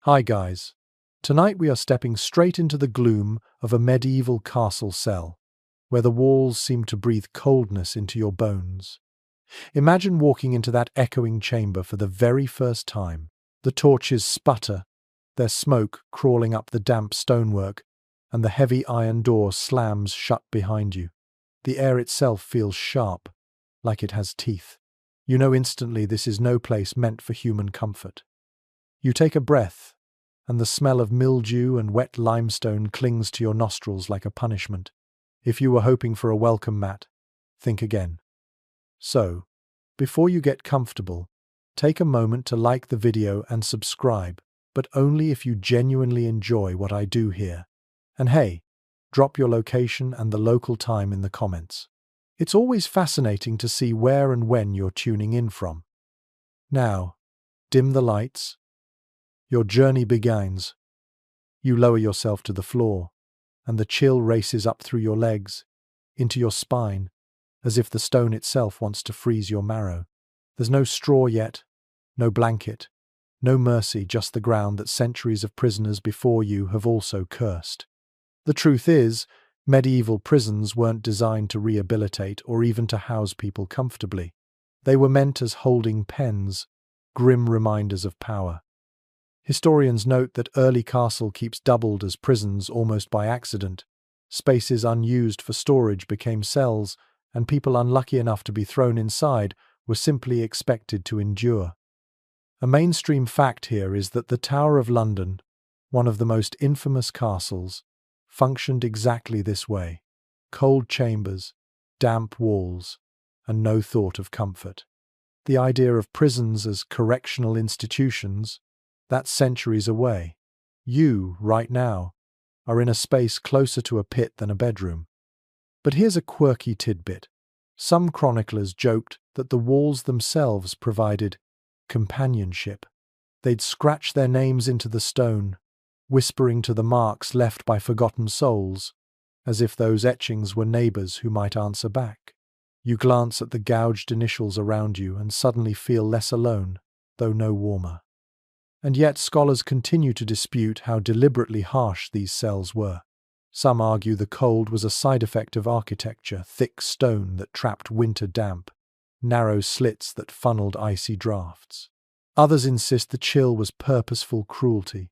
Hi guys. Tonight we are stepping straight into the gloom of a medieval castle cell, where the walls seem to breathe coldness into your bones. Imagine walking into that echoing chamber for the very first time. The torches sputter, their smoke crawling up the damp stonework, and the heavy iron door slams shut behind you. The air itself feels sharp, like it has teeth. You know instantly this is no place meant for human comfort. You take a breath, and the smell of mildew and wet limestone clings to your nostrils like a punishment. If you were hoping for a welcome mat, think again. So, before you get comfortable, take a moment to like the video and subscribe, but only if you genuinely enjoy what I do here. And hey, drop your location and the local time in the comments. It's always fascinating to see where and when you're tuning in from. Now, dim the lights. Your journey begins. You lower yourself to the floor, and the chill races up through your legs, into your spine, as if the stone itself wants to freeze your marrow. There's no straw yet, no blanket, no mercy, just the ground that centuries of prisoners before you have also cursed. The truth is, medieval prisons weren't designed to rehabilitate or even to house people comfortably. They were meant as holding pens, grim reminders of power. Historians note that early castle keeps doubled as prisons almost by accident. Spaces unused for storage became cells, and people unlucky enough to be thrown inside were simply expected to endure. A mainstream fact here is that the Tower of London, one of the most infamous castles, functioned exactly this way. Cold chambers, damp walls, and no thought of comfort. The idea of prisons as correctional institutions, that's centuries away. You, right now, are in a space closer to a pit than a bedroom. But here's a quirky tidbit. Some chroniclers joked that the walls themselves provided companionship. They'd scratch their names into the stone, whispering to the marks left by forgotten souls, as if those etchings were neighbors who might answer back. You glance at the gouged initials around you and suddenly feel less alone, though no warmer. And yet scholars continue to dispute how deliberately harsh these cells were. Some argue the cold was a side effect of architecture, thick stone that trapped winter damp, narrow slits that funneled icy drafts. Others insist the chill was purposeful cruelty,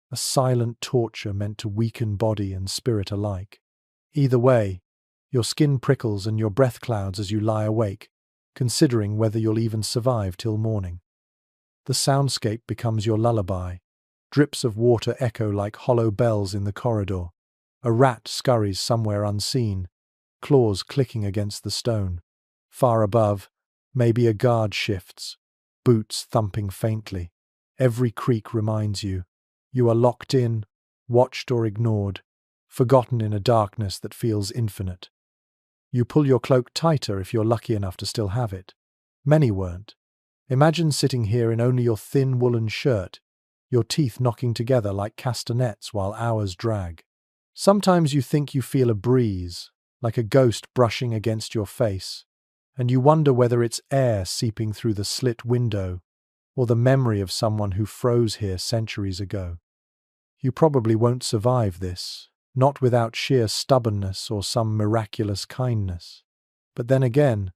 a silent torture meant to weaken body and spirit alike. Either way, your skin prickles and your breath clouds as you lie awake, considering whether you'll even survive till morning. The soundscape becomes your lullaby. Drips of water echo like hollow bells in the corridor. A rat scurries somewhere unseen, claws clicking against the stone. Far above, maybe a guard shifts, boots thumping faintly. Every creak reminds you. You are locked in, watched or ignored, forgotten in a darkness that feels infinite. You pull your cloak tighter if you're lucky enough to still have it. Many weren't. Imagine sitting here in only your thin woolen shirt, your teeth knocking together like castanets while hours drag. Sometimes you think you feel a breeze, like a ghost brushing against your face, and you wonder whether it's air seeping through the slit window or the memory of someone who froze here centuries ago. You probably won't survive this, not without sheer stubbornness or some miraculous kindness. But then again,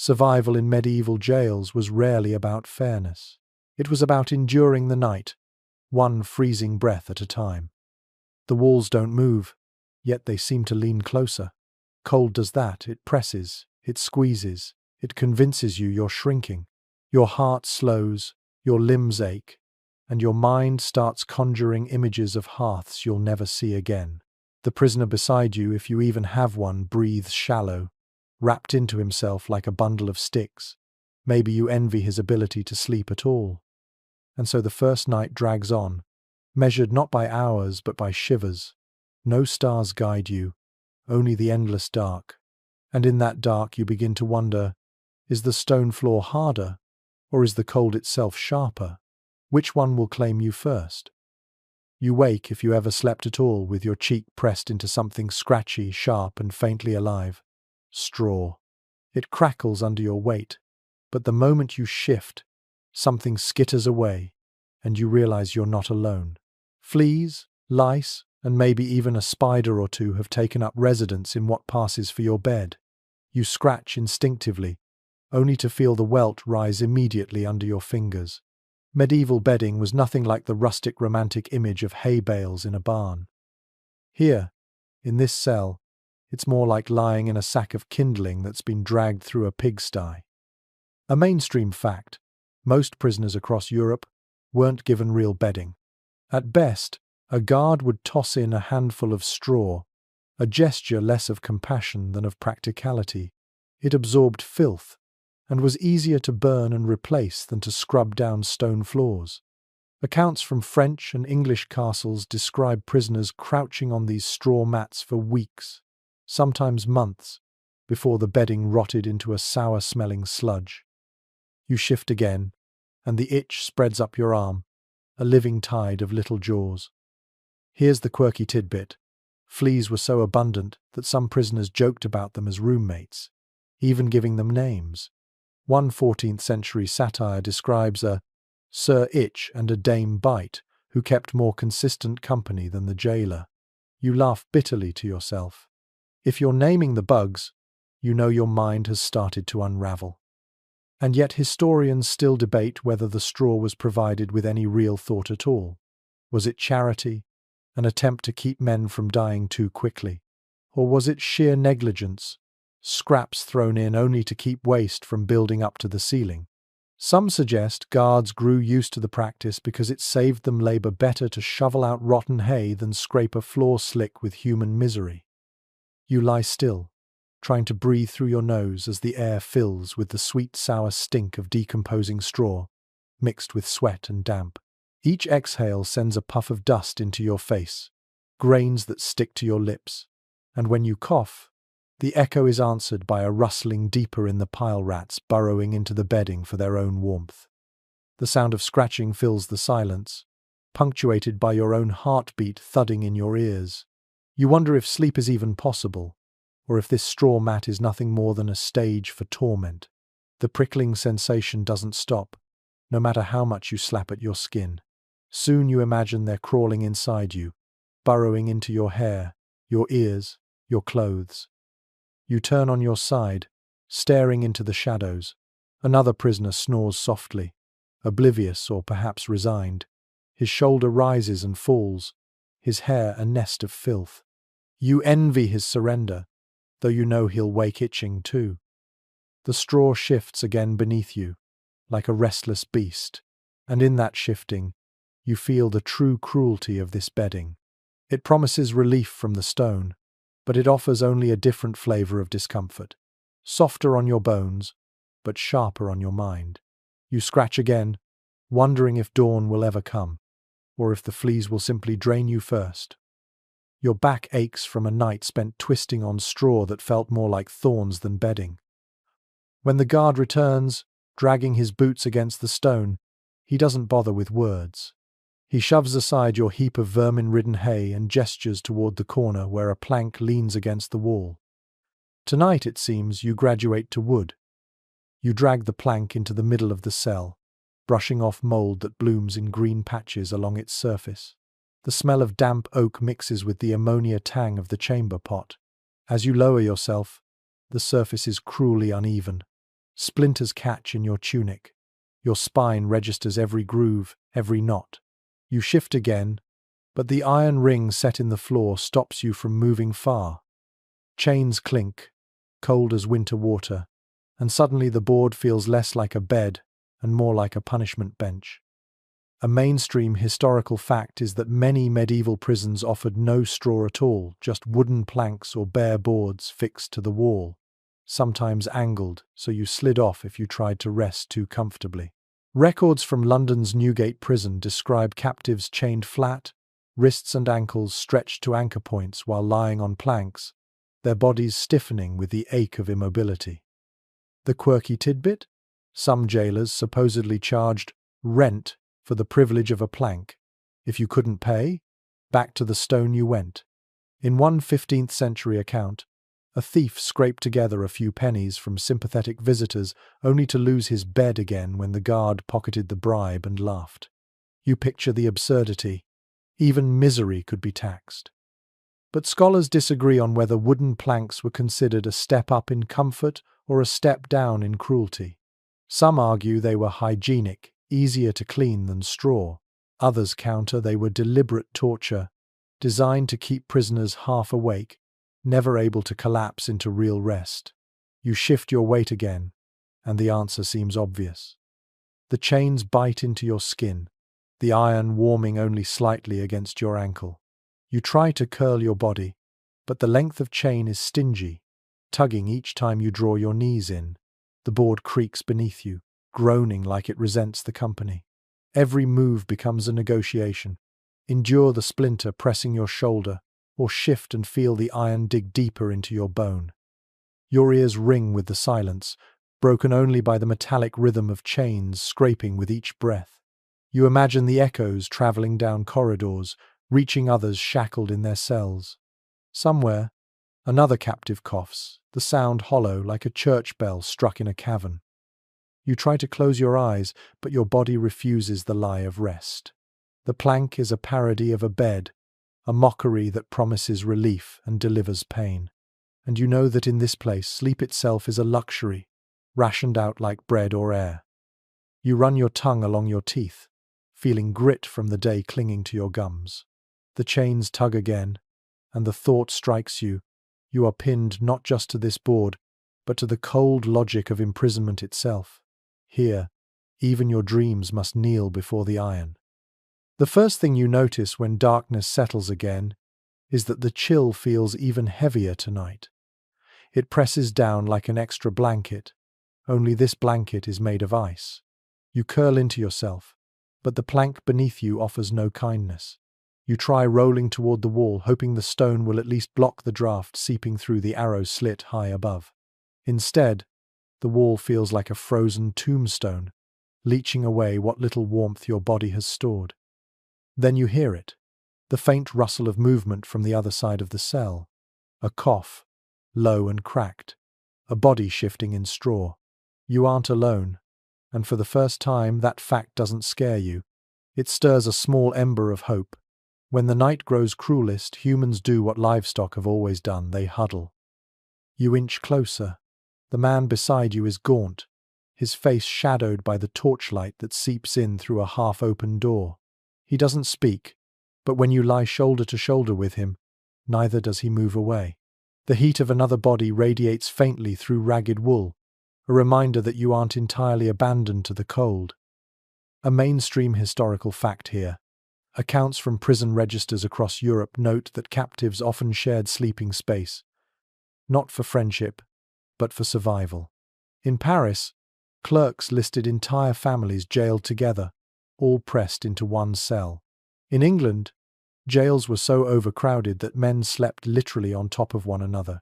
survival in medieval jails was rarely about fairness. It was about enduring the night, one freezing breath at a time. The walls don't move, yet they seem to lean closer. Cold does that, it presses, it squeezes, it convinces you you're shrinking. Your heart slows, your limbs ache, and your mind starts conjuring images of hearths you'll never see again. The prisoner beside you, if you even have one, breathes shallow, wrapped into himself like a bundle of sticks. Maybe you envy his ability to sleep at all. And so the first night drags on, measured not by hours but by shivers. No stars guide you, only the endless dark. And in that dark you begin to wonder, is the stone floor harder, or is the cold itself sharper? Which one will claim you first? You wake, if you ever slept at all, with your cheek pressed into something scratchy, sharp, and faintly alive. Straw. It crackles under your weight, but the moment you shift, something skitters away. and you realize you're not alone. Fleas, lice, and maybe even a spider or two have taken up residence in what passes for your bed. You scratch instinctively, only to feel the welt rise immediately under your fingers. Medieval bedding was nothing like the rustic romantic image of hay bales in a barn. Here, in this cell, it's more like lying in a sack of kindling that's been dragged through a pigsty. A mainstream fact: most prisoners across Europe weren't given real bedding. At best, a guard would toss in a handful of straw, a gesture less of compassion than of practicality. It absorbed filth, and was easier to burn and replace than to scrub down stone floors. Accounts from French and English castles describe prisoners crouching on these straw mats for weeks, sometimes months, before the bedding rotted into a sour-smelling sludge. You shift again, and the itch spreads up your arm, a living tide of little jaws. Here's the quirky tidbit. Fleas were so abundant that some prisoners joked about them as roommates, even giving them names. One 14th century satire describes a Sir Itch and a Dame Bite who kept more consistent company than the jailer. You laugh bitterly to yourself. If you're naming the bugs, you know your mind has started to unravel. And yet historians still debate whether the straw was provided with any real thought at all. Was it charity, an attempt to keep men from dying too quickly? Or was it sheer negligence, scraps thrown in only to keep waste from building up to the ceiling? Some suggest guards grew used to the practice because it saved them labor better to shovel out rotten hay than scrape a floor slick with human misery. You lie still, trying to breathe through your nose as the air fills with the sweet sour stink of decomposing straw, mixed with sweat and damp. Each exhale sends a puff of dust into your face, grains that stick to your lips, and when you cough, the echo is answered by a rustling deeper in the pile rats burrowing into the bedding for their own warmth. The sound of scratching fills the silence, punctuated by your own heartbeat thudding in your ears. You wonder if sleep is even possible, or if this straw mat is nothing more than a stage for torment. The prickling sensation doesn't stop, no matter how much you slap at your skin. Soon you imagine they're crawling inside you, burrowing into your hair, your ears, your clothes. You turn on your side, staring into the shadows. Another prisoner snores softly, oblivious or perhaps resigned. His shoulder rises and falls, his hair a nest of filth. You envy his surrender, though you know he'll wake itching too. The straw shifts again beneath you, like a restless beast, and in that shifting, you feel the true cruelty of this bedding. It promises relief from the stone, but it offers only a different flavor of discomfort. Softer on your bones, but sharper on your mind. You scratch again, wondering if dawn will ever come, or if the fleas will simply drain you first. Your back aches from a night spent twisting on straw that felt more like thorns than bedding. When the guard returns, dragging his boots against the stone, he doesn't bother with words. He shoves aside your heap of vermin-ridden hay and gestures toward the corner where a plank leans against the wall. Tonight, it seems, you graduate to wood. You drag the plank into the middle of the cell, brushing off mold that blooms in green patches along its surface. The smell of damp oak mixes with the ammonia tang of the chamber pot. As you lower yourself, the surface is cruelly uneven. Splinters catch in your tunic. Your spine registers every groove, every knot. You shift again, but the iron ring set in the floor stops you from moving far. Chains clink, cold as winter water, and suddenly the board feels less like a bed and more like a punishment bench. A mainstream historical fact is that many medieval prisons offered no straw at all, just wooden planks or bare boards fixed to the wall, sometimes angled so you slid off if you tried to rest too comfortably. Records from London's Newgate prison describe captives chained flat, wrists and ankles stretched to anchor points while lying on planks, their bodies stiffening with the ache of immobility. The quirky tidbit? Some jailers supposedly charged rent for the privilege of a plank. If you couldn't pay, back to the stone you went. In one 15th century account, a thief scraped together a few pennies from sympathetic visitors only to lose his bed again when the guard pocketed the bribe and laughed. You picture the absurdity. Even misery could be taxed. But scholars disagree on whether wooden planks were considered a step up in comfort or a step down in cruelty. Some argue they were hygienic, easier to clean than straw. Others counter they were deliberate torture, designed to keep prisoners half awake, never able to collapse into real rest. You shift your weight again, and the answer seems obvious. The chains bite into your skin, the iron warming only slightly against your ankle. You try to curl your body, but the length of chain is stingy, tugging each time you draw your knees in. The board creaks beneath you, groaning like it resents the company. Every move becomes a negotiation. Endure the splinter pressing your shoulder, or shift and feel the iron dig deeper into your bone. Your ears ring with the silence, broken only by the metallic rhythm of chains scraping with each breath. You imagine the echoes traveling down corridors, reaching others shackled in their cells. Somewhere, another captive coughs, the sound hollow like a church bell struck in a cavern. You try to close your eyes, but your body refuses the lie of rest. The plank is a parody of a bed, a mockery that promises relief and delivers pain. And you know that in this place, sleep itself is a luxury, rationed out like bread or air. You run your tongue along your teeth, feeling grit from the day clinging to your gums. The chains tug again, and the thought strikes you. You are pinned not just to this board, but to the cold logic of imprisonment itself. Here, even your dreams must kneel before the iron. The first thing you notice when darkness settles again is that the chill feels even heavier tonight. It presses down like an extra blanket, only this blanket is made of ice. You curl into yourself, but the plank beneath you offers no kindness. You try rolling toward the wall, hoping the stone will at least block the draft seeping through the arrow slit high above. Instead, the wall feels like a frozen tombstone, leaching away what little warmth your body has stored. Then you hear it, the faint rustle of movement from the other side of the cell. A cough, low and cracked, a body shifting in straw. You aren't alone, and for the first time that fact doesn't scare you. It stirs a small ember of hope. When the night grows cruelest, humans do what livestock have always done, they huddle. You inch closer. The man beside you is gaunt, his face shadowed by the torchlight that seeps in through a half-open door. He doesn't speak, but when you lie shoulder to shoulder with him, neither does he move away. The heat of another body radiates faintly through ragged wool, a reminder that you aren't entirely abandoned to the cold. A mainstream historical fact here. Accounts from prison registers across Europe note that captives often shared sleeping space, not for friendship, but for survival. In Paris, clerks listed entire families jailed together, all pressed into one cell. In England, jails were so overcrowded that men slept literally on top of one another,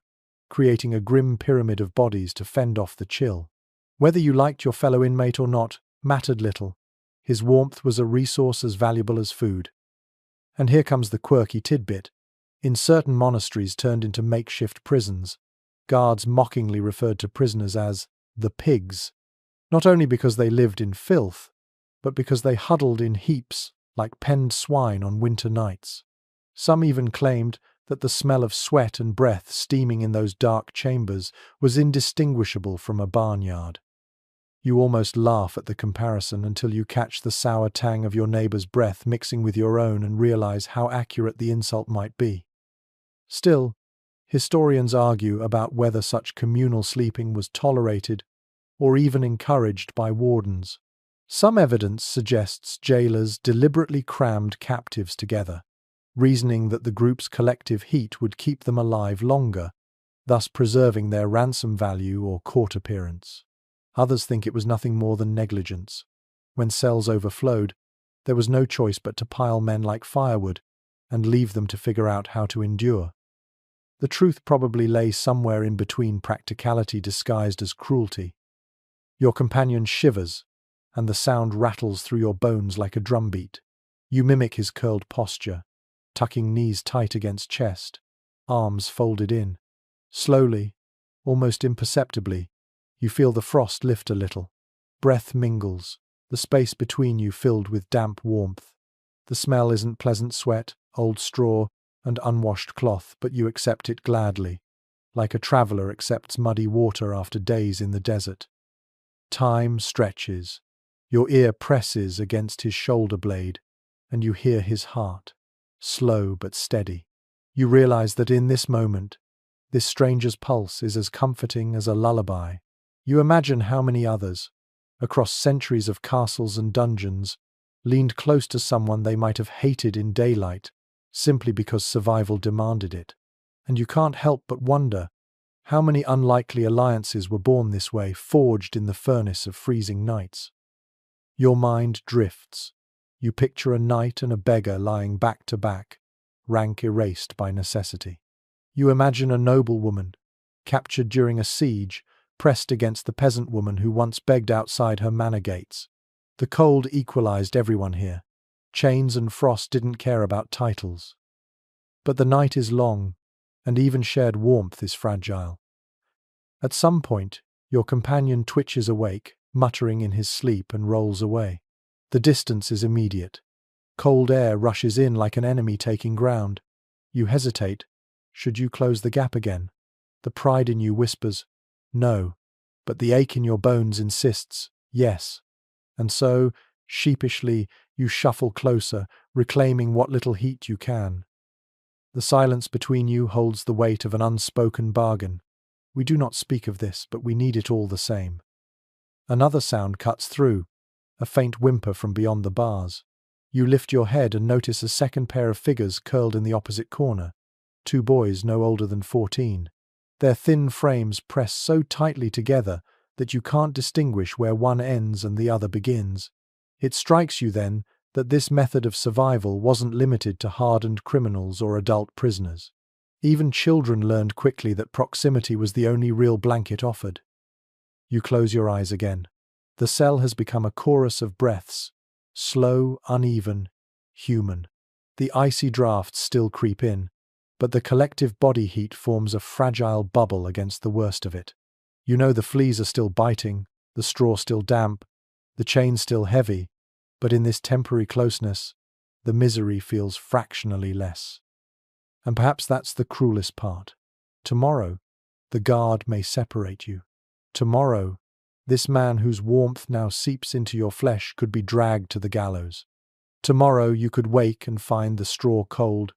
creating a grim pyramid of bodies to fend off the chill. Whether you liked your fellow inmate or not mattered little. His warmth was a resource as valuable as food. And here comes the quirky tidbit. In certain monasteries turned into makeshift prisons, guards mockingly referred to prisoners as the pigs, not only because they lived in filth, but because they huddled in heaps like penned swine on winter nights. Some even claimed that the smell of sweat and breath steaming in those dark chambers was indistinguishable from a barnyard. You almost laugh at the comparison until you catch the sour tang of your neighbor's breath mixing with your own and realize how accurate the insult might be. Still, historians argue about whether such communal sleeping was tolerated or even encouraged by wardens. Some evidence suggests jailers deliberately crammed captives together, reasoning that the group's collective heat would keep them alive longer, thus preserving their ransom value or court appearance. Others think it was nothing more than negligence. When cells overflowed, there was no choice but to pile men like firewood and leave them to figure out how to endure. The truth probably lay somewhere in between practicality disguised as cruelty. Your companion shivers, and the sound rattles through your bones like a drumbeat. You mimic his curled posture, tucking knees tight against chest, arms folded in. Slowly, almost imperceptibly, you feel the frost lift a little. Breath mingles, the space between you filled with damp warmth. The smell isn't pleasant sweat, old straw, and unwashed cloth, but you accept it gladly, like a traveller accepts muddy water after days in the desert. Time stretches. Your ear presses against his shoulder blade, and you hear his heart, slow but steady. You realize that in this moment, this stranger's pulse is as comforting as a lullaby. You imagine how many others, across centuries of castles and dungeons, leaned close to someone they might have hated in daylight, simply because survival demanded it. And you can't help but wonder how many unlikely alliances were born this way, forged in the furnace of freezing nights. Your mind drifts. You picture a knight and a beggar lying back to back, rank erased by necessity. You imagine a noblewoman, captured during a siege, pressed against the peasant woman who once begged outside her manor gates. The cold equalized everyone here. Chains and frost didn't care about titles. But the night is long, and even shared warmth is fragile. At some point, your companion twitches awake, muttering in his sleep, and rolls away. The distance is immediate. Cold air rushes in like an enemy taking ground. You hesitate. Should you close the gap again? The pride in you whispers, no, but the ache in your bones insists, yes. And so, sheepishly, you shuffle closer, reclaiming what little heat you can. The silence between you holds the weight of an unspoken bargain. We do not speak of this, but we need it all the same. Another sound cuts through, a faint whimper from beyond the bars. You lift your head and notice a second pair of figures curled in the opposite corner. Two boys no older than 14. Their thin frames press so tightly together that you can't distinguish where one ends and the other begins. It strikes you then that this method of survival wasn't limited to hardened criminals or adult prisoners. Even children learned quickly that proximity was the only real blanket offered. You close your eyes again. The cell has become a chorus of breaths, slow, uneven, human. The icy drafts still creep in, but the collective body heat forms a fragile bubble against the worst of it. You know the fleas are still biting, the straw still damp, the chain still heavy, but in this temporary closeness, the misery feels fractionally less. And perhaps that's the cruelest part. Tomorrow, the guard may separate you. Tomorrow, this man whose warmth now seeps into your flesh could be dragged to the gallows. Tomorrow you could wake and find the straw cold,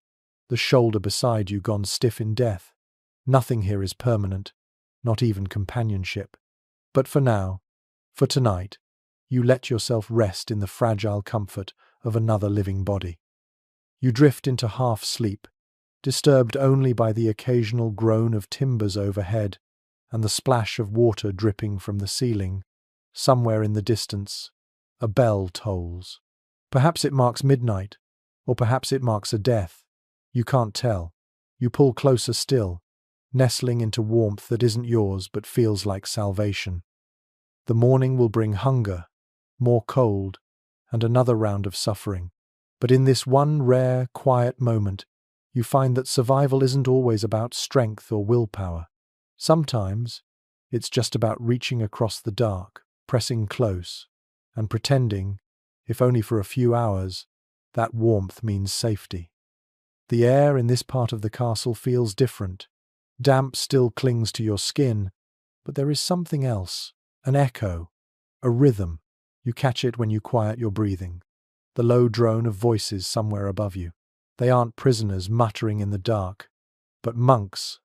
the shoulder beside you gone stiff in death. Nothing here is permanent, not even companionship. But for now, for tonight, you let yourself rest in the fragile comfort of another living body. You drift into half sleep, disturbed only by the occasional groan of timbers overhead and the splash of water dripping from the ceiling. Somewhere in the distance, a bell tolls. Perhaps it marks midnight, or perhaps it marks a death. You can't tell. You pull closer still, nestling into warmth that isn't yours but feels like salvation. The morning will bring hunger, more cold, and another round of suffering. But in this one rare, quiet moment, you find that survival isn't always about strength or willpower. Sometimes, it's just about reaching across the dark, pressing close, and pretending, if only for a few hours, that warmth means safety. The air in this part of the castle feels different. Damp still clings to your skin, but there is something else, an echo, a rhythm. You catch it when you quiet your breathing. The low drone of voices somewhere above you. They aren't prisoners muttering in the dark, but monks,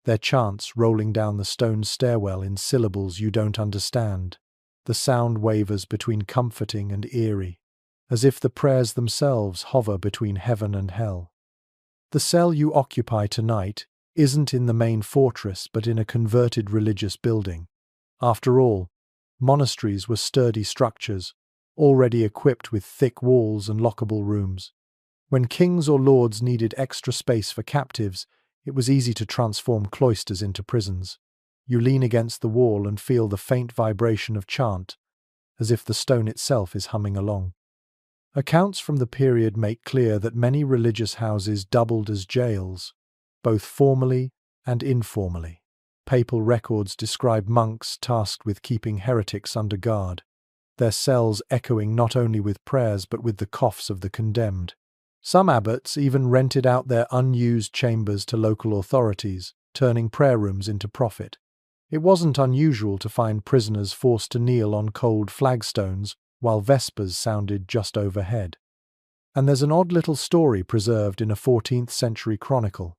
their chants rolling down the stone stairwell in syllables you don't understand. The sound wavers between comforting and eerie, as if the prayers themselves hover between heaven and hell. The cell you occupy tonight isn't in the main fortress but in a converted religious building. After all, monasteries were sturdy structures, already equipped with thick walls and lockable rooms. When kings or lords needed extra space for captives, it was easy to transform cloisters into prisons. You lean against the wall and feel the faint vibration of chant, as if the stone itself is humming along. Accounts from the period make clear that many religious houses doubled as jails, both formally and informally. Papal records describe monks tasked with keeping heretics under guard. their cells echoing not only with prayers but with the coughs of the condemned. Some abbots even rented out their unused chambers to local authorities, turning prayer rooms into profit. It wasn't unusual to find prisoners forced to kneel on cold flagstones while vespers sounded just overhead. And there's an odd little story preserved in a 14th century chronicle.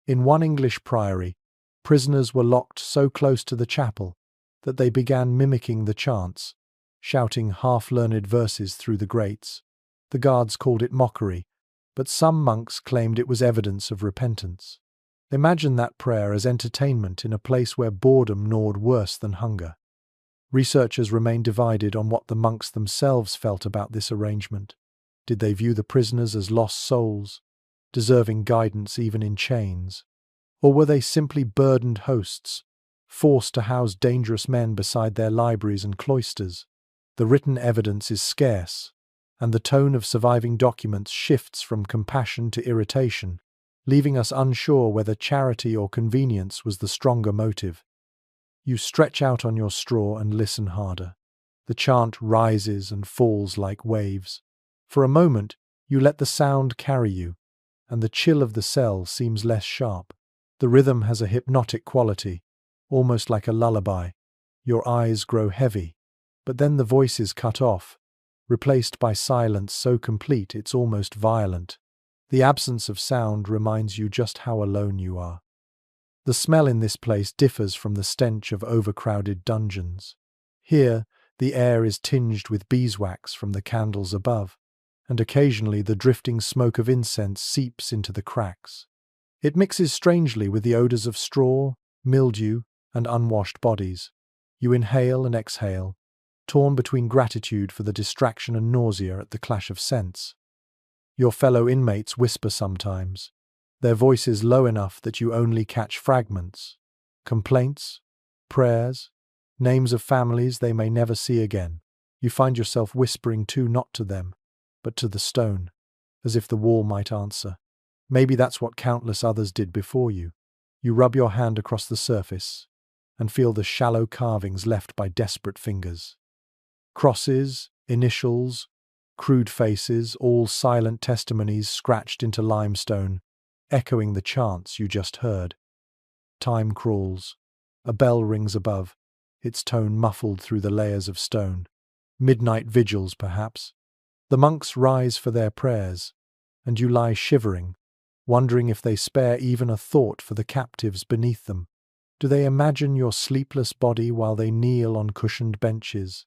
In one English priory, prisoners were locked so close to the chapel that they began mimicking the chants, shouting half-learned verses through the grates. The guards called it mockery, but some monks claimed it was evidence of repentance. Imagine that prayer as entertainment in a place where boredom gnawed worse than hunger. Researchers remain divided on what the monks themselves felt about this arrangement. Did they view the prisoners as lost souls, deserving guidance even in chains? Or were they simply burdened hosts, forced to house dangerous men beside their libraries and cloisters? The written evidence is scarce, and the tone of surviving documents shifts from compassion to irritation, leaving us unsure whether charity or convenience was the stronger motive. You stretch out on your straw and listen harder. The chant rises and falls like waves. For a moment, you let the sound carry you, and the chill of the cell seems less sharp. The rhythm has a hypnotic quality, almost like a lullaby. Your eyes grow heavy, but then the voice is cut off, replaced by silence so complete it's almost violent. The absence of sound reminds you just how alone you are. The smell in this place differs from the stench of overcrowded dungeons. Here, the air is tinged with beeswax from the candles above, and occasionally the drifting smoke of incense seeps into the cracks. It mixes strangely with the odors of straw, mildew, and unwashed bodies. You inhale and exhale, torn between gratitude for the distraction and nausea at the clash of scents. Your fellow inmates whisper sometimes, their voices low enough that you only catch fragments. Complaints, prayers, names of families they may never see again. You find yourself whispering too not to them, but to the stone, as if the wall might answer. Maybe that's what countless others did before you. You rub your hand across the surface and feel the shallow carvings left by desperate fingers. Crosses, initials, crude faces, all silent testimonies scratched into limestone, echoing the chants you just heard. Time crawls. A bell rings above, its tone muffled through the layers of stone. Midnight vigils, perhaps. The monks rise for their prayers, and you lie shivering, wondering if they spare even a thought for the captives beneath them. Do they imagine your sleepless body while they kneel on cushioned benches?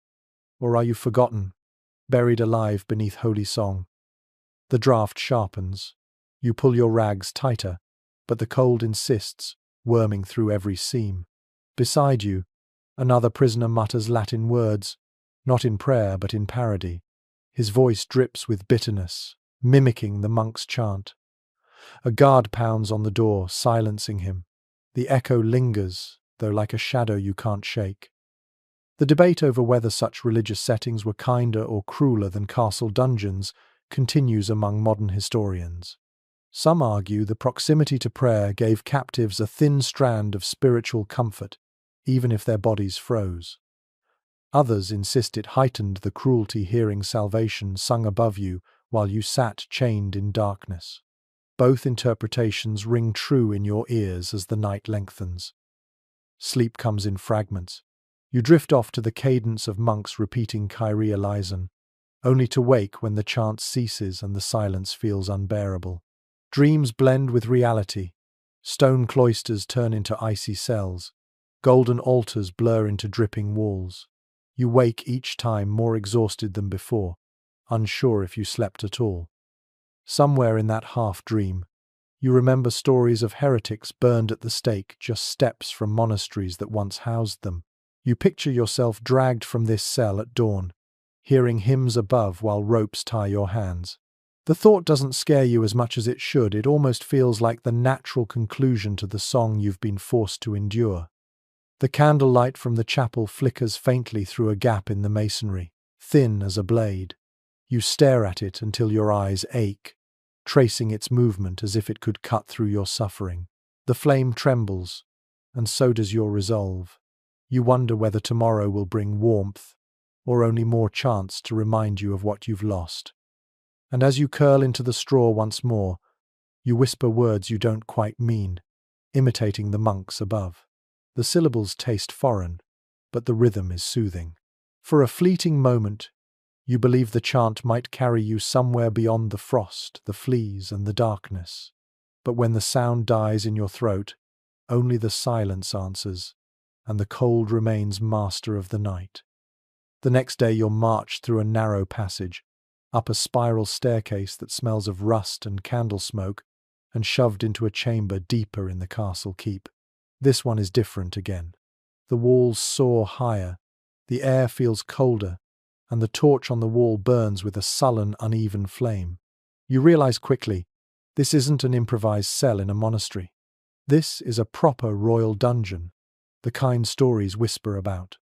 Or are you forgotten, buried alive beneath holy song? The draught sharpens. You pull your rags tighter, but the cold insists, worming through every seam. Beside you, another prisoner mutters Latin words, not in prayer but in parody. His voice drips with bitterness, mimicking the monk's chant. A guard pounds on the door, silencing him. The echo lingers, though like a shadow you can't shake. The debate over whether such religious settings were kinder or crueler than castle dungeons continues among modern historians. Some argue the proximity to prayer gave captives a thin strand of spiritual comfort, even if their bodies froze. Others insist it heightened the cruelty hearing salvation sung above you while you sat chained in darkness. Both interpretations ring true in your ears as the night lengthens. Sleep comes in fragments. You drift off to the cadence of monks repeating Kyrie eleison, only to wake when the chant ceases and the silence feels unbearable. Dreams blend with reality. Stone cloisters turn into icy cells. Golden altars blur into dripping walls. You wake each time more exhausted than before, unsure if you slept at all. Somewhere in that half-dream, you remember stories of heretics burned at the stake just steps from monasteries that once housed them. You picture yourself dragged from this cell at dawn, hearing hymns above while ropes tie your hands. The thought doesn't scare you as much as it should. It almost feels like the natural conclusion to the song you've been forced to endure. The candlelight from the chapel flickers faintly through a gap in the masonry, thin as a blade. You stare at it until your eyes ache, tracing its movement as if it could cut through your suffering. The flame trembles, and so does your resolve. You wonder whether tomorrow will bring warmth, or only more chance to remind you of what you've lost. And as you curl into the straw once more, you whisper words you don't quite mean, imitating the monks above. The syllables taste foreign, but the rhythm is soothing. For a fleeting moment, you believe the chant might carry you somewhere beyond the frost, the fleas, and the darkness. But when the sound dies in your throat, only the silence answers, and the cold remains master of the night. The next day you're marched through a narrow passage, up a spiral staircase that smells of rust and candle smoke, and shoved into a chamber deeper in the castle keep. This one is different again. The walls soar higher, the air feels colder, and the torch on the wall burns with a sullen, uneven flame. You realize quickly, this isn't an improvised cell in a monastery. This is a proper royal dungeon, the kind stories whisper about.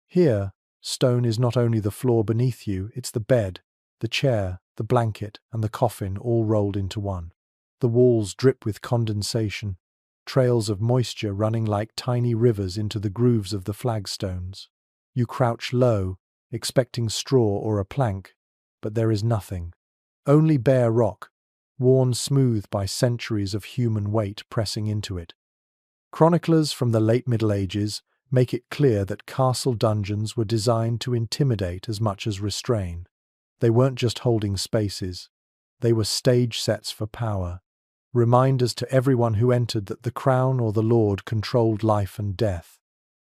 Here, stone is not only the floor beneath you, it's the bed, the chair, the blanket, and the coffin all rolled into one. The walls drip with condensation, trails of moisture running like tiny rivers into the grooves of the flagstones. You crouch low, expecting straw or a plank, but there is nothing. Only bare rock, worn smooth by centuries of human weight pressing into it. Chroniclers from the late Middle Ages make it clear that castle dungeons were designed to intimidate as much as restrain. They weren't just holding spaces, they were stage sets for power, reminders to everyone who entered that the crown or the lord controlled life and death.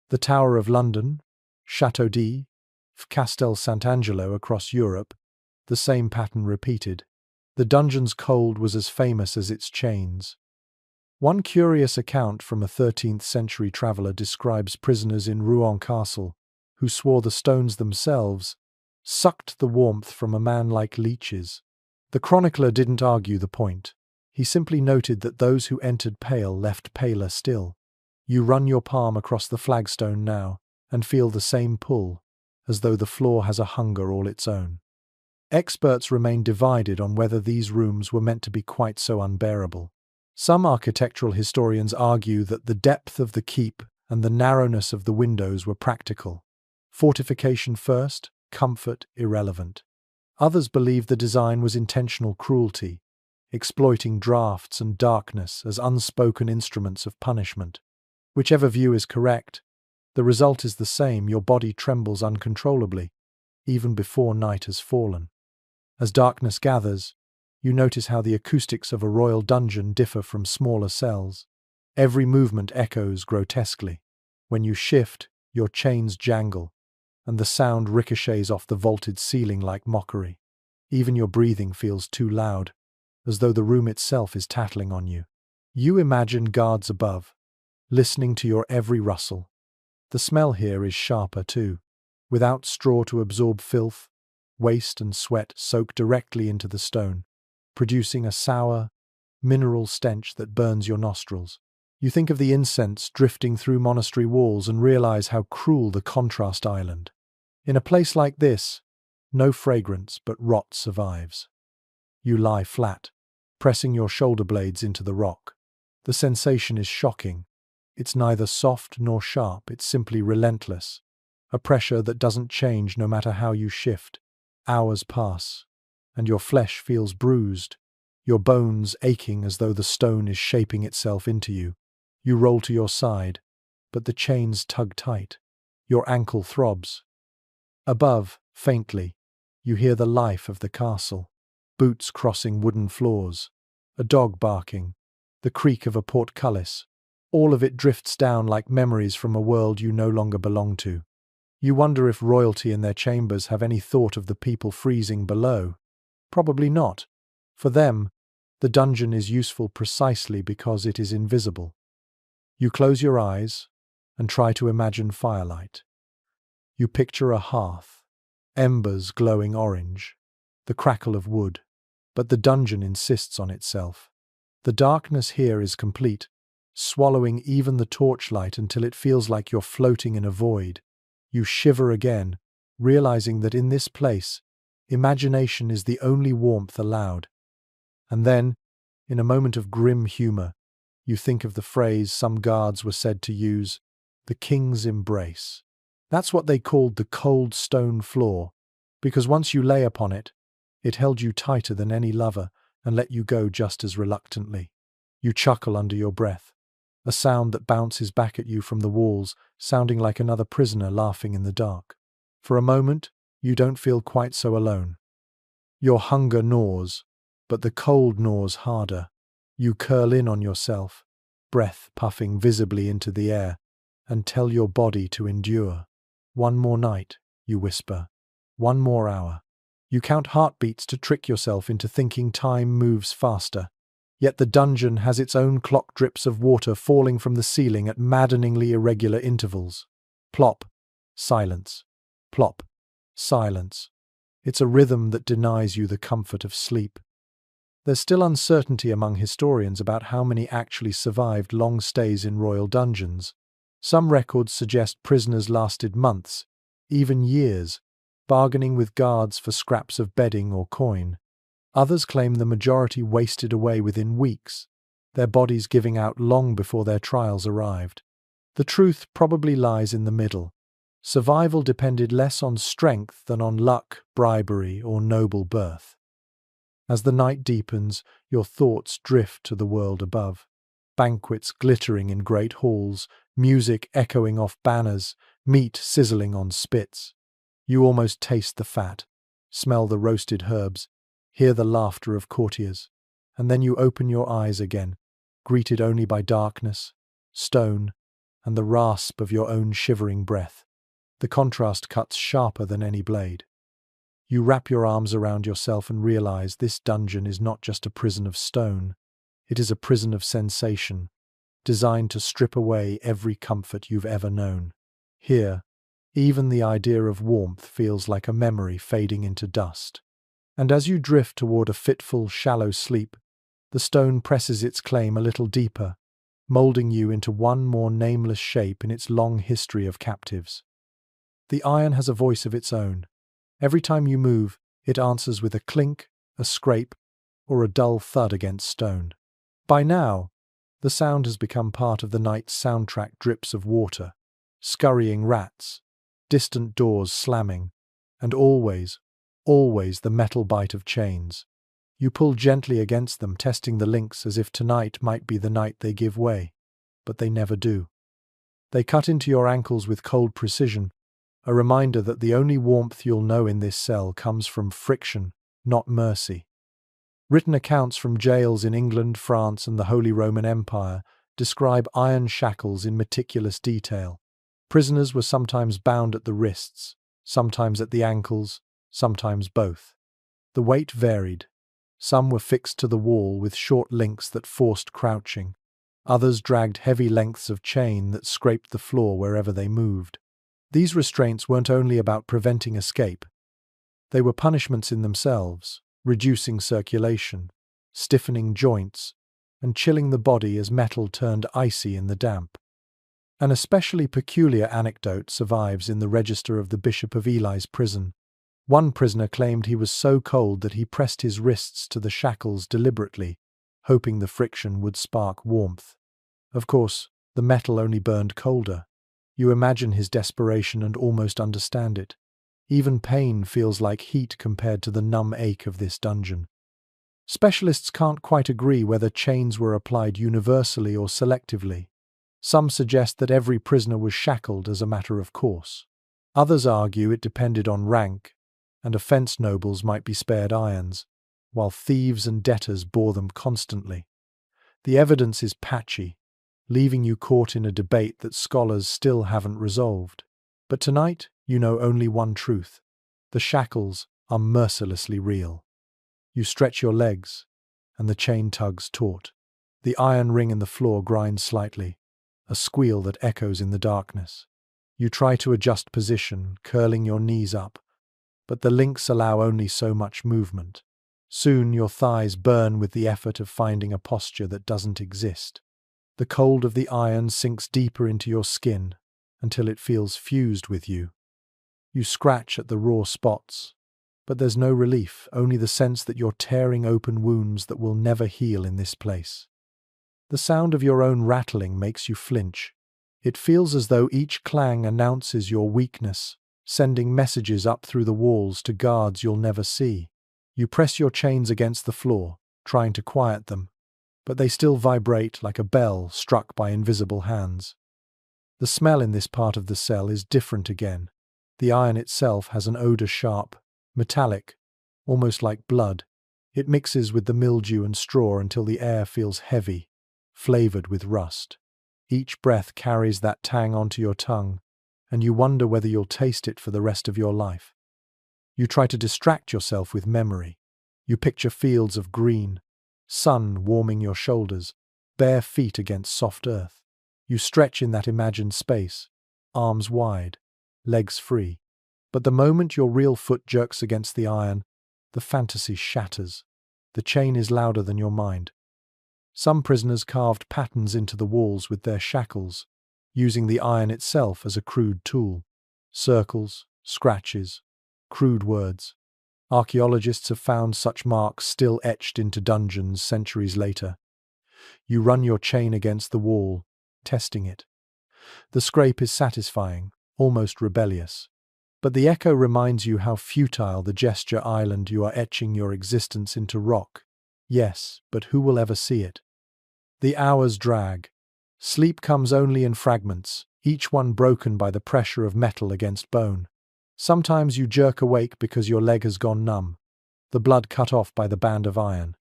The Tower of London, Château d'If, Castel Sant'Angelo across Europe, the same pattern repeated. The dungeon's cold was as famous as its chains. One curious account from a 13th century traveller describes prisoners in Rouen Castle, who swore the stones themselves sucked the warmth from a man like leeches. The chronicler didn't argue the point. He simply noted that those who entered pale left paler still. You run your palm across the flagstone now, and feel the same pull, as though the floor has a hunger all its own. Experts remain divided on whether these rooms were meant to be quite so unbearable. Some architectural historians argue that the depth of the keep and the narrowness of the windows were practical. Fortification first, comfort irrelevant. Others believe the design was intentional cruelty, exploiting draughts and darkness as unspoken instruments of punishment. Whichever view is correct, the result is the same: your body trembles uncontrollably, even before night has fallen. As darkness gathers, you notice how the acoustics of a royal dungeon differ from smaller cells. Every movement echoes grotesquely. When you shift, your chains jangle, and the sound ricochets off the vaulted ceiling like mockery. Even your breathing feels too loud, as though the room itself is tattling on you. You imagine guards above, listening to your every rustle. The smell here is sharper too. Without straw to absorb filth, waste and sweat soak directly into the stone, producing a sour, mineral stench that burns your nostrils. You think of the incense drifting through monastery walls and realize how cruel the contrast island. In a place like this, no fragrance but rot survives. You lie flat, pressing your shoulder blades into the rock. The sensation is shocking. It's neither soft nor sharp, it's simply relentless. A pressure that doesn't change no matter how you shift. Hours pass, and your flesh feels bruised, your bones aching as though the stone is shaping itself into you. You roll to your side, but the chains tug tight. Your ankle throbs. Above, faintly, you hear the life of the castle. Boots crossing wooden floors, a dog barking, the creak of a portcullis. All of it drifts down like memories from a world you no longer belong to. You wonder if royalty in their chambers have any thought of the people freezing below. Probably not. For them, the dungeon is useful precisely because it is invisible. You close your eyes and try to imagine firelight. You picture a hearth, embers glowing orange, the crackle of wood, but the dungeon insists on itself. The darkness here is complete, swallowing even the torchlight until it feels like you're floating in a void. You shiver again, realizing that in this place, imagination is the only warmth allowed. And then, in a moment of grim humor, you think of the phrase some guards were said to use, the king's embrace. That's what they called the cold stone floor, because once you lay upon it, it held you tighter than any lover and let you go just as reluctantly. You chuckle under your breath, a sound that bounces back at you from the walls, sounding like another prisoner laughing in the dark. For a moment, you don't feel quite so alone. Your hunger gnaws, but the cold gnaws harder. You curl in on yourself, breath puffing visibly into the air, and tell your body to endure. One more night, you whisper. One more hour. You count heartbeats to trick yourself into thinking time moves faster. Yet the dungeon has its own clock, drips of water falling from the ceiling at maddeningly irregular intervals. Plop. Silence. Plop. Silence. It's a rhythm that denies you the comfort of sleep. There's still uncertainty among historians about how many actually survived long stays in royal dungeons. Some records suggest prisoners lasted months, even years, bargaining with guards for scraps of bedding or coin. Others claim the majority wasted away within weeks, their bodies giving out long before their trials arrived. The truth probably lies in the middle. Survival depended less on strength than on luck, bribery, or noble birth. As the night deepens, your thoughts drift to the world above. Banquets glittering in great halls, music echoing off banners, meat sizzling on spits. You almost taste the fat, smell the roasted herbs, hear the laughter of courtiers, and then you open your eyes again, greeted only by darkness, stone, and the rasp of your own shivering breath. The contrast cuts sharper than any blade. You wrap your arms around yourself and realize this dungeon is not just a prison of stone, it is a prison of sensation, designed to strip away every comfort you've ever known. Here, even the idea of warmth feels like a memory fading into dust. And as you drift toward a fitful, shallow sleep, the stone presses its claim a little deeper, molding you into one more nameless shape in its long history of captives. The iron has a voice of its own. Every time you move, it answers with a clink, a scrape, or a dull thud against stone. By now, the sound has become part of the night's soundtrack: drips of water, scurrying rats, distant doors slamming, and always the metal bite of chains. You pull gently against them, testing the links as if tonight might be the night they give way. But they never do. They cut into your ankles with cold precision, a reminder that the only warmth you'll know in this cell comes from friction, not mercy. Written accounts from jails in England, France, and the Holy Roman Empire describe iron shackles in meticulous detail. Prisoners were sometimes bound at the wrists, sometimes at the ankles, sometimes both. The weight varied. Some were fixed to the wall with short links that forced crouching. Others dragged heavy lengths of chain that scraped the floor wherever they moved. These restraints weren't only about preventing escape. They were punishments in themselves, reducing circulation, stiffening joints, and chilling the body as metal turned icy in the damp. An especially peculiar anecdote survives in the register of the Bishop of Ely's prison. One prisoner claimed he was so cold that he pressed his wrists to the shackles deliberately, hoping the friction would spark warmth. Of course, the metal only burned colder. You imagine his desperation and almost understand it. Even pain feels like heat compared to the numb ache of this dungeon. Specialists can't quite agree whether chains were applied universally or selectively. Some suggest that every prisoner was shackled as a matter of course. Others argue it depended on rank, and offence nobles might be spared irons, while thieves and debtors bore them constantly. The evidence is patchy, leaving you caught in a debate that scholars still haven't resolved. But tonight, you know only one truth. The shackles are mercilessly real. You stretch your legs, and the chain tugs taut. The iron ring in the floor grinds slightly, a squeal that echoes in the darkness. You try to adjust position, curling your knees up, but the links allow only so much movement. Soon your thighs burn with the effort of finding a posture that doesn't exist. The cold of the iron sinks deeper into your skin until it feels fused with you. You scratch at the raw spots, but there's no relief, only the sense that you're tearing open wounds that will never heal in this place. The sound of your own rattling makes you flinch. It feels as though each clang announces your weakness, sending messages up through the walls to guards you'll never see. You press your chains against the floor, trying to quiet them, but they still vibrate like a bell struck by invisible hands. The smell in this part of the cell is different again. The iron itself has an odor sharp, metallic, almost like blood. It mixes with the mildew and straw until the air feels heavy, flavored with rust. Each breath carries that tang onto your tongue, and you wonder whether you'll taste it for the rest of your life. You try to distract yourself with memory. You picture fields of green, sun warming your shoulders, bare feet against soft earth. You stretch in that imagined space, arms wide, legs free. But the moment your real foot jerks against the iron, the fantasy shatters. The chain is louder than your mind. Some prisoners carved patterns into the walls with their shackles, using the iron itself as a crude tool. Circles, scratches, crude words. Archaeologists have found such marks still etched into dungeons centuries later. You run your chain against the wall, testing it. The scrape is satisfying, almost rebellious. But the echo reminds you how futile the gesture island you are etching your existence into rock. Yes, but who will ever see it? The hours drag. Sleep comes only in fragments, each one broken by the pressure of metal against bone. Sometimes you jerk awake because your leg has gone numb, the blood cut off by the band of iron.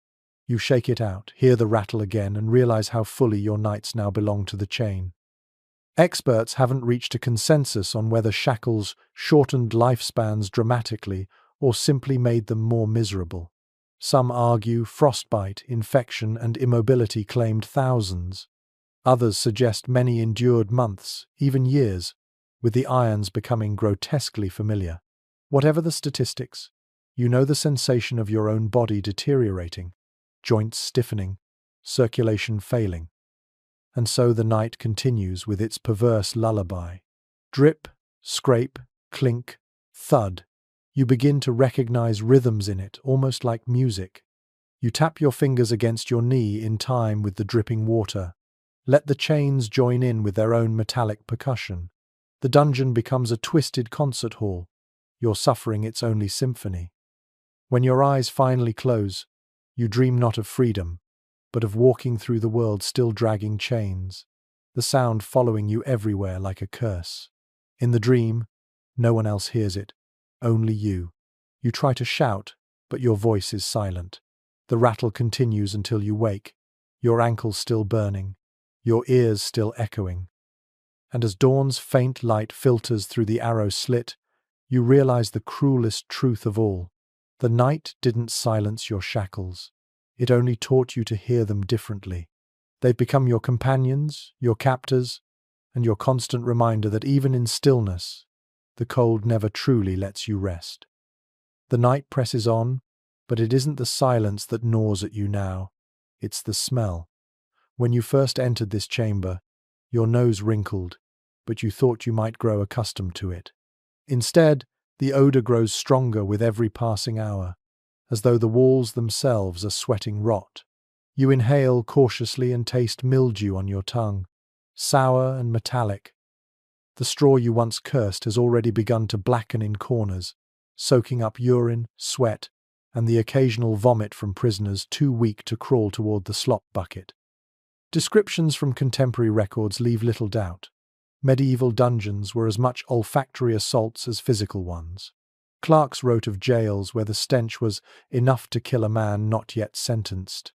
You shake it out, hear the rattle again, and realize how fully your nights now belong to the chain. Experts haven't reached a consensus on whether shackles shortened lifespans dramatically or simply made them more miserable. Some argue frostbite, infection, and immobility claimed thousands. Others suggest many endured months, even years, with the irons becoming grotesquely familiar. Whatever the statistics, you know the sensation of your own body deteriorating, joints stiffening, circulation failing. And so the night continues with its perverse lullaby. Drip, scrape, clink, thud. You begin to recognize rhythms in it, almost like music. You tap your fingers against your knee in time with the dripping water. Let the chains join in with their own metallic percussion. The dungeon becomes a twisted concert hall, your suffering its only symphony. When your eyes finally close, you dream not of freedom, but of walking through the world still dragging chains, the sound following you everywhere like a curse. In the dream, no one else hears it, only you. You try to shout, but your voice is silent. The rattle continues until you wake, your ankles still burning, your ears still echoing. And as dawn's faint light filters through the arrow slit, you realize the cruelest truth of all. The night didn't silence your shackles. It only taught you to hear them differently. They've become your companions, your captors, and your constant reminder that even in stillness, the cold never truly lets you rest. The night presses on, but it isn't the silence that gnaws at you now. It's the smell. When you first entered this chamber, your nose wrinkled, but you thought you might grow accustomed to it. Instead, the odor grows stronger with every passing hour, as though the walls themselves are sweating rot. You inhale cautiously and taste mildew on your tongue, sour and metallic. The straw you once cursed has already begun to blacken in corners, soaking up urine, sweat, and the occasional vomit from prisoners too weak to crawl toward the slop bucket. Descriptions from contemporary records leave little doubt. Medieval dungeons were as much olfactory assaults as physical ones. Clarks wrote of jails where the stench was enough to kill a man not yet sentenced.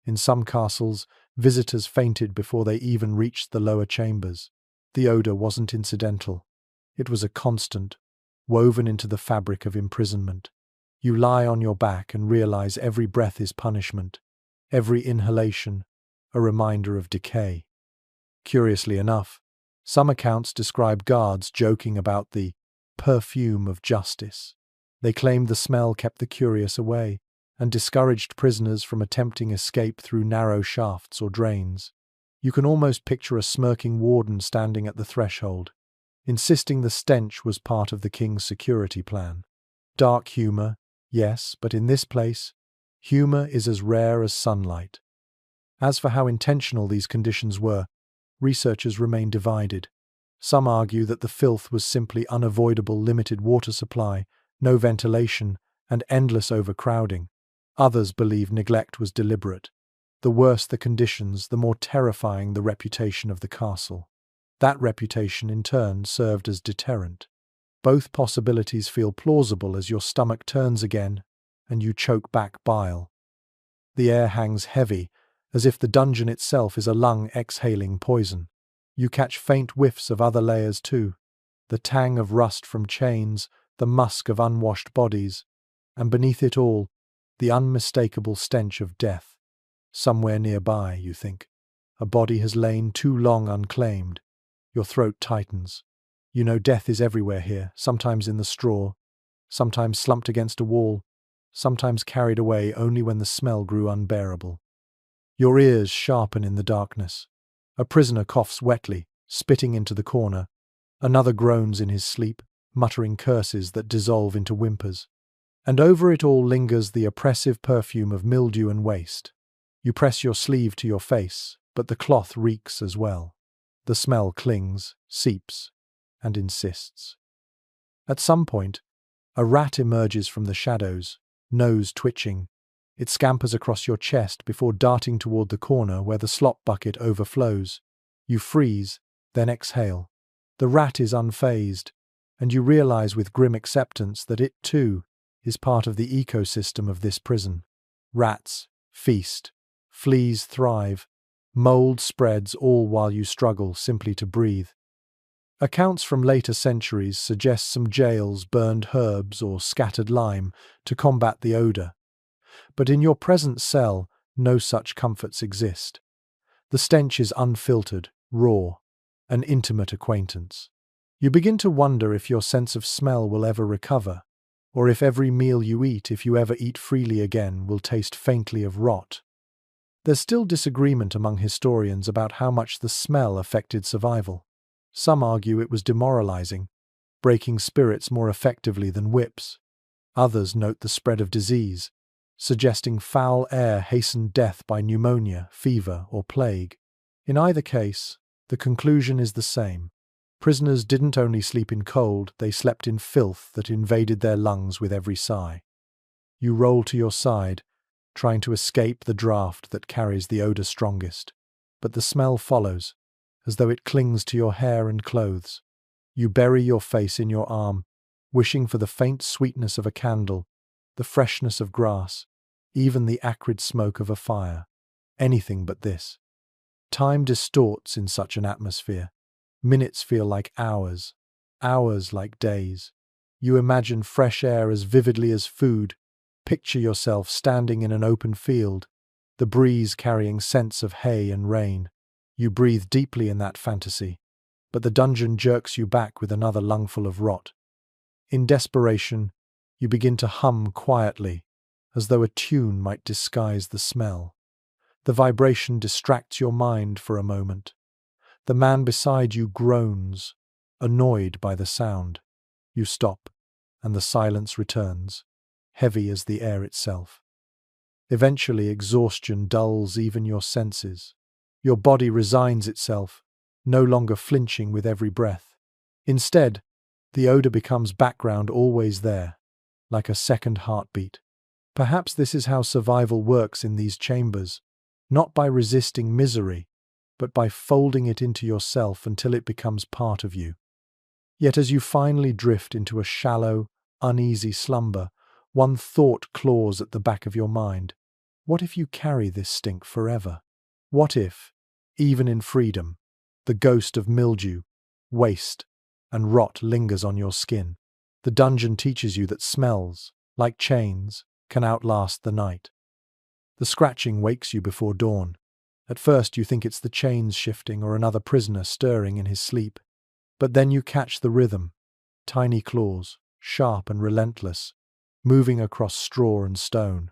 In some castles, visitors fainted before they even reached the lower chambers. The odor wasn't incidental. It was a constant, woven into the fabric of imprisonment. You lie on your back and realize every breath is punishment, every inhalation a reminder of decay. Curiously enough, some accounts describe guards joking about the perfume of justice. They claimed the smell kept the curious away and discouraged prisoners from attempting escape through narrow shafts or drains. You can almost picture a smirking warden standing at the threshold, insisting the stench was part of the king's security plan. Dark humor, yes, but in this place, humor is as rare as sunlight. As for how intentional these conditions were, researchers remain divided. Some argue that the filth was simply unavoidable limited water supply, no ventilation, and endless overcrowding. Others believe neglect was deliberate. The worse the conditions, the more terrifying the reputation of the castle. That reputation, in turn, served as deterrent. Both possibilities feel plausible as your stomach turns again and you choke back bile. The air hangs heavy, as if the dungeon itself is a lung exhaling poison. You catch faint whiffs of other layers too, the tang of rust from chains, the musk of unwashed bodies, and beneath it all, the unmistakable stench of death. Somewhere nearby, you think. A body has lain too long unclaimed. Your throat tightens. You know death is everywhere here, sometimes in the straw, sometimes slumped against a wall, sometimes carried away only when the smell grew unbearable. Your ears sharpen in the darkness. A prisoner coughs wetly, spitting into the corner. Another groans in his sleep, muttering curses that dissolve into whimpers. And over it all lingers the oppressive perfume of mildew and waste. You press your sleeve to your face, but the cloth reeks as well. The smell clings, seeps, and insists. At some point, a rat emerges from the shadows, nose twitching. It scampers across your chest before darting toward the corner where the slop bucket overflows. You freeze, then exhale. The rat is unfazed, and you realize with grim acceptance that it, too, is part of the ecosystem of this prison. Rats feast, fleas thrive, mold spreads all while you struggle simply to breathe. Accounts from later centuries suggest some jails burned herbs or scattered lime to combat the odor. But in your present cell, no such comforts exist. The stench is unfiltered, raw, an intimate acquaintance. You begin to wonder if your sense of smell will ever recover, or if every meal you eat, if you ever eat freely again, will taste faintly of rot. There's still disagreement among historians about how much the smell affected survival. Some argue it was demoralizing, breaking spirits more effectively than whips. Others note the spread of disease, suggesting foul air hastened death by pneumonia, fever, or plague. In either case, the conclusion is the same. Prisoners didn't only sleep in cold, they slept in filth that invaded their lungs with every sigh. You roll to your side, trying to escape the draught that carries the odor strongest. But the smell follows, as though it clings to your hair and clothes. You bury your face in your arm, wishing for the faint sweetness of a candle, the freshness of grass, even the acrid smoke of a fire. Anything but this. Time distorts in such an atmosphere. Minutes feel like hours, hours like days. You imagine fresh air as vividly as food. Picture yourself standing in an open field, the breeze carrying scents of hay and rain. You breathe deeply in that fantasy, but the dungeon jerks you back with another lungful of rot. In desperation, you begin to hum quietly, as though a tune might disguise the smell. The vibration distracts your mind for a moment. The man beside you groans, annoyed by the sound. You stop, and the silence returns, heavy as the air itself. Eventually, exhaustion dulls even your senses. Your body resigns itself, no longer flinching with every breath. Instead, the odor becomes background, always there, like a second heartbeat. Perhaps this is how survival works in these chambers, not by resisting misery, but by folding it into yourself until it becomes part of you. Yet as you finally drift into a shallow, uneasy slumber, one thought claws at the back of your mind. What if you carry this stink forever? What if, even in freedom, the ghost of mildew, waste, and rot lingers on your skin? The dungeon teaches you that smells, like chains, can outlast the night. The scratching wakes you before dawn. At first you think it's the chains shifting or another prisoner stirring in his sleep. But then you catch the rhythm. Tiny claws, sharp and relentless, moving across straw and stone.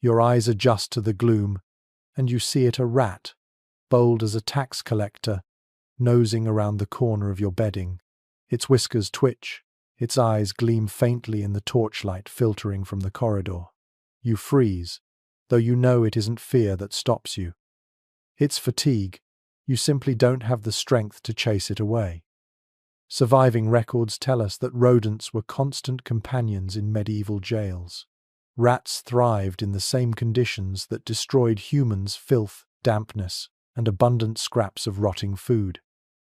Your eyes adjust to the gloom, and you see it a rat, bold as a tax collector, nosing around the corner of your bedding. Its whiskers twitch, its eyes gleam faintly in the torchlight filtering from the corridor. You freeze, though you know it isn't fear that stops you. It's fatigue. You simply don't have the strength to chase it away. Surviving records tell us that rodents were constant companions in medieval jails. Rats thrived in the same conditions that destroyed humans: filth, dampness, and abundant scraps of rotting food.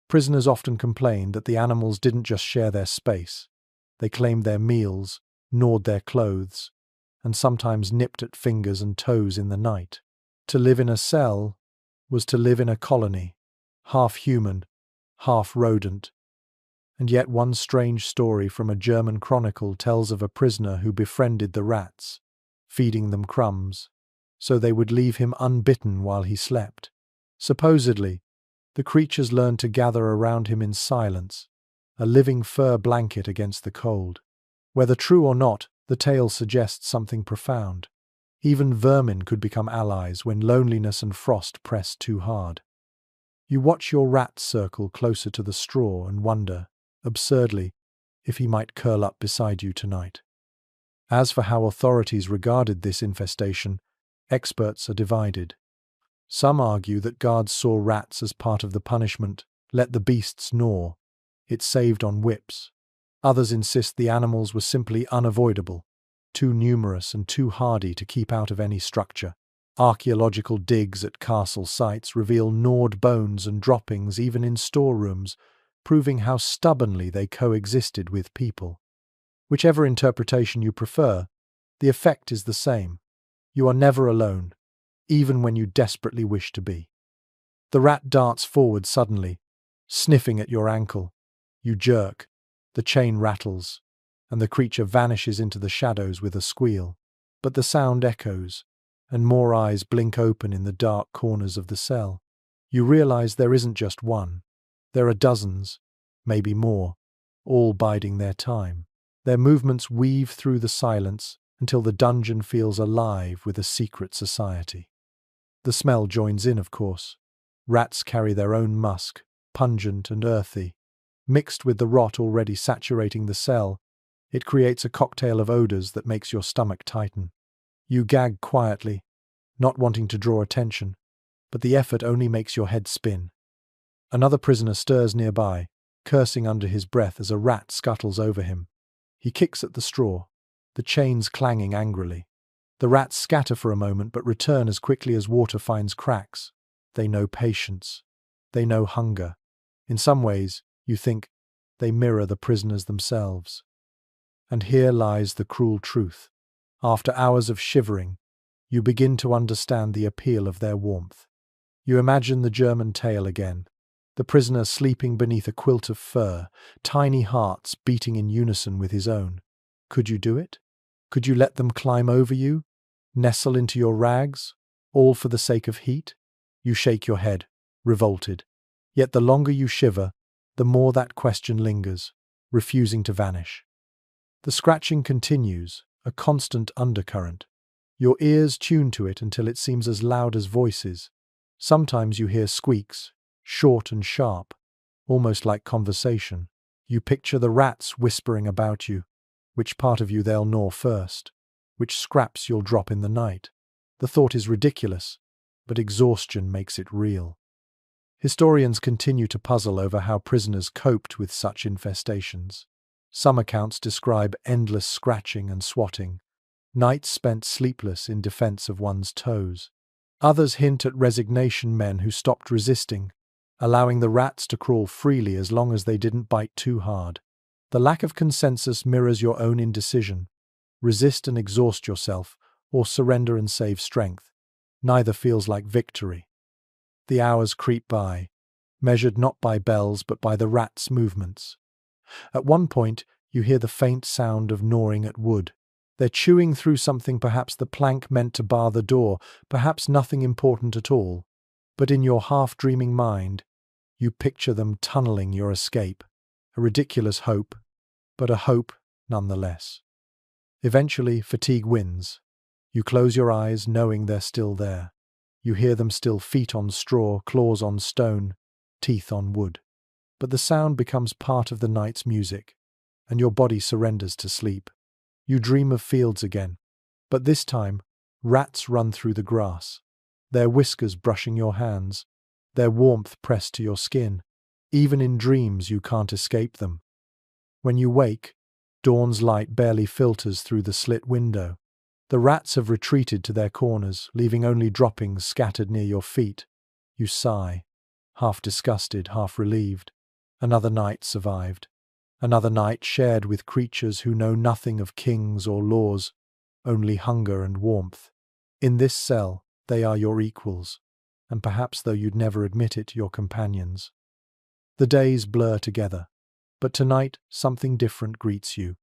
Prisoners often complained that the animals didn't just share their space. They claimed their meals, gnawed their clothes, and sometimes nipped at fingers and toes in the night. To live in a cell was to live in a colony, half human, half rodent. And yet one strange story from a German chronicle tells of a prisoner who befriended the rats, feeding them crumbs, so they would leave him unbitten while he slept. Supposedly, the creatures learned to gather around him in silence, a living fur blanket against the cold. Whether true or not, the tale suggests something profound. Even vermin could become allies when loneliness and frost pressed too hard. You watch your rat circle closer to the straw and wonder, absurdly, if he might curl up beside you tonight. As for how authorities regarded this infestation, experts are divided. Some argue that guards saw rats as part of the punishment: let the beasts gnaw, it saved on whips. Others insist the animals were simply unavoidable, too numerous and too hardy to keep out of any structure. Archaeological digs at castle sites reveal gnawed bones and droppings even in storerooms, proving how stubbornly they coexisted with people. Whichever interpretation you prefer, the effect is the same. You are never alone, even when you desperately wish to be. The rat darts forward suddenly, sniffing at your ankle. You jerk, the chain rattles, and the creature vanishes into the shadows with a squeal. But the sound echoes, and more eyes blink open in the dark corners of the cell. You realize there isn't just one. There are dozens, maybe more, all biding their time. Their movements weave through the silence until the dungeon feels alive with a secret society. The smell joins in, of course. Rats carry their own musk, pungent and earthy. Mixed with the rot already saturating the cell, it creates a cocktail of odors that makes your stomach tighten. You gag quietly, not wanting to draw attention, but the effort only makes your head spin. Another prisoner stirs nearby, cursing under his breath as a rat scuttles over him. He kicks at the straw, the chains clanging angrily. The rats scatter for a moment but return as quickly as water finds cracks. They know patience. They know hunger. In some ways, you think, they mirror the prisoners themselves. And here lies the cruel truth. After hours of shivering, you begin to understand the appeal of their warmth. You imagine the German tale again. The prisoner sleeping beneath a quilt of fur, tiny hearts beating in unison with his own. Could you do it? Could you let them climb over you, nestle into your rags, all for the sake of heat? You shake your head, revolted. Yet the longer you shiver, the more that question lingers, refusing to vanish. The scratching continues, a constant undercurrent. Your ears tune to it until it seems as loud as voices. Sometimes you hear squeaks, short and sharp, almost like conversation. You picture the rats whispering about you, which part of you they'll gnaw first, which scraps you'll drop in the night. The thought is ridiculous, but exhaustion makes it real. Historians continue to puzzle over how prisoners coped with such infestations. Some accounts describe endless scratching and swatting, nights spent sleepless in defense of one's toes. Others hint at resignation: men who stopped resisting, allowing the rats to crawl freely as long as they didn't bite too hard. The lack of consensus mirrors your own indecision. Resist and exhaust yourself, or surrender and save strength. Neither feels like victory. The hours creep by, measured not by bells but by the rats' movements. At one point, you hear the faint sound of gnawing at wood. They're chewing through something, perhaps the plank meant to bar the door, perhaps nothing important at all. But in your half-dreaming mind, you picture them tunneling your escape. A ridiculous hope, but a hope nonetheless. Eventually, fatigue wins. You close your eyes, knowing they're still there. You hear them still: feet on straw, claws on stone, teeth on wood. But the sound becomes part of the night's music, and your body surrenders to sleep. You dream of fields again, but this time, rats run through the grass, their whiskers brushing your hands, their warmth pressed to your skin. Even in dreams you can't escape them. When you wake, dawn's light barely filters through the slit window. The rats have retreated to their corners, leaving only droppings scattered near your feet. You sigh, half disgusted, half relieved. Another night survived. Another night shared with creatures who know nothing of kings or laws, only hunger and warmth. In this cell, they are your equals, and perhaps, though you'd never admit it, your companions. The days blur together, but tonight something different greets you.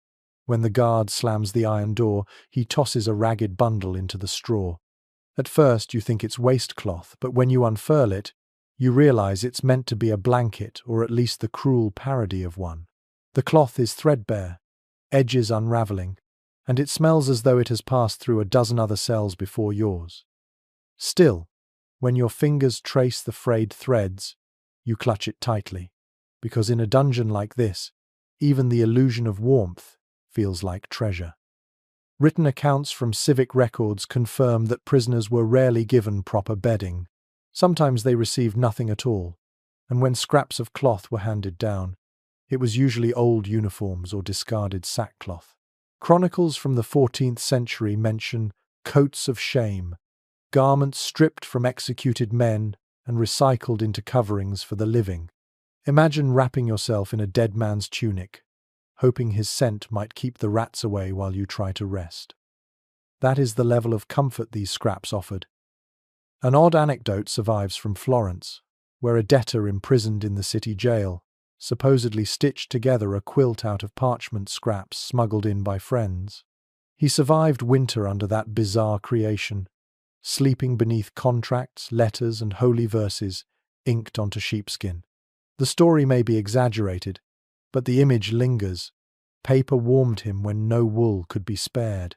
When the guard slams the iron door, he tosses a ragged bundle into the straw. At first you think it's waistcloth, but when you unfurl it, you realize it's meant to be a blanket, or at least the cruel parody of one. The cloth is threadbare, edges unraveling, and it smells as though it has passed through a dozen other cells before yours. Still, when your fingers trace the frayed threads, you clutch it tightly, because in a dungeon like this, even the illusion of warmth feels like treasure. Written accounts from civic records confirm that prisoners were rarely given proper bedding. Sometimes they received nothing at all, and when scraps of cloth were handed down, it was usually old uniforms or discarded sackcloth. Chronicles from the 14th century mention coats of shame, garments stripped from executed men and recycled into coverings for the living. Imagine wrapping yourself in a dead man's tunic, hoping his scent might keep the rats away while you try to rest. That is the level of comfort these scraps offered. An odd anecdote survives from Florence, where a debtor imprisoned in the city jail supposedly stitched together a quilt out of parchment scraps smuggled in by friends. He survived winter under that bizarre creation, sleeping beneath contracts, letters, and holy verses inked onto sheepskin. The story may be exaggerated, but the image lingers. Paper warmed him when no wool could be spared.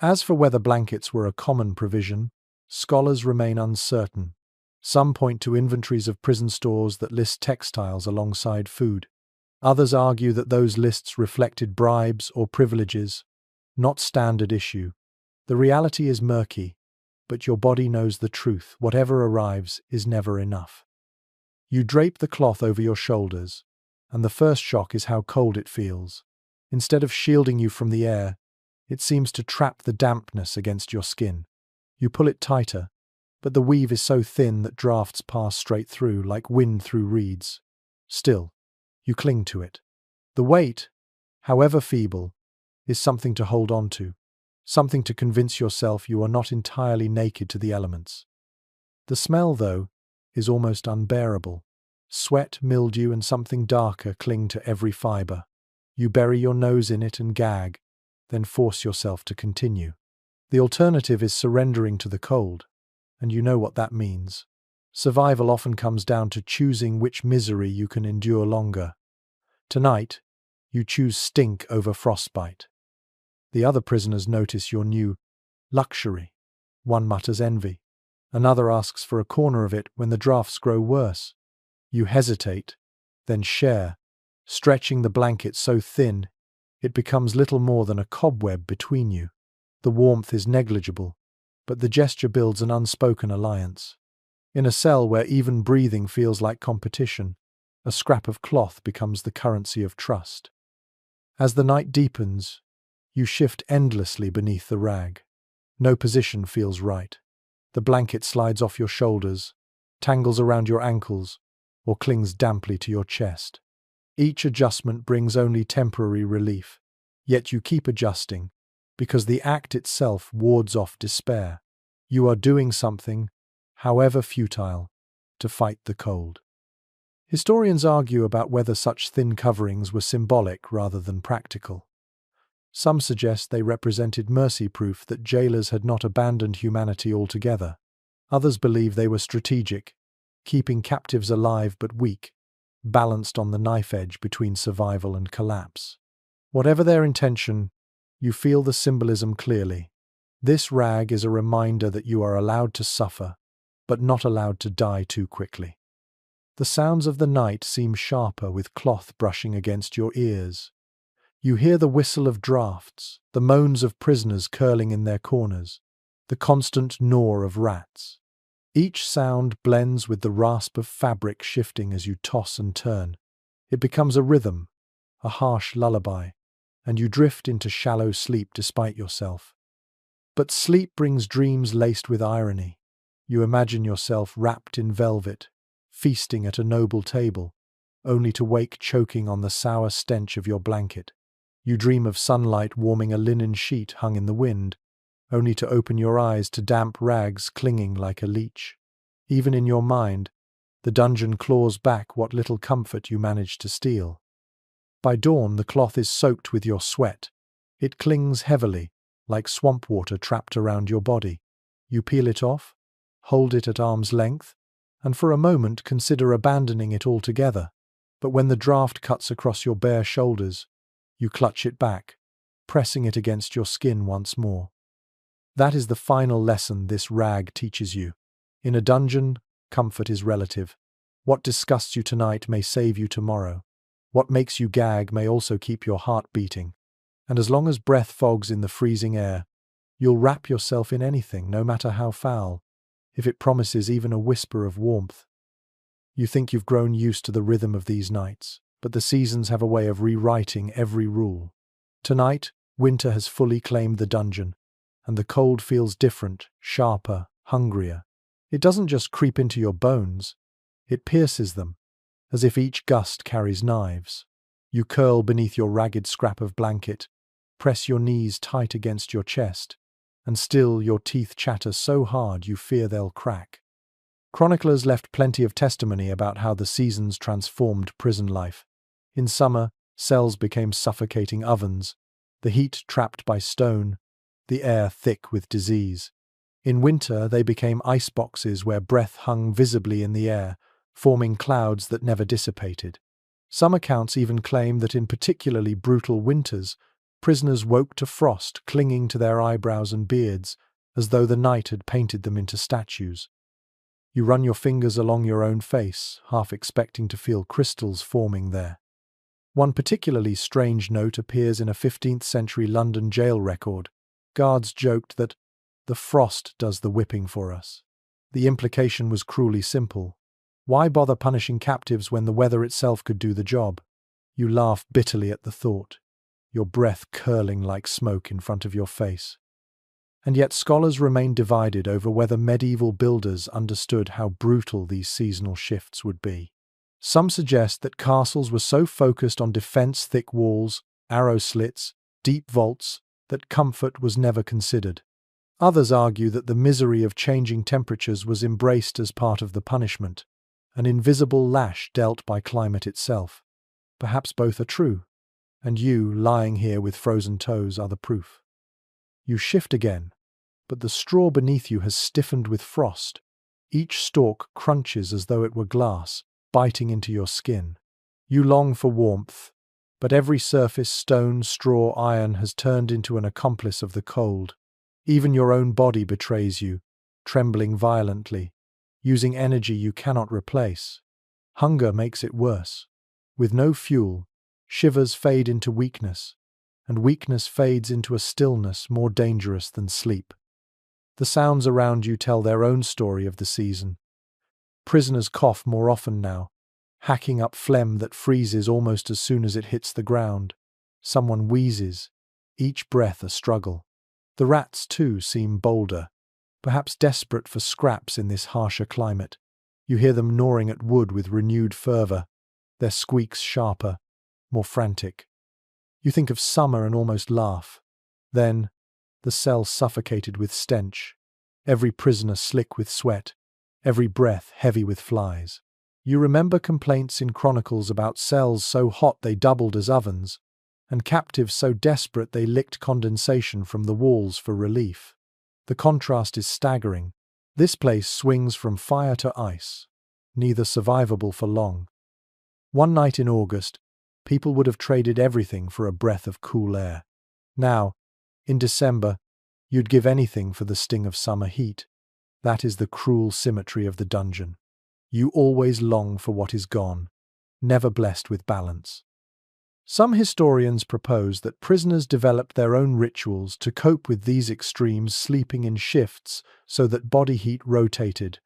As for whether blankets were a common provision, scholars remain uncertain. Some point to inventories of prison stores that list textiles alongside food. Others argue that those lists reflected bribes or privileges, not standard issue. The reality is murky, but your body knows the truth. Whatever arrives is never enough. You drape the cloth over your shoulders, and the first shock is how cold it feels. Instead of shielding you from the air, it seems to trap the dampness against your skin. You pull it tighter, but the weave is so thin that drafts pass straight through, like wind through reeds. Still, you cling to it. The weight, however feeble, is something to hold on to, something to convince yourself you are not entirely naked to the elements. The smell, though, is almost unbearable. Sweat, mildew, and something darker cling to every fibre. You bury your nose in it and gag, then force yourself to continue. The alternative is surrendering to the cold, and you know what that means. Survival often comes down to choosing which misery you can endure longer. Tonight, you choose stink over frostbite. The other prisoners notice your new luxury. One mutters envy. Another asks for a corner of it when the drafts grow worse. You hesitate, then share, stretching the blanket so thin it becomes little more than a cobweb between you. The warmth is negligible, but the gesture builds an unspoken alliance. In a cell where even breathing feels like competition, a scrap of cloth becomes the currency of trust. As the night deepens, you shift endlessly beneath the rag. No position feels right. The blanket slides off your shoulders, tangles around your ankles, or clings damply to your chest. Each adjustment brings only temporary relief, yet you keep adjusting, because the act itself wards off despair. You are doing something, however futile, to fight the cold. Historians argue about whether such thin coverings were symbolic rather than practical. Some suggest they represented mercy proof that jailers had not abandoned humanity altogether. Others believe they were strategic, keeping captives alive but weak, balanced on the knife edge between survival and collapse. Whatever their intention, you feel the symbolism clearly. This rag is a reminder that you are allowed to suffer, but not allowed to die too quickly. The sounds of the night seem sharper with cloth brushing against your ears. You hear the whistle of drafts, the moans of prisoners curling in their corners, the constant gnaw of rats. Each sound blends with the rasp of fabric shifting as you toss and turn. It becomes a rhythm, a harsh lullaby, and you drift into shallow sleep despite yourself. But sleep brings dreams laced with irony. You imagine yourself wrapped in velvet, feasting at a noble table, only to wake choking on the sour stench of your blanket. You dream of sunlight warming a linen sheet hung in the wind, only to open your eyes to damp rags clinging like a leech. Even in your mind, the dungeon claws back what little comfort you manage to steal. By dawn, the cloth is soaked with your sweat. It clings heavily, like swamp water trapped around your body. You peel it off, hold it at arm's length, and for a moment consider abandoning it altogether. But when the draft cuts across your bare shoulders, you clutch it back, pressing it against your skin once more. That is the final lesson this rag teaches you. In a dungeon, comfort is relative. What disgusts you tonight may save you tomorrow. What makes you gag may also keep your heart beating. And as long as breath fogs in the freezing air, you'll wrap yourself in anything, no matter how foul, if it promises even a whisper of warmth. You think you've grown used to the rhythm of these nights, but the seasons have a way of rewriting every rule. Tonight, winter has fully claimed the dungeon, and the cold feels different, sharper, hungrier. It doesn't just creep into your bones, it pierces them, as if each gust carries knives. You curl beneath your ragged scrap of blanket, press your knees tight against your chest, and still your teeth chatter so hard you fear they'll crack. Chroniclers left plenty of testimony about how the seasons transformed prison life. In summer, cells became suffocating ovens, the heat trapped by stone, the air thick with disease. In winter, they became iceboxes where breath hung visibly in the air, forming clouds that never dissipated. Some accounts even claim that in particularly brutal winters, prisoners woke to frost clinging to their eyebrows and beards, as though the night had painted them into statues. You run your fingers along your own face, half expecting to feel crystals forming there. One particularly strange note appears in a 15th century London jail record. Guards joked that the frost does the whipping for us. The implication was cruelly simple. Why bother punishing captives when the weather itself could do the job? You laugh bitterly at the thought, your breath curling like smoke in front of your face. And yet scholars remain divided over whether medieval builders understood how brutal these seasonal shifts would be. Some suggest that castles were so focused on defense, thick walls, arrow slits, deep vaults, that comfort was never considered. Others argue that the misery of changing temperatures was embraced as part of the punishment, an invisible lash dealt by climate itself. Perhaps both are true, and you, lying here with frozen toes, are the proof. You shift again, but the straw beneath you has stiffened with frost. Each stalk crunches as though it were glass, biting into your skin. You long for warmth, but every surface, stone, straw, iron, has turned into an accomplice of the cold. Even your own body betrays you, trembling violently, using energy you cannot replace. Hunger makes it worse. With no fuel, shivers fade into weakness, and weakness fades into a stillness more dangerous than sleep. The sounds around you tell their own story of the season. Prisoners cough more often now, hacking up phlegm that freezes almost as soon as it hits the ground. Someone wheezes, each breath a struggle. The rats, too, seem bolder, perhaps desperate for scraps in this harsher climate. You hear them gnawing at wood with renewed fervour, their squeaks sharper, more frantic. You think of summer and almost laugh. Then, the cell suffocated with stench, every prisoner slick with sweat, every breath heavy with flies. You remember complaints in chronicles about cells so hot they doubled as ovens, and captives so desperate they licked condensation from the walls for relief. The contrast is staggering. This place swings from fire to ice, neither survivable for long. One night in August, people would have traded everything for a breath of cool air. Now, in December, you'd give anything for the sting of summer heat. That is the cruel symmetry of the dungeon. You always long for what is gone, never blessed with balance. Some historians propose that prisoners developed their own rituals to cope with these extremes, sleeping in shifts so that body heat rotated,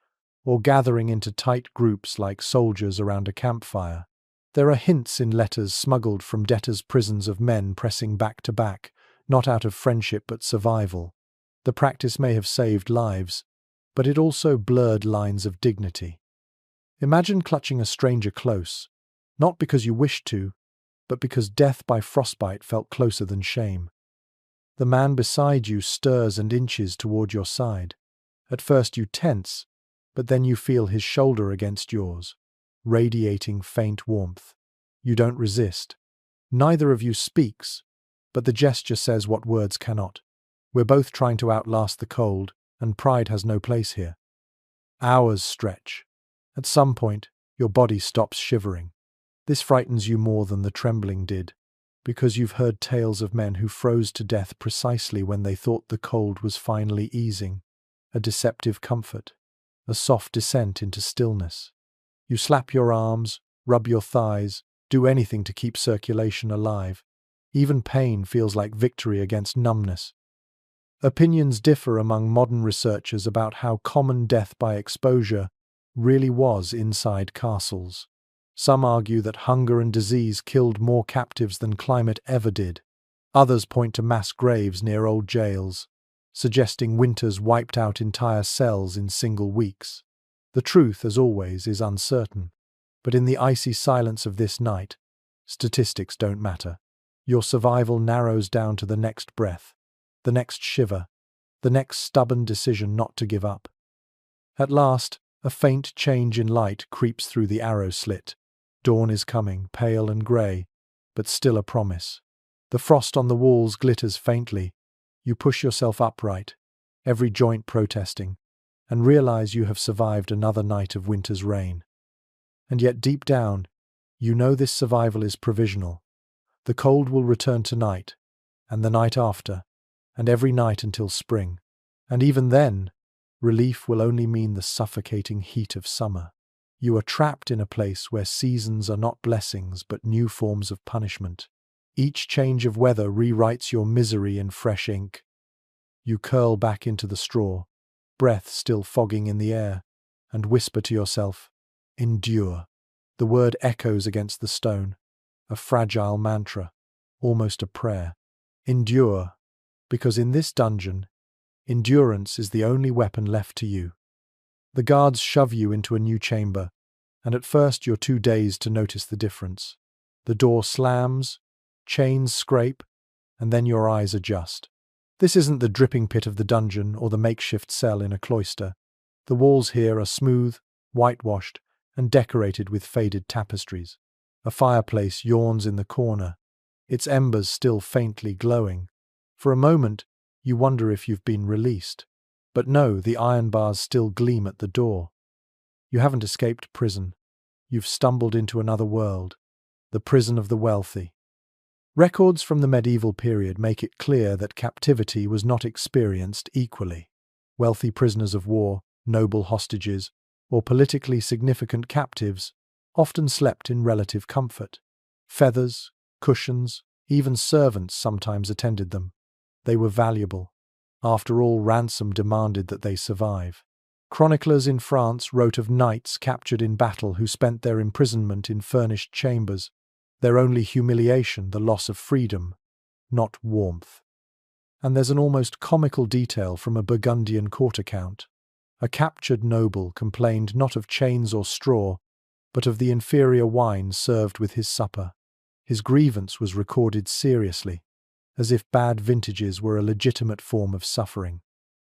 or gathering into tight groups like soldiers around a campfire. There are hints in letters smuggled from debtors' prisons of men pressing back to back, not out of friendship but survival. The practice may have saved lives, but it also blurred lines of dignity. Imagine clutching a stranger close, not because you wished to, but because death by frostbite felt closer than shame. The man beside you stirs and inches toward your side. At first you tense, but then you feel his shoulder against yours, radiating faint warmth. You don't resist. Neither of you speaks, but the gesture says what words cannot. We're both trying to outlast the cold, and pride has no place here. Hours stretch. At some point, your body stops shivering. This frightens you more than the trembling did, because you've heard tales of men who froze to death precisely when they thought the cold was finally easing. A deceptive comfort, a soft descent into stillness. You slap your arms, rub your thighs, do anything to keep circulation alive. Even pain feels like victory against numbness. Opinions differ among modern researchers about how common death by exposure really was inside castles. Some argue that hunger and disease killed more captives than climate ever did. Others point to mass graves near old jails, suggesting winters wiped out entire cells in single weeks. The truth, as always, is uncertain. But in the icy silence of this night, statistics don't matter. Your survival narrows down to the next breath, the next shiver, the next stubborn decision not to give up. At last, a faint change in light creeps through the arrow slit. Dawn is coming, pale and grey, but still a promise. The frost on the walls glitters faintly. You push yourself upright, every joint protesting, and realize you have survived another night of winter's rain. And yet deep down, you know this survival is provisional. The cold will return tonight, and the night after, and every night until spring. And even then, relief will only mean the suffocating heat of summer. You are trapped in a place where seasons are not blessings but new forms of punishment. Each change of weather rewrites your misery in fresh ink. You curl back into the straw, breath still fogging in the air, and whisper to yourself, "Endure." The word echoes against the stone, a fragile mantra, almost a prayer. Endure, because in this dungeon, endurance is the only weapon left to you. The guards shove you into a new chamber, and at first you're too dazed to notice the difference. The door slams, chains scrape, and then your eyes adjust. This isn't the dripping pit of the dungeon or the makeshift cell in a cloister. The walls here are smooth, whitewashed, and decorated with faded tapestries. A fireplace yawns in the corner, its embers still faintly glowing. For a moment, you wonder if you've been released. But no, the iron bars still gleam at the door. You haven't escaped prison. You've stumbled into another world, the prison of the wealthy. Records from the medieval period make it clear that captivity was not experienced equally. Wealthy prisoners of war, noble hostages, or politically significant captives often slept in relative comfort. Feathers, cushions, even servants sometimes attended them. They were valuable. After all, ransom demanded that they survive. Chroniclers in France wrote of knights captured in battle who spent their imprisonment in furnished chambers, their only humiliation the loss of freedom, not warmth. And there's an almost comical detail from a Burgundian court account. A captured noble complained not of chains or straw, but of the inferior wine served with his supper. His grievance was recorded seriously, as if bad vintages were a legitimate form of suffering.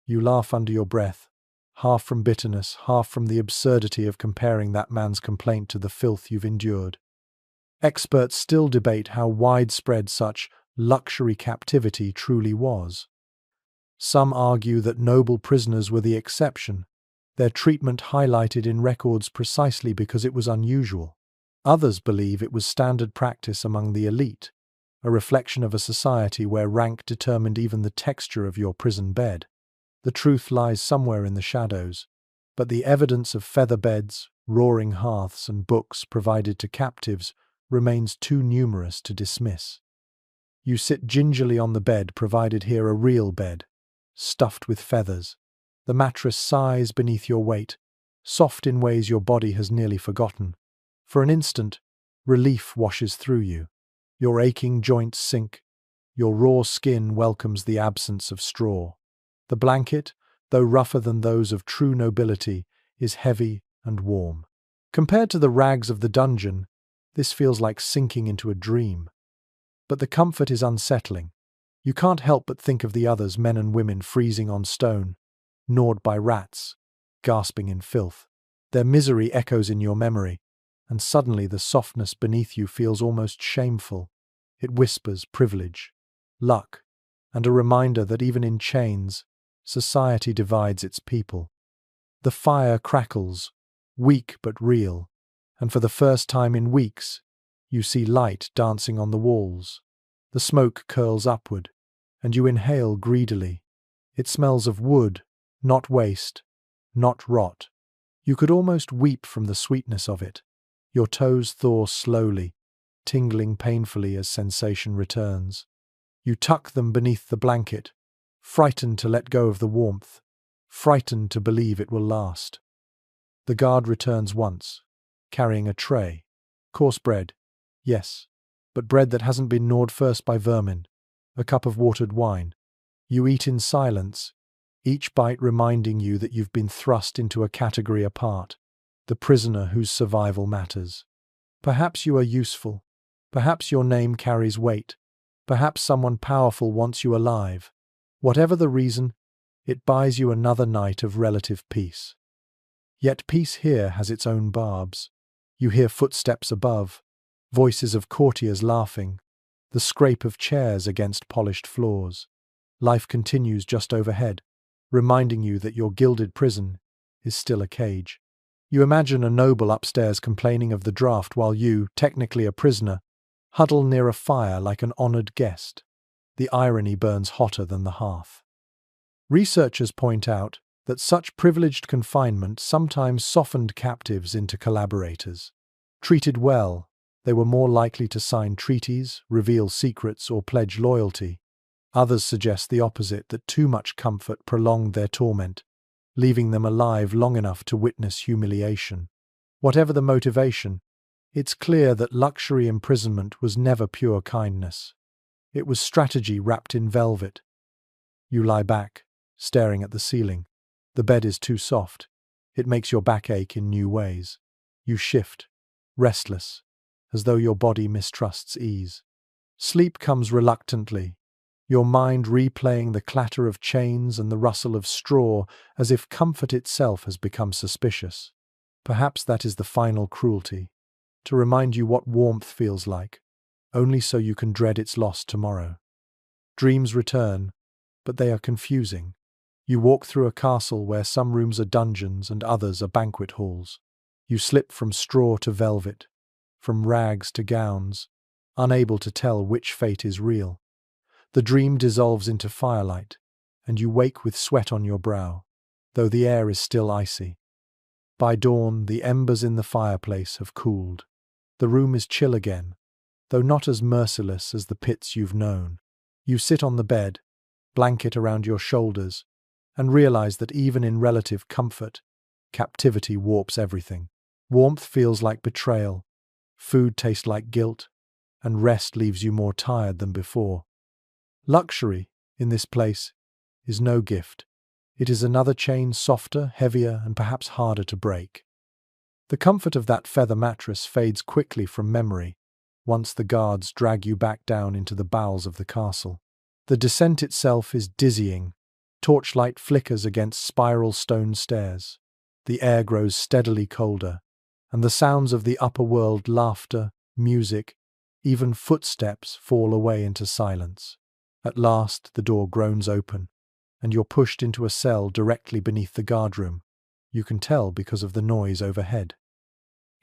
You laugh under your breath, half from bitterness, half from the absurdity of comparing that man's complaint to the filth you've endured. Experts still debate how widespread such luxury captivity truly was. Some argue that noble prisoners were the exception, their treatment highlighted in records precisely because it was unusual. Others believe it was standard practice among the elite, a reflection of a society where rank determined even the texture of your prison bed. The truth lies somewhere in the shadows, but the evidence of feather beds, roaring hearths, and books provided to captives remains too numerous to dismiss. You sit gingerly on the bed provided here, a real bed, stuffed with feathers. The mattress sighs beneath your weight, soft in ways your body has nearly forgotten. For an instant, relief washes through you. Your aching joints sink. Your raw skin welcomes the absence of straw. The blanket, though rougher than those of true nobility, is heavy and warm. Compared to the rags of the dungeon, this feels like sinking into a dream. But the comfort is unsettling. You can't help but think of the others, men and women freezing on stone, gnawed by rats, gasping in filth. Their misery echoes in your memory, and suddenly the softness beneath you feels almost shameful. It whispers privilege, luck, and a reminder that even in chains, society divides its people. The fire crackles, weak but real, and for the first time in weeks, you see light dancing on the walls. The smoke curls upward, and you inhale greedily. It smells of wood, not waste, not rot. You could almost weep from the sweetness of it. Your toes thaw slowly, tingling painfully as sensation returns. You tuck them beneath the blanket, frightened to let go of the warmth, frightened to believe it will last. The guard returns once, carrying a tray. Coarse bread, yes, but bread that hasn't been gnawed first by vermin. A cup of watered wine. You eat in silence, each bite reminding you that you've been thrust into a category apart, the prisoner whose survival matters. Perhaps you are useful. Perhaps your name carries weight. Perhaps someone powerful wants you alive. Whatever the reason, it buys you another night of relative peace. Yet peace here has its own barbs. You hear footsteps above, voices of courtiers laughing, the scrape of chairs against polished floors. Life continues just overhead, reminding you that your gilded prison is still a cage. You imagine a noble upstairs complaining of the draft while you, technically a prisoner, huddle near a fire like an honored guest. The irony burns hotter than the hearth. Researchers point out that such privileged confinement sometimes softened captives into collaborators. Treated well, they were more likely to sign treaties, reveal secrets, or pledge loyalty. Others suggest the opposite, that too much comfort prolonged their torment, leaving them alive long enough to witness humiliation. Whatever the motivation, it's clear that luxury imprisonment was never pure kindness. It was strategy wrapped in velvet. You lie back, staring at the ceiling. The bed is too soft. It makes your back ache in new ways. You shift, restless, as though your body mistrusts ease. Sleep comes reluctantly, your mind replaying the clatter of chains and the rustle of straw as if comfort itself has become suspicious. Perhaps that is the final cruelty, to remind you what warmth feels like, only so you can dread its loss tomorrow. Dreams return, but they are confusing. You walk through a castle where some rooms are dungeons and others are banquet halls. You slip from straw to velvet, from rags to gowns, unable to tell which fate is real. The dream dissolves into firelight, and you wake with sweat on your brow, though the air is still icy. By dawn, the embers in the fireplace have cooled. The room is chill again, though not as merciless as the pits you've known. You sit on the bed, blanket around your shoulders, and realize that even in relative comfort, captivity warps everything. Warmth feels like betrayal, food tastes like guilt, and rest leaves you more tired than before. Luxury, in this place, is no gift. It is another chain softer, heavier, and perhaps harder to break. The comfort of that feather mattress fades quickly from memory once the guards drag you back down into the bowels of the castle. The descent itself is dizzying. Torchlight flickers against spiral stone stairs. The air grows steadily colder, and the sounds of the upper world, laughter, music, even footsteps, fall away into silence. At last, the door groans open, and you're pushed into a cell directly beneath the guardroom. You can tell because of the noise overhead.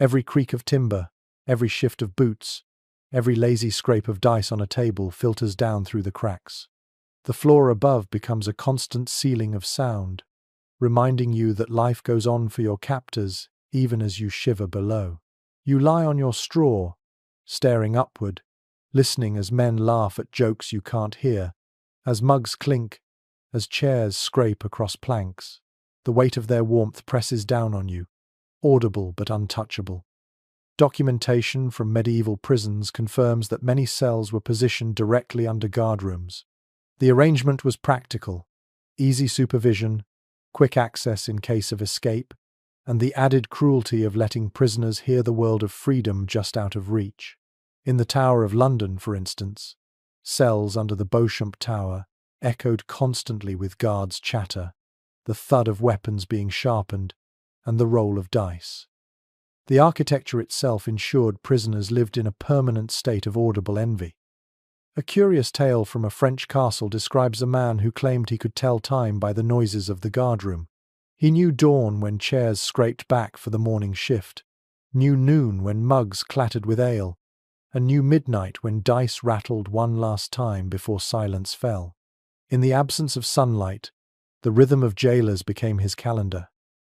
Every creak of timber, every shift of boots, every lazy scrape of dice on a table filters down through the cracks. The floor above becomes a constant ceiling of sound, reminding you that life goes on for your captors even as you shiver below. You lie on your straw, staring upward, listening as men laugh at jokes you can't hear, as mugs clink, as chairs scrape across planks. The weight of their warmth presses down on you, audible but untouchable. Documentation from medieval prisons confirms that many cells were positioned directly under guardrooms. The arrangement was practical: easy supervision, quick access in case of escape, and the added cruelty of letting prisoners hear the world of freedom just out of reach. In the Tower of London, for instance, cells under the Beauchamp Tower echoed constantly with guards' chatter, the thud of weapons being sharpened, and the roll of dice. The architecture itself ensured prisoners lived in a permanent state of audible envy. A curious tale from a French castle describes a man who claimed he could tell time by the noises of the guardroom. He knew dawn when chairs scraped back for the morning shift, knew noon when mugs clattered with ale, and knew midnight when dice rattled one last time before silence fell. In the absence of sunlight, the rhythm of jailers became his calendar.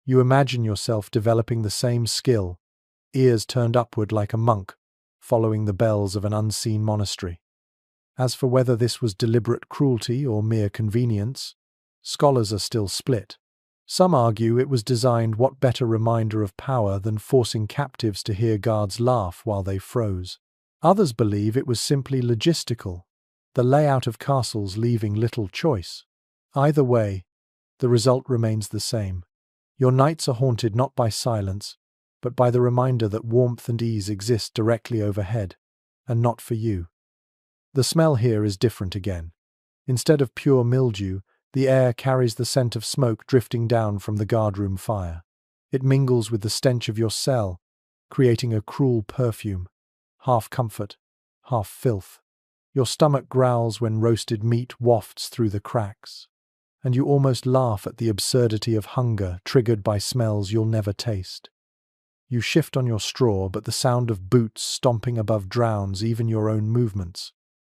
You imagine yourself developing the same skill, ears turned upward like a monk, following the bells of an unseen monastery. As for whether this was deliberate cruelty or mere convenience, scholars are still split. Some argue it was designed. What better reminder of power than forcing captives to hear guards laugh while they froze? Others believe it was simply logistical, the layout of castles leaving little choice. Either way, the result remains the same. Your nights are haunted not by silence, but by the reminder that warmth and ease exist directly overhead, and not for you. The smell here is different again. Instead of pure mildew, the air carries the scent of smoke drifting down from the guardroom fire. It mingles with the stench of your cell, creating a cruel perfume, half comfort, half filth. Your stomach growls when roasted meat wafts through the cracks, and you almost laugh at the absurdity of hunger triggered by smells you'll never taste. You shift on your straw, but the sound of boots stomping above drowns even your own movements.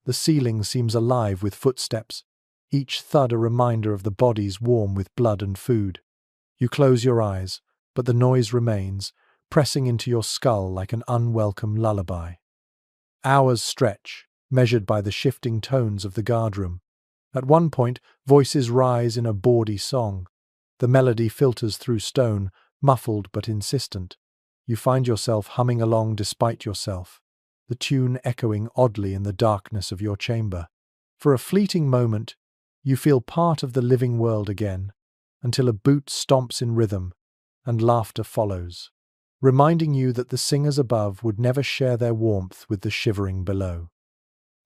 The ceiling seems alive with footsteps, each thud a reminder of the bodies warm with blood and food. You close your eyes, but the noise remains, pressing into your skull like an unwelcome lullaby. Hours stretch, measured by the shifting tones of the guardroom. At one point, voices rise in a bawdy song. The melody filters through stone, muffled but insistent. You find yourself humming along despite yourself, the tune echoing oddly in the darkness of your chamber. For a fleeting moment, you feel part of the living world again, until a boot stomps in rhythm, and laughter follows, reminding you that the singers above would never share their warmth with the shivering below.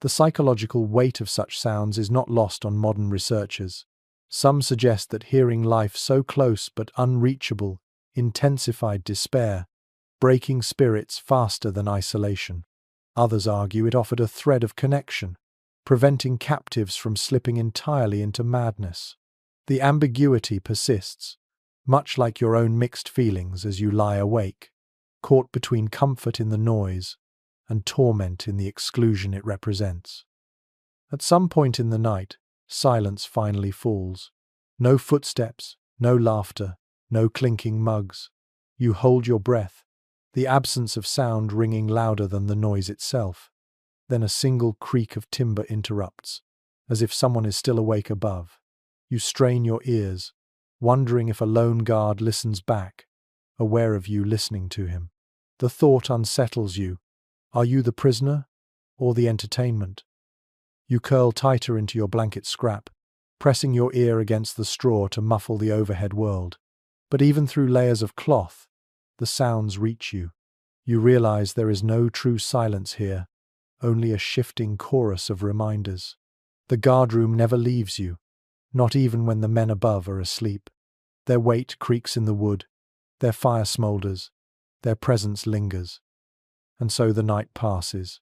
The psychological weight of such sounds is not lost on modern researchers. Some suggest that hearing life so close but unreachable intensified despair, breaking spirits faster than isolation. Others argue it offered a thread of connection, preventing captives from slipping entirely into madness. The ambiguity persists, much like your own mixed feelings as you lie awake, caught between comfort in the noise and torment in the exclusion it represents. At some point in the night, silence finally falls. No footsteps, no laughter, no clinking mugs. You hold your breath, the absence of sound ringing louder than the noise itself. Then a single creak of timber interrupts, as if someone is still awake above. You strain your ears, wondering if a lone guard listens back, aware of you listening to him. The thought unsettles you. Are you the prisoner, or the entertainment? You curl tighter into your blanket scrap, pressing your ear against the straw to muffle the overhead world. But even through layers of cloth, the sounds reach you. You realize there is no true silence here, only a shifting chorus of reminders. The guardroom never leaves you, not even when the men above are asleep. Their weight creaks in the wood, their fire smoulders, their presence lingers. And so the night passes,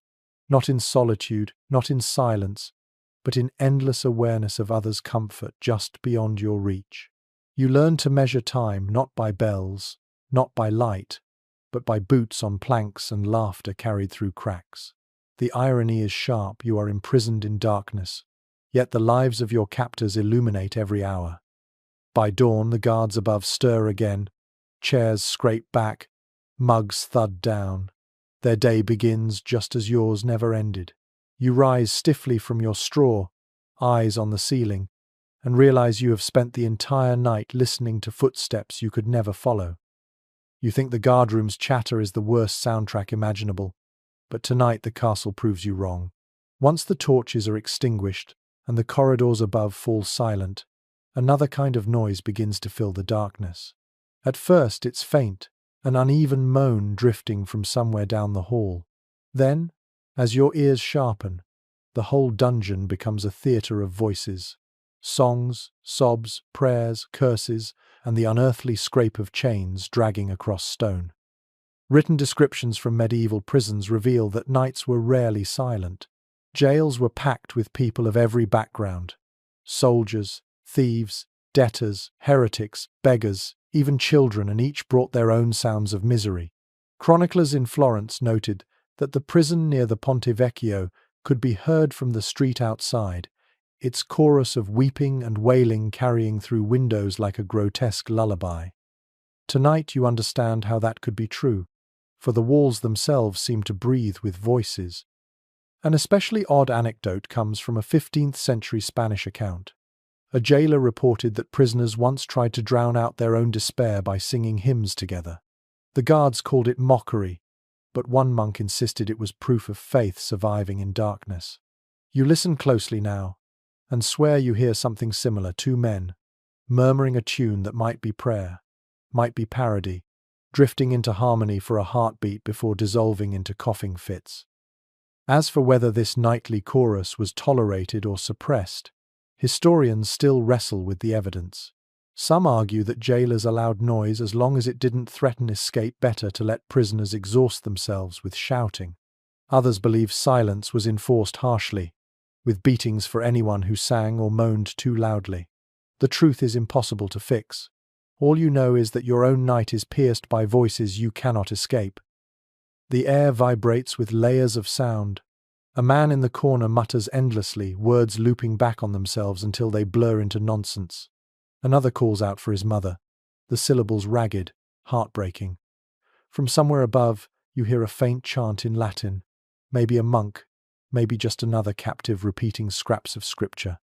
not in solitude, not in silence, but in endless awareness of others' comfort just beyond your reach. You learn to measure time not by bells, not by light, but by boots on planks and laughter carried through cracks. The irony is sharp. You are imprisoned in darkness, yet the lives of your captors illuminate every hour. By dawn, the guards above stir again, chairs scrape back, mugs thud down. Their day begins just as yours never ended. You rise stiffly from your straw, eyes on the ceiling, and realize you have spent the entire night listening to footsteps you could never follow. You think the guardroom's chatter is the worst soundtrack imaginable, but tonight the castle proves you wrong. Once the torches are extinguished and the corridors above fall silent, another kind of noise begins to fill the darkness. At first it's faint, an uneven moan drifting from somewhere down the hall. Then, as your ears sharpen, the whole dungeon becomes a theatre of voices. Songs, sobs, prayers, curses, and the unearthly scrape of chains dragging across stone. Written descriptions from medieval prisons reveal that nights were rarely silent. Jails were packed with people of every background: soldiers, thieves, debtors, heretics, beggars, even children, and each brought their own sounds of misery. Chroniclers in Florence noted that the prison near the Ponte Vecchio could be heard from the street outside, its chorus of weeping and wailing carrying through windows like a grotesque lullaby. Tonight you understand how that could be true, for the walls themselves seem to breathe with voices. An especially odd anecdote comes from a 15th century Spanish account. A jailer reported that prisoners once tried to drown out their own despair by singing hymns together. The guards called it mockery, but one monk insisted it was proof of faith surviving in darkness. You listen closely now, and swear you hear something similar: two men, murmuring a tune that might be prayer, might be parody, drifting into harmony for a heartbeat before dissolving into coughing fits. As for whether this nightly chorus was tolerated or suppressed, historians still wrestle with the evidence. Some argue that jailers allowed noise as long as it didn't threaten escape, better to let prisoners exhaust themselves with shouting. Others believe silence was enforced harshly, with beatings for anyone who sang or moaned too loudly. The truth is impossible to fix. All you know is that your own night is pierced by voices you cannot escape. The air vibrates with layers of sound. A man in the corner mutters endlessly, words looping back on themselves until they blur into nonsense. Another calls out for his mother, the syllables ragged, heartbreaking. From somewhere above, you hear a faint chant in Latin, maybe a monk, maybe just another captive repeating scraps of scripture.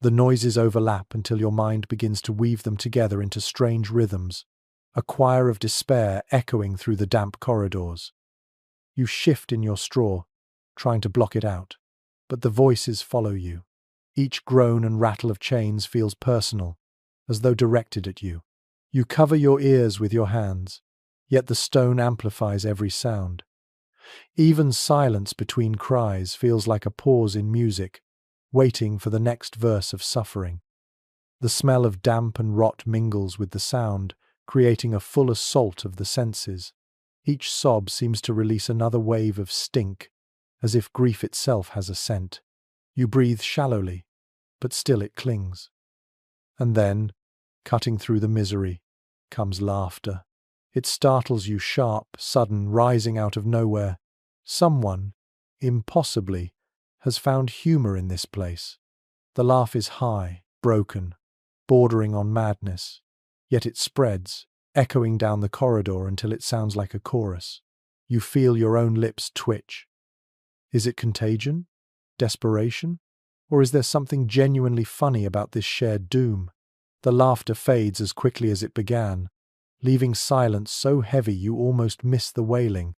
The noises overlap until your mind begins to weave them together into strange rhythms, a choir of despair echoing through the damp corridors. You shift in your straw, trying to block it out, but the voices follow you. Each groan and rattle of chains feels personal, as though directed at you. You cover your ears with your hands, yet the stone amplifies every sound. Even silence between cries feels like a pause in music, waiting for the next verse of suffering. The smell of damp and rot mingles with the sound, creating a full assault of the senses. Each sob seems to release another wave of stink, as if grief itself has a scent. You breathe shallowly, but still it clings. And then, cutting through the misery, comes laughter. It startles you, sharp, sudden, rising out of nowhere. Someone, impossibly, has found humor in this place. The laugh is high, broken, bordering on madness, yet it spreads, echoing down the corridor until it sounds like a chorus. You feel your own lips twitch. Is it contagion? Desperation? Or is there something genuinely funny about this shared doom? The laughter fades as quickly as it began, leaving silence so heavy you almost miss the wailing.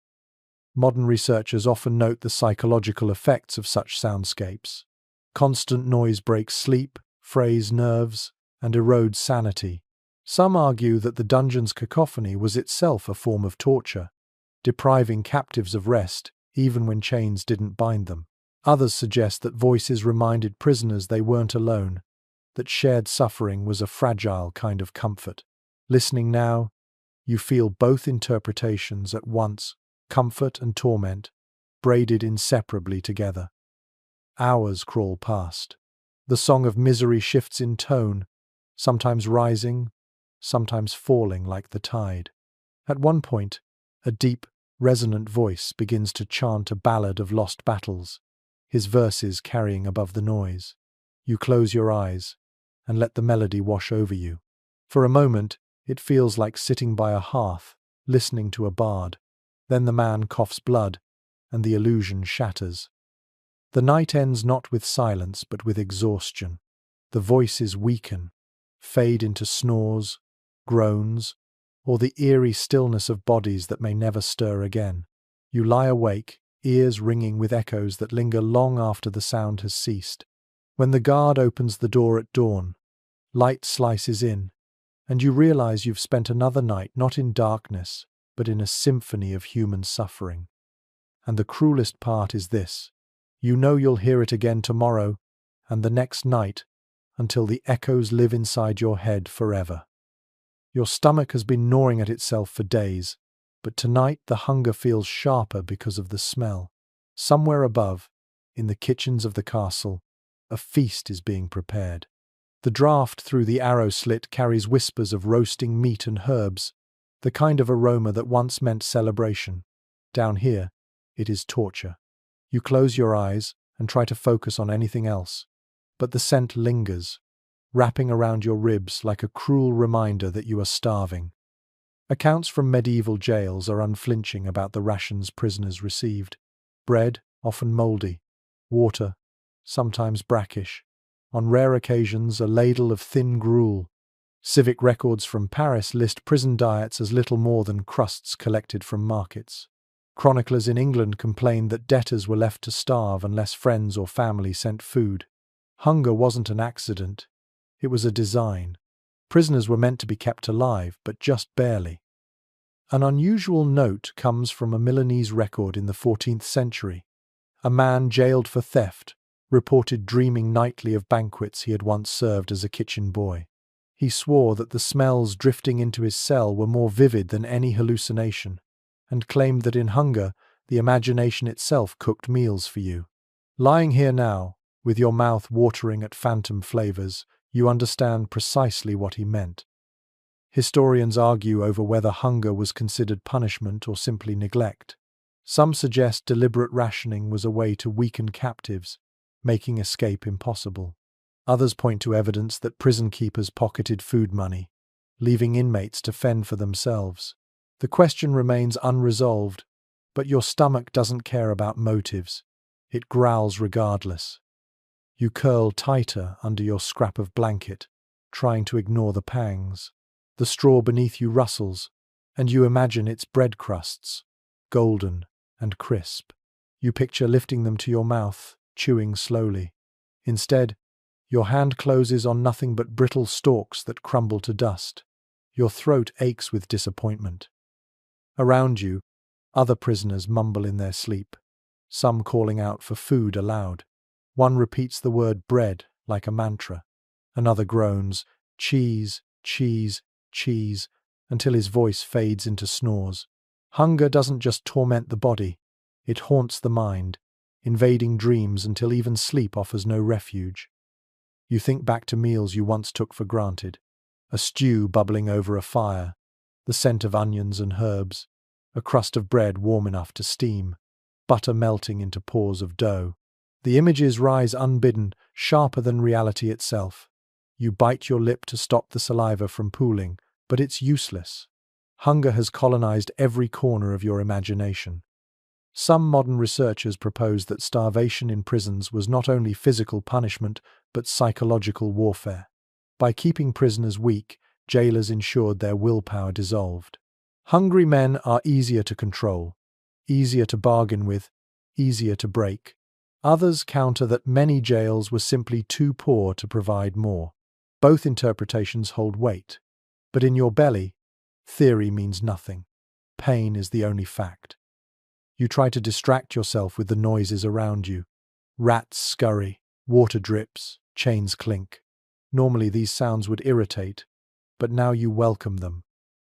Modern researchers often note the psychological effects of such soundscapes. Constant noise breaks sleep, frays nerves, and erodes sanity. Some argue that the dungeon's cacophony was itself a form of torture, depriving captives of rest even when chains didn't bind them. Others suggest that voices reminded prisoners they weren't alone, that shared suffering was a fragile kind of comfort. Listening now, you feel both interpretations at once, comfort and torment, braided inseparably together. Hours crawl past. The song of misery shifts in tone, sometimes rising, sometimes falling like the tide. At one point, a deep, resonant voice begins to chant a ballad of lost battles, his verses carrying above the noise. You close your eyes and let the melody wash over you. For a moment, it feels like sitting by a hearth, listening to a bard. Then the man coughs blood, and the illusion shatters. The night ends not with silence, but with exhaustion. The voices weaken, fade into snores, groans, or the eerie stillness of bodies that may never stir again. You lie awake, ears ringing with echoes that linger long after the sound has ceased. When the guard opens the door at dawn, light slices in, and you realize you've spent another night not in darkness, but in a symphony of human suffering. And the cruelest part is this: you know you'll hear it again tomorrow, and the next night, until the echoes live inside your head forever. Your stomach has been gnawing at itself for days, but tonight the hunger feels sharper because of the smell. Somewhere above, in the kitchens of the castle, a feast is being prepared. The draught through the arrow slit carries whispers of roasting meat and herbs, the kind of aroma that once meant celebration. Down here, it is torture. You close your eyes and try to focus on anything else, but the scent lingers, wrapping around your ribs like a cruel reminder that you are starving. Accounts from medieval jails are unflinching about the rations prisoners received. Bread, often mouldy. Water, sometimes brackish. On rare occasions, a ladle of thin gruel. Civic records from Paris list prison diets as little more than crusts collected from markets. Chroniclers in England complained that debtors were left to starve unless friends or family sent food. Hunger wasn't an accident. It was a design. Prisoners were meant to be kept alive, but just barely. An unusual note comes from a Milanese record in the 14th century. A man jailed for theft reported dreaming nightly of banquets he had once served as a kitchen boy. He swore that the smells drifting into his cell were more vivid than any hallucination, and claimed that in hunger, the imagination itself cooked meals for you. Lying here now, with your mouth watering at phantom flavors, you understand precisely what he meant. Historians argue over whether hunger was considered punishment or simply neglect. Some suggest deliberate rationing was a way to weaken captives, making escape impossible. Others point to evidence that prison keepers pocketed food money, leaving inmates to fend for themselves. The question remains unresolved, but your stomach doesn't care about motives. It growls regardless. You curl tighter under your scrap of blanket, trying to ignore the pangs. The straw beneath you rustles, and you imagine its bread crusts, golden and crisp. You picture lifting them to your mouth, chewing slowly. Instead, your hand closes on nothing but brittle stalks that crumble to dust. Your throat aches with disappointment. Around you, other prisoners mumble in their sleep, some calling out for food aloud. One repeats the word bread like a mantra. Another groans, cheese, cheese, cheese, until his voice fades into snores. Hunger doesn't just torment the body, it haunts the mind, invading dreams until even sleep offers no refuge. You think back to meals you once took for granted, a stew bubbling over a fire, the scent of onions and herbs, a crust of bread warm enough to steam, butter melting into pores of dough. The images rise unbidden, sharper than reality itself. You bite your lip to stop the saliva from pooling, but it's useless. Hunger has colonized every corner of your imagination. Some modern researchers propose that starvation in prisons was not only physical punishment, but psychological warfare. By keeping prisoners weak, jailers ensured their willpower dissolved. Hungry men are easier to control, easier to bargain with, easier to break. Others counter that many jails were simply too poor to provide more. Both interpretations hold weight. But in your belly, theory means nothing. Pain is the only fact. You try to distract yourself with the noises around you. Rats scurry, water drips, chains clink. Normally these sounds would irritate, but now you welcome them.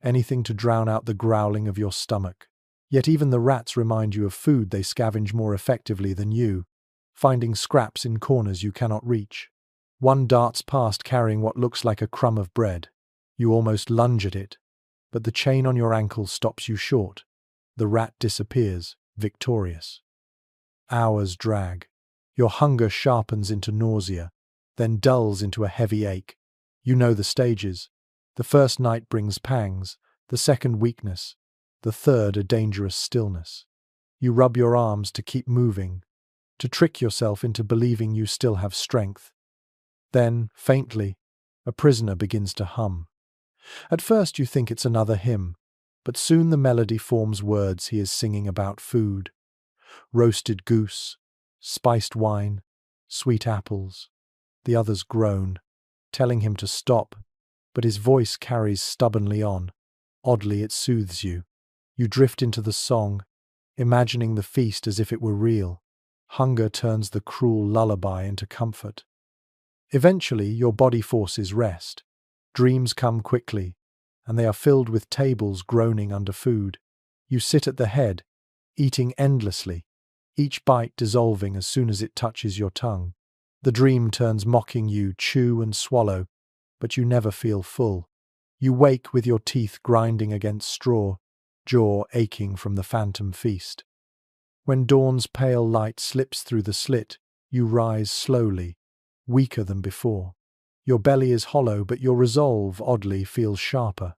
Anything to drown out the growling of your stomach. Yet even the rats remind you of food they scavenge more effectively than you, finding scraps in corners you cannot reach. One darts past carrying what looks like a crumb of bread. You almost lunge at it, but the chain on your ankle stops you short. The rat disappears, victorious. Hours drag. Your hunger sharpens into nausea, then dulls into a heavy ache. You know the stages. The first night brings pangs, the second weakness, the third a dangerous stillness. You rub your arms to keep moving, to trick yourself into believing you still have strength. Then, faintly, a prisoner begins to hum. At first you think it's another hymn, but soon the melody forms words he is singing about food. Roasted goose, spiced wine, sweet apples. The others groan, telling him to stop, but his voice carries stubbornly on. Oddly, it soothes you. You drift into the song, imagining the feast as if it were real. Hunger turns the cruel lullaby into comfort. Eventually, your body forces rest. Dreams come quickly, and they are filled with tables groaning under food. You sit at the head, eating endlessly, each bite dissolving as soon as it touches your tongue. The dream turns mocking you, chew and swallow, but you never feel full. You wake with your teeth grinding against straw, jaw aching from the phantom feast. When dawn's pale light slips through the slit, you rise slowly, weaker than before. Your belly is hollow, but your resolve, oddly, feels sharper.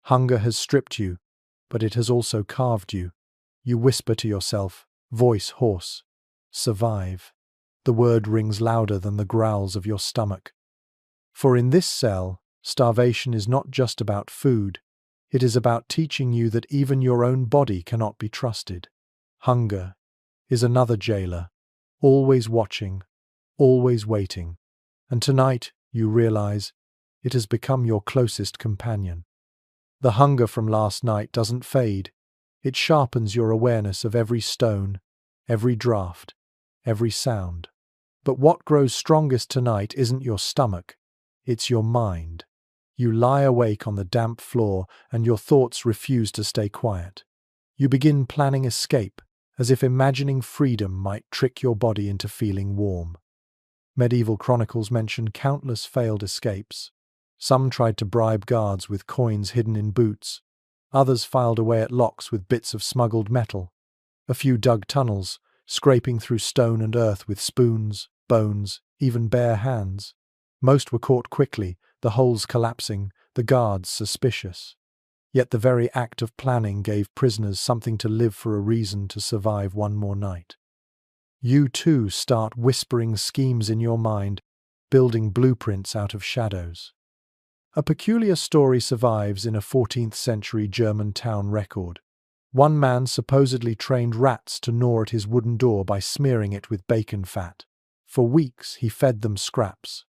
Hunger has stripped you, but it has also carved you. You whisper to yourself, voice hoarse, survive. The word rings louder than the growls of your stomach. For in this cell, starvation is not just about food. It is about teaching you that even your own body cannot be trusted. Hunger is another jailer, always watching, always waiting. And tonight, you realize, it has become your closest companion. The hunger from last night doesn't fade. It sharpens your awareness of every stone, every draft, every sound. But what grows strongest tonight isn't your stomach, it's your mind. You lie awake on the damp floor, and your thoughts refuse to stay quiet. You begin planning escape, as if imagining freedom might trick your body into feeling warm. Medieval chronicles mention countless failed escapes. Some tried to bribe guards with coins hidden in boots. Others filed away at locks with bits of smuggled metal. A few dug tunnels, scraping through stone and earth with spoons, bones, even bare hands. Most were caught quickly, the holes collapsing, the guards suspicious. Yet the very act of planning gave prisoners something to live for, a reason to survive one more night. You too start whispering schemes in your mind, building blueprints out of shadows. A peculiar story survives in a 14th century German town record. One man supposedly trained rats to gnaw at his wooden door by smearing it with bacon fat. For weeks he fed them scraps,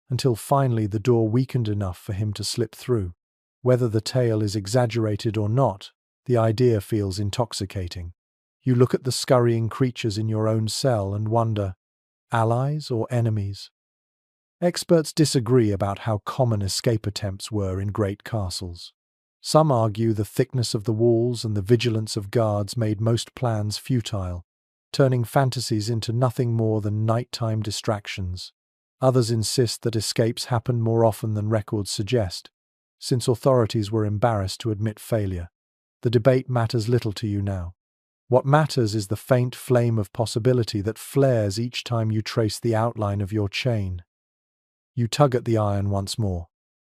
until finally the door weakened enough for him to slip through. Whether the tale is exaggerated or not, the idea feels intoxicating. You look at the scurrying creatures in your own cell and wonder, allies or enemies? Experts disagree about how common escape attempts were in great castles. Some argue the thickness of the walls and the vigilance of guards made most plans futile, turning fantasies into nothing more than nighttime distractions. Others insist that escapes happened more often than records suggest, since authorities were embarrassed to admit failure. The debate matters little to you now. What matters is the faint flame of possibility that flares each time you trace the outline of your chain. You tug at the iron once more.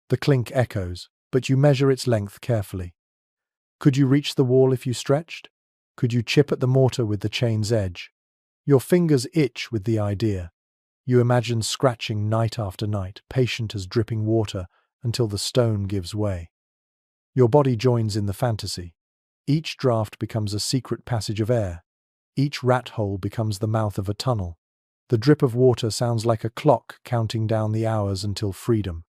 The clink echoes, but you measure its length carefully. Could you reach the wall if you stretched? Could you chip at the mortar with the chain's edge? Your fingers itch with the idea. You imagine scratching night after night, patient as dripping water, until the stone gives way. Your body joins in the fantasy. Each draft becomes a secret passage of air. Each rat hole becomes the mouth of a tunnel. The drip of water sounds like a clock counting down the hours until freedom.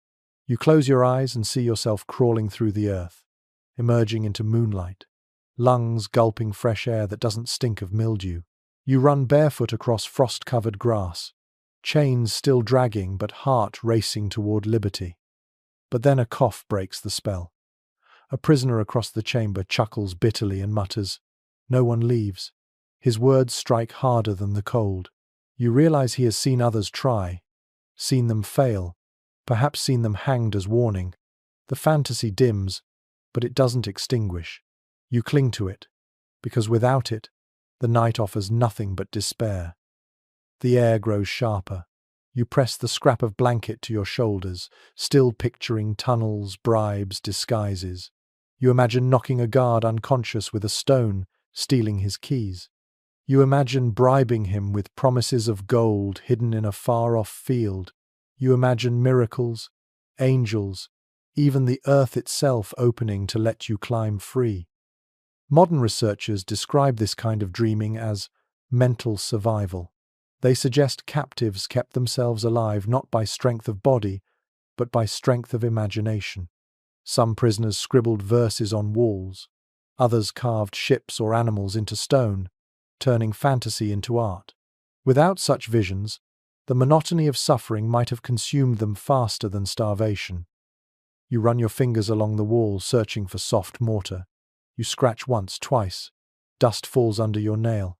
You close your eyes and see yourself crawling through the earth, emerging into moonlight, lungs gulping fresh air that doesn't stink of mildew. You run barefoot across frost-covered grass, chains still dragging but heart racing toward liberty. But then a cough breaks the spell. A prisoner across the chamber chuckles bitterly and mutters, "No one leaves." His words strike harder than the cold. You realize he has seen others try, seen them fail, perhaps seen them hanged as warning. The fantasy dims, but it doesn't extinguish. You cling to it, because without it, the night offers nothing but despair. The air grows sharper. You press the scrap of blanket to your shoulders, still picturing tunnels, bribes, disguises. You imagine knocking a guard unconscious with a stone, stealing his keys. You imagine bribing him with promises of gold hidden in a far-off field. You imagine miracles, angels, even the earth itself opening to let you climb free. Modern researchers describe this kind of dreaming as mental survival. They suggest captives kept themselves alive not by strength of body, but by strength of imagination. Some prisoners scribbled verses on walls. Others carved ships or animals into stone, turning fantasy into art. Without such visions, the monotony of suffering might have consumed them faster than starvation. You run your fingers along the wall, searching for soft mortar. You scratch once, twice. Dust falls under your nail.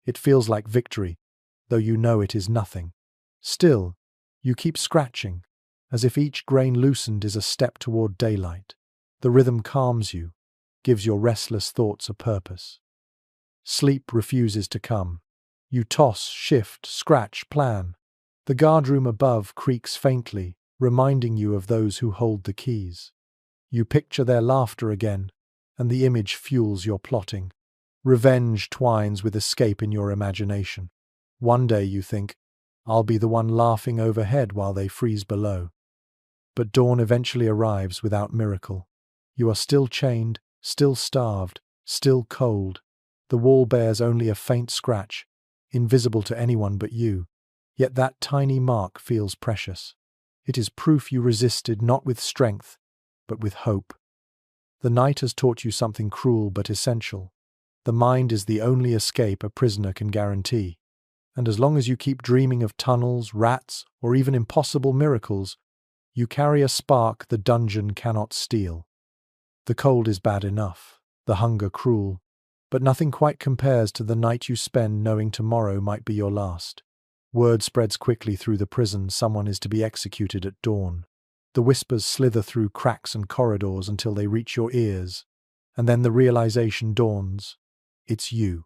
It feels like victory, though you know it is nothing. Still, you keep scratching, as if each grain loosened is a step toward daylight. The rhythm calms you, gives your restless thoughts a purpose. Sleep refuses to come. You toss, shift, scratch, plan. The guardroom above creaks faintly, reminding you of those who hold the keys. You picture their laughter again, and the image fuels your plotting. Revenge twines with escape in your imagination. One day you think, I'll be the one laughing overhead while they freeze below. But dawn eventually arrives without miracle. You are still chained, still starved, still cold. The wall bears only a faint scratch, invisible to anyone but you. Yet that tiny mark feels precious. It is proof you resisted not with strength, but with hope. The night has taught you something cruel but essential. The mind is the only escape a prisoner can guarantee. And as long as you keep dreaming of tunnels, rats, or even impossible miracles, you carry a spark the dungeon cannot steal. The cold is bad enough, the hunger cruel, but nothing quite compares to the night you spend knowing tomorrow might be your last. Word spreads quickly through the prison someone is to be executed at dawn. The whispers slither through cracks and corridors until they reach your ears, and then the realization dawns. It's you.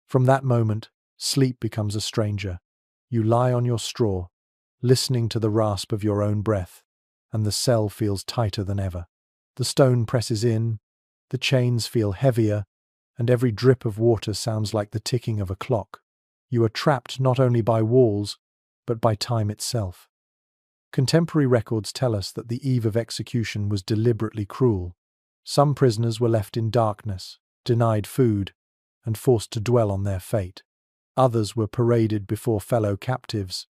From that moment, sleep becomes a stranger. You lie on your straw, listening to the rasp of your own breath, and the cell feels tighter than ever. The stone presses in, the chains feel heavier, and every drip of water sounds like the ticking of a clock. You are trapped not only by walls, but by time itself. Contemporary records tell us that the eve of execution was deliberately cruel. Some prisoners were left in darkness, denied food, and forced to dwell on their fate. Others were paraded before fellow captives,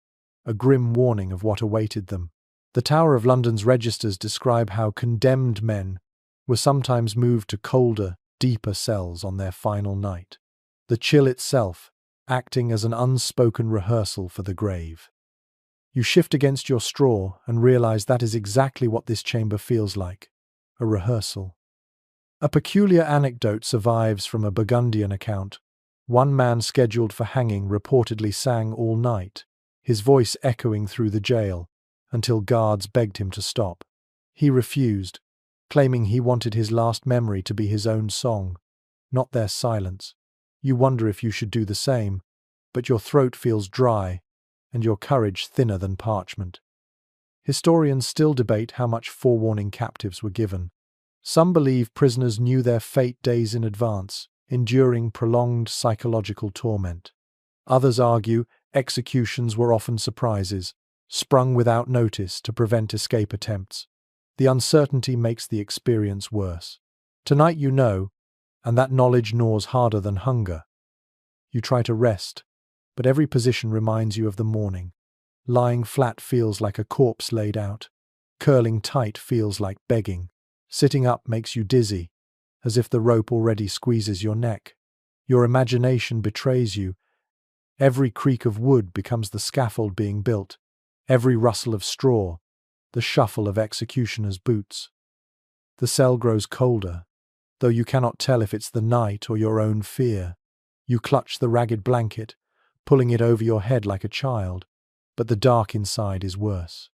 a grim warning of what awaited them. The Tower of London's registers describe how condemned men were sometimes moved to colder, deeper cells on their final night. The chill itself, acting as an unspoken rehearsal for the grave. You shift against your straw and realize that is exactly what this chamber feels like, a rehearsal. A peculiar anecdote survives from a Burgundian account. One man scheduled for hanging reportedly sang all night, his voice echoing through the jail, until guards begged him to stop. He refused, claiming he wanted his last memory to be his own song, not their silence. You wonder if you should do the same, but your throat feels dry, and your courage thinner than parchment. Historians still debate how much forewarning captives were given. Some believe prisoners knew their fate days in advance, enduring prolonged psychological torment. Others argue executions were often surprises, sprung without notice to prevent escape attempts. The uncertainty makes the experience worse. Tonight you know, and that knowledge gnaws harder than hunger. You try to rest, but every position reminds you of the morning. Lying flat feels like a corpse laid out. Curling tight feels like begging. Sitting up makes you dizzy, as if the rope already squeezes your neck. Your imagination betrays you. Every creak of wood becomes the scaffold being built. Every rustle of straw, the shuffle of executioners' boots. The cell grows colder, though you cannot tell if it's the night or your own fear. You clutch the ragged blanket, pulling it over your head like a child, but the dark inside is worse.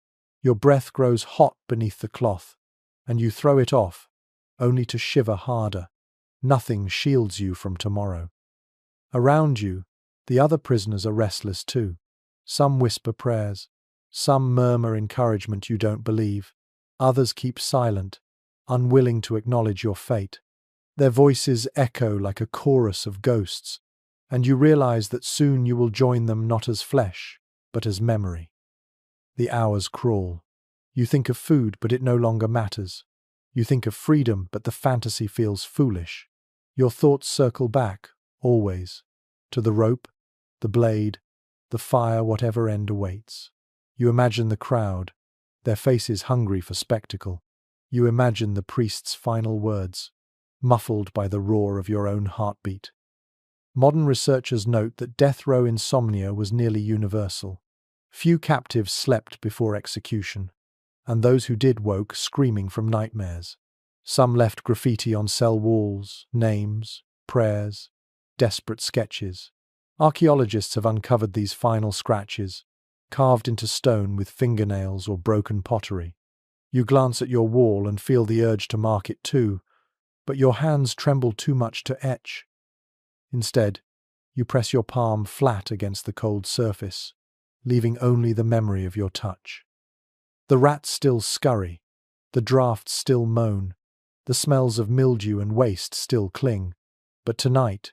Your breath grows hot beneath the cloth, and you throw it off, only to shiver harder. Nothing shields you from tomorrow. Around you, the other prisoners are restless too. Some whisper prayers, some murmur encouragement you don't believe. Others keep silent, unwilling to acknowledge your fate. Their voices echo like a chorus of ghosts, and you realize that soon you will join them not as flesh, but as memory. The hours crawl. You think of food, but it no longer matters. You think of freedom, but the fantasy feels foolish. Your thoughts circle back, always, to the rope, the blade, the fire, whatever end awaits. You imagine the crowd, their faces hungry for spectacle. You imagine the priest's final words, muffled by the roar of your own heartbeat. Modern researchers note that death row insomnia was nearly universal. Few captives slept before execution, and those who did woke screaming from nightmares. Some left graffiti on cell walls, names, prayers, desperate sketches. Archaeologists have uncovered these final scratches, carved into stone with fingernails or broken pottery. You glance at your wall and feel the urge to mark it too, but your hands tremble too much to etch. Instead, you press your palm flat against the cold surface, leaving only the memory of your touch. The rats still scurry, the drafts still moan, the smells of mildew and waste still cling, but tonight,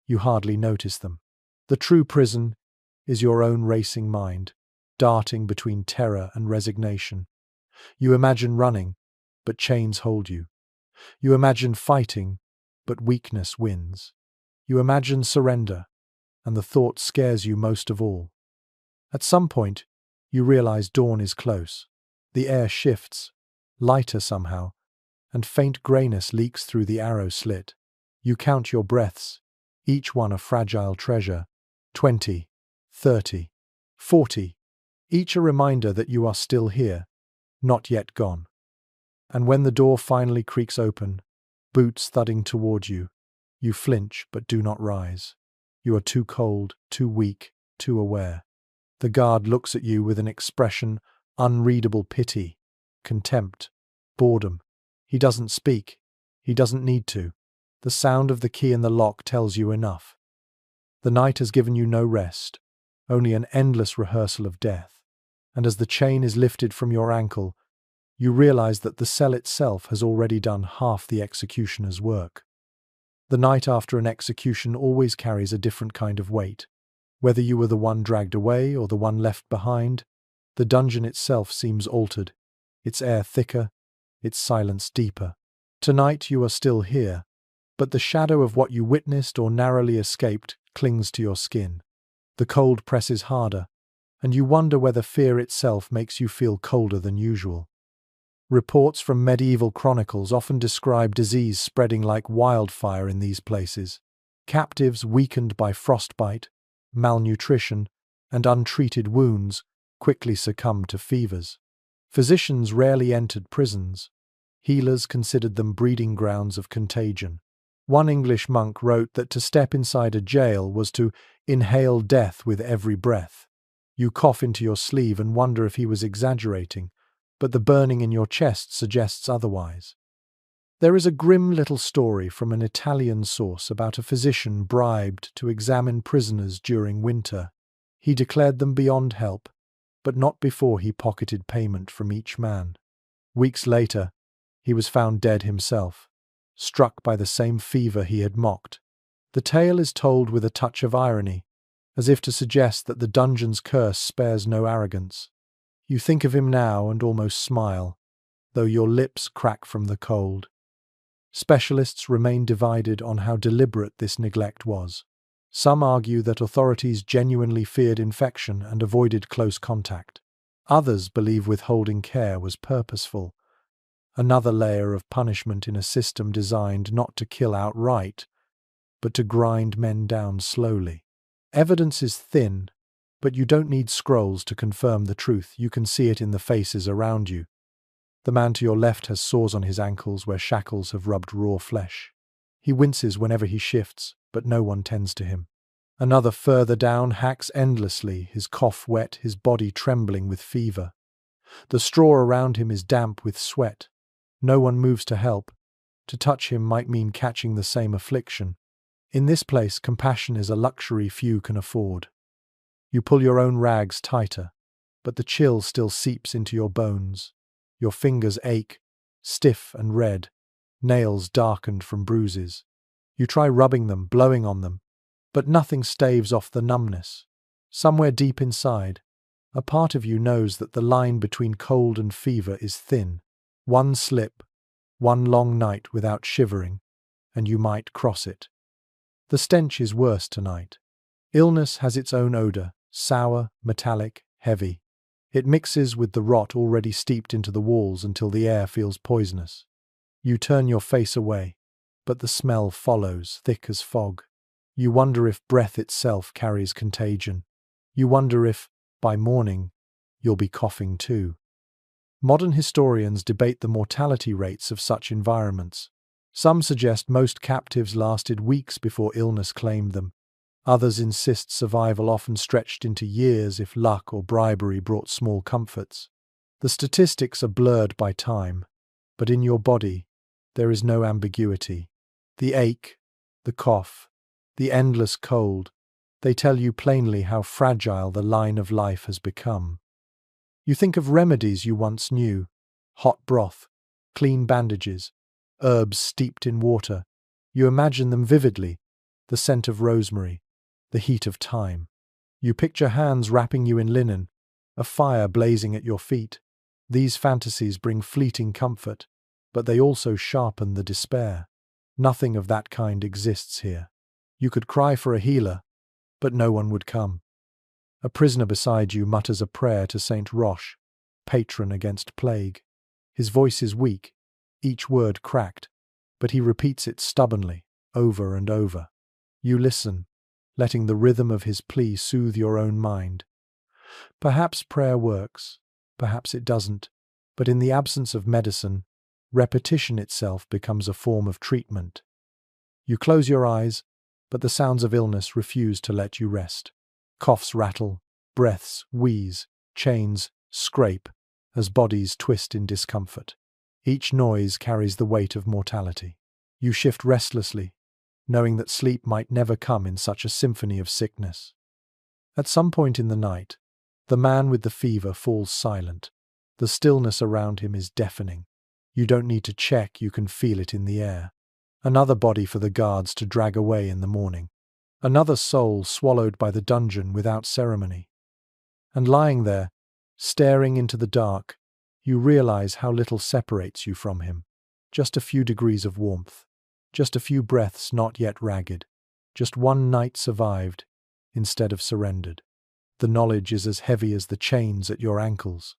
you hardly notice them. The true prison is your own racing mind, darting between terror and resignation. You imagine running, but chains hold you. You imagine fighting, but weakness wins. You imagine surrender, and the thought scares you most of all. At some point, you realize dawn is close. The air shifts, lighter somehow, and faint grayness leaks through the arrow slit. You count your breaths, each one a fragile treasure. 20, 30, 40, each a reminder that you are still here, not yet gone. And when the door finally creaks open, boots thudding toward you, you flinch but do not rise. You are too cold, too weak, too aware. The guard looks at you with an expression unreadable pity, contempt, boredom. He doesn't speak. He doesn't need to. The sound of the key in the lock tells you enough. The night has given you no rest, only an endless rehearsal of death. And as the chain is lifted from your ankle, you realize that the cell itself has already done half the executioner's work. The night after an execution always carries a different kind of weight. Whether you were the one dragged away or the one left behind, the dungeon itself seems altered, its air thicker, its silence deeper. Tonight you are still here, but the shadow of what you witnessed or narrowly escaped clings to your skin. The cold presses harder, and you wonder whether fear itself makes you feel colder than usual. Reports from medieval chronicles often describe disease spreading like wildfire in these places. Captives weakened by frostbite, malnutrition, and untreated wounds quickly succumbed to fevers. Physicians rarely entered prisons. Healers considered them breeding grounds of contagion. One English monk wrote that to step inside a jail was to inhale death with every breath. You cough into your sleeve and wonder if he was exaggerating, but the burning in your chest suggests otherwise. There is a grim little story from an Italian source about a physician bribed to examine prisoners during winter. He declared them beyond help, but not before he pocketed payment from each man. Weeks later, he was found dead himself, struck by the same fever he had mocked. The tale is told with a touch of irony, as if to suggest that the dungeon's curse spares no arrogance. You think of him now and almost smile, though your lips crack from the cold. Specialists remain divided on how deliberate this neglect was. Some argue that authorities genuinely feared infection and avoided close contact. Others believe withholding care was purposeful, another layer of punishment in a system designed not to kill outright, but to grind men down slowly. Evidence is thin, but you don't need scrolls to confirm the truth. You can see it in the faces around you. The man to your left has sores on his ankles where shackles have rubbed raw flesh. He winces whenever he shifts, but no one tends to him. Another further down hacks endlessly, his cough wet, his body trembling with fever. The straw around him is damp with sweat. No one moves to help. To touch him might mean catching the same affliction. In this place, compassion is a luxury few can afford. You pull your own rags tighter, but the chill still seeps into your bones. Your fingers ache, stiff and red, nails darkened from bruises. You try rubbing them, blowing on them, but nothing staves off the numbness. Somewhere deep inside, A part of you knows that the line between cold and fever is thin. One slip, one long night without shivering, and you might cross it. The stench is worse tonight. Illness has its own odor, sour, metallic, heavy. It mixes with the rot already steeped into the walls until the air feels poisonous. You turn your face away, but the smell follows, thick as fog. You wonder if breath itself carries contagion. You wonder if, by morning, you'll be coughing too. Modern historians debate the mortality rates of such environments. Some suggest most captives lasted weeks before illness claimed them. Others insist survival often stretched into years if luck or bribery brought small comforts. The statistics are blurred by time, but in your body, there is no ambiguity. The ache, the cough, the endless cold, they tell you plainly how fragile the line of life has become. You think of remedies you once knew: hot broth, clean bandages, herbs steeped in water. You imagine them vividly: the scent of rosemary, the heat of thyme. You picture hands wrapping you in linen, a fire blazing at your feet. These fantasies bring fleeting comfort, but they also sharpen the despair. Nothing of that kind exists here. You could cry for a healer, but no one would come. A prisoner beside you mutters a prayer to Saint Roche, patron against plague. His voice is weak, each word cracked, but he repeats it stubbornly, over and over. You listen, letting the rhythm of his plea soothe your own mind. Perhaps prayer works, perhaps it doesn't, but in the absence of medicine, repetition itself becomes a form of treatment. You close your eyes, but the sounds of illness refuse to let you rest. Coughs rattle, breaths wheeze, chains scrape, as bodies twist in discomfort. Each noise carries the weight of mortality. You shift restlessly, knowing that sleep might never come in such a symphony of sickness. At some point in the night, the man with the fever falls silent. The stillness around him is deafening. You don't need to check, you can feel it in the air. Another body for the guards to drag away in the morning. Another soul swallowed by the dungeon without ceremony. And lying there, staring into the dark, you realize how little separates you from him. Just a few degrees of warmth. Just a few breaths not yet ragged. Just one night survived, instead of surrendered. The knowledge is as heavy as the chains at your ankles.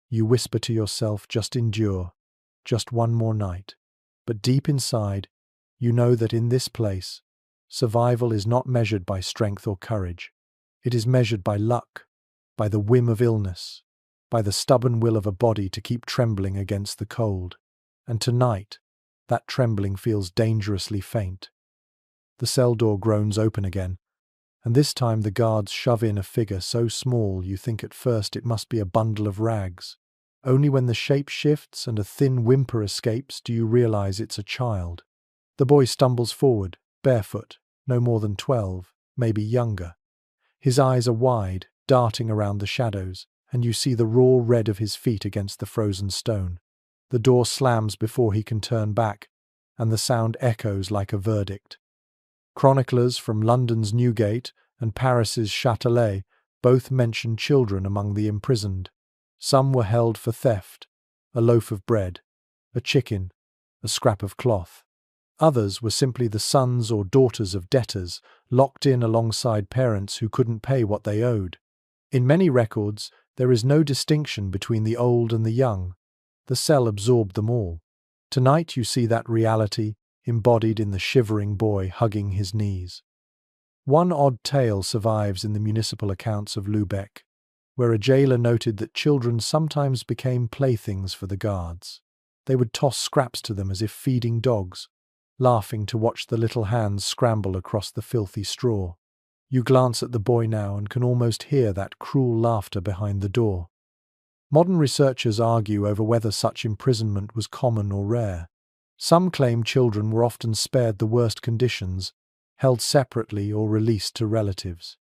You whisper to yourself, just endure, just one more night. But deep inside, you know that in this place, survival is not measured by strength or courage. It is measured by luck, by the whim of illness, by the stubborn will of a body to keep trembling against the cold. And tonight, that trembling feels dangerously faint. The cell door groans open again, and this time the guards shove in a figure so small you think at first it must be a bundle of rags. Only when the shape shifts and a thin whimper escapes do you realize it's a child. The boy stumbles forward, barefoot, no more than 12, maybe younger. His eyes are wide, darting around the shadows, and you see the raw red of his feet against the frozen stone. The door slams before he can turn back, and the sound echoes like a verdict. Chroniclers from London's Newgate and Paris's Châtelet both mention children among the imprisoned. Some were held for theft, a loaf of bread, a chicken, a scrap of cloth. Others were simply the sons or daughters of debtors, locked in alongside parents who couldn't pay what they owed. In many records, there is no distinction between the old and the young. The cell absorbed them all. Tonight you see that reality embodied in the shivering boy hugging his knees. One odd tale survives in the municipal accounts of Lubeck, where a jailer noted that children sometimes became playthings for the guards. They would toss scraps to them as if feeding dogs, laughing to watch the little hands scramble across the filthy straw. You glance at the boy now and can almost hear that cruel laughter behind the door. Modern researchers argue over whether such imprisonment was common or rare. Some claim children were often spared the worst conditions, held separately or released to relatives.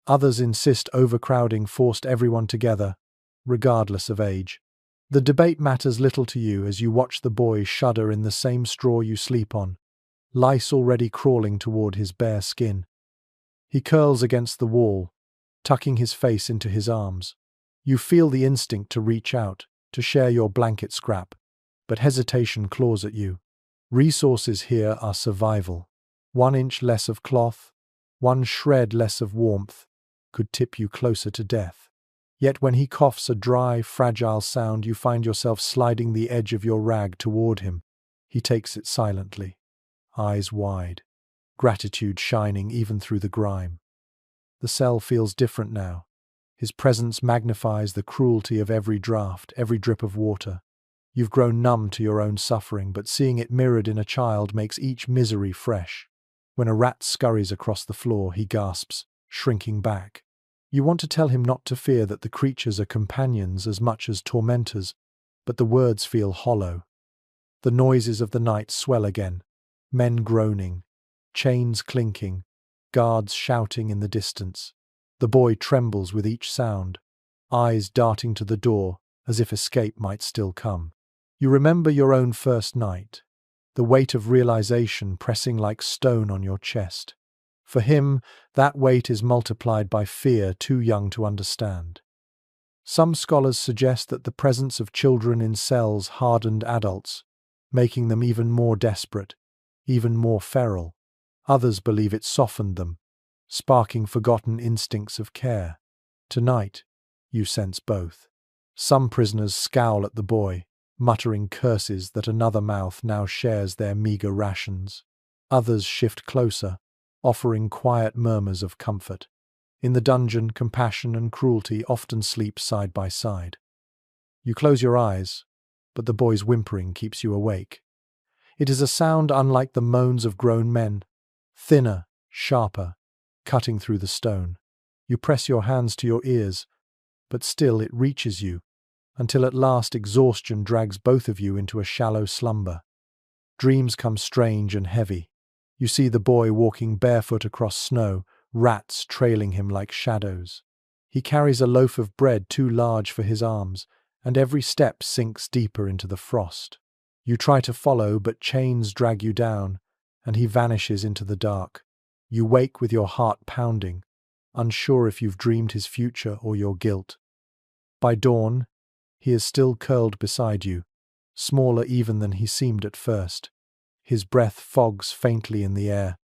Others insist overcrowding forced everyone together, regardless of age. The debate matters little to you as you watch the boy shudder in the same straw you sleep on, lice already crawling toward his bare skin. He curls against the wall, tucking his face into his arms. You feel the instinct to reach out, to share your blanket scrap, but hesitation claws at you. Resources here are survival. 1 inch less of cloth, one shred less of warmth, could tip you closer to death. Yet when he coughs a dry, fragile sound, you find yourself sliding the edge of your rag toward him. He takes it silently, eyes wide, gratitude shining even through the grime. The cell feels different now. His presence magnifies the cruelty of every draught, every drip of water. You've grown numb to your own suffering, but seeing it mirrored in a child makes each misery fresh. When a rat scurries across the floor, he gasps, shrinking back. You want to tell him not to fear, that the creatures are companions as much as tormentors, but the words feel hollow. The noises of the night swell again, men groaning, chains clinking, guards shouting in the distance. The boy trembles with each sound, eyes darting to the door as if escape might still come. You remember your own first night, the weight of realization pressing like stone on your chest. For him, that weight is multiplied by fear too young to understand. Some scholars suggest that the presence of children in cells hardened adults, making them even more desperate, even more feral. Others believe it softened them, sparking forgotten instincts of care. Tonight, you sense both. Some prisoners scowl at the boy, muttering curses that another mouth now shares their meager rations. Others shift closer, offering quiet murmurs of comfort. In the dungeon, compassion and cruelty often sleep side by side. You close your eyes, but the boy's whimpering keeps you awake. It is a sound unlike the moans of grown men, thinner, sharper, cutting through the stone. You press your hands to your ears, but still it reaches you, until at last exhaustion drags both of you into a shallow slumber. Dreams come strange and heavy. You see the boy walking barefoot across snow, rats trailing him like shadows. He carries a loaf of bread too large for his arms, and every step sinks deeper into the frost. You try to follow, but chains drag you down, and he vanishes into the dark. You wake with your heart pounding, unsure if you've dreamed his future or your guilt. By dawn, he is still curled beside you, smaller even than he seemed at first. His breath fogs faintly in the air,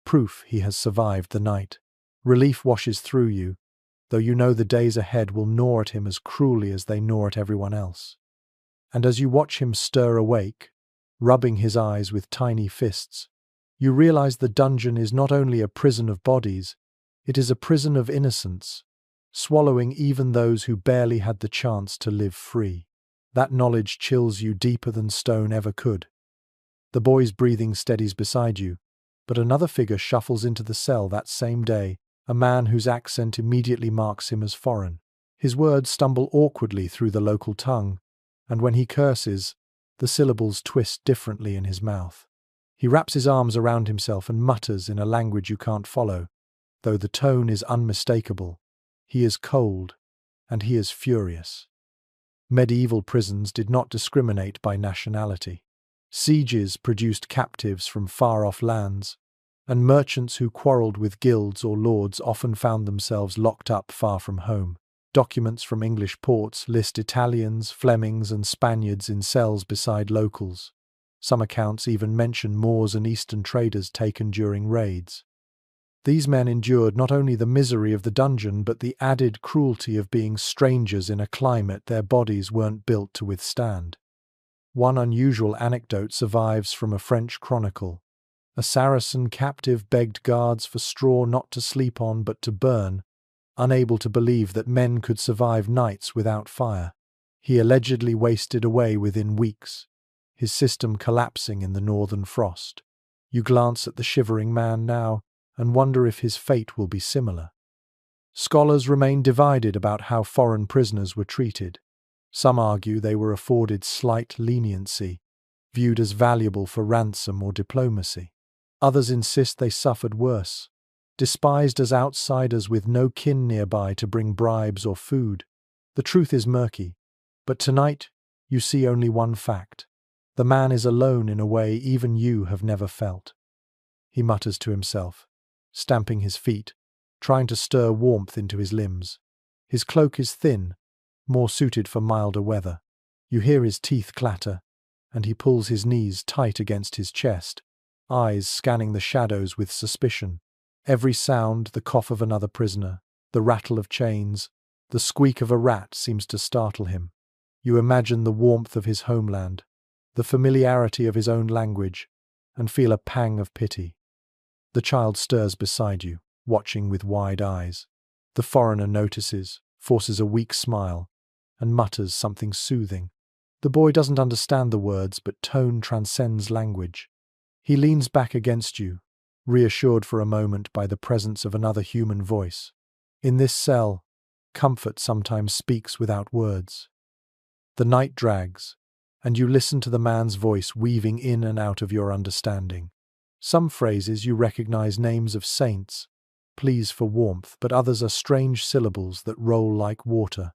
proof he has survived the night. Relief washes through you, though you know the days ahead will gnaw at him as cruelly as they gnaw at everyone else. And as you watch him stir awake, rubbing his eyes with tiny fists, you realize the dungeon is not only a prison of bodies, it is a prison of innocence, swallowing even those who barely had the chance to live free. That knowledge chills you deeper than stone ever could. The boy's breathing steadies beside you, but another figure shuffles into the cell that same day, a man whose accent immediately marks him as foreign. His words stumble awkwardly through the local tongue, and when he curses, the syllables twist differently in his mouth. He wraps his arms around himself and mutters in a language you can't follow, though the tone is unmistakable. He is cold, and he is furious. Medieval prisons did not discriminate by nationality. Sieges produced captives from far-off lands, and merchants who quarreled with guilds or lords often found themselves locked up far from home. Documents from English ports list Italians, Flemings, and Spaniards in cells beside locals. Some accounts even mention Moors and Eastern traders taken during raids. These men endured not only the misery of the dungeon, but the added cruelty of being strangers in a climate their bodies weren't built to withstand. One unusual anecdote survives from a French chronicle. A Saracen captive begged guards for straw not to sleep on but to burn, unable to believe that men could survive nights without fire. He allegedly wasted away within weeks, his system collapsing in the northern frost. You glance at the shivering man now and wonder if his fate will be similar. Scholars remain divided about how foreign prisoners were treated. Some argue they were afforded slight leniency, viewed as valuable for ransom or diplomacy. Others insist they suffered worse, despised as outsiders with no kin nearby to bring bribes or food. The truth is murky, but tonight you see only one fact. The man is alone in a way even you have never felt. He mutters to himself, stamping his feet, trying to stir warmth into his limbs. His cloak is thin, more suited for milder weather. You hear his teeth clatter, and he pulls his knees tight against his chest, eyes scanning the shadows with suspicion. Every sound, the cough of another prisoner, the rattle of chains, the squeak of a rat seems to startle him. You imagine the warmth of his homeland, the familiarity of his own language, and feel a pang of pity. The child stirs beside you, watching with wide eyes. The foreigner notices, forces a weak smile, and mutters something soothing. The boy doesn't understand the words, but tone transcends language. He leans back against you, reassured for a moment by the presence of another human voice. In this cell, comfort sometimes speaks without words. The night drags, and you listen to the man's voice weaving in and out of your understanding. Some phrases you recognize names of saints, pleas for warmth, but others are strange syllables that roll like water.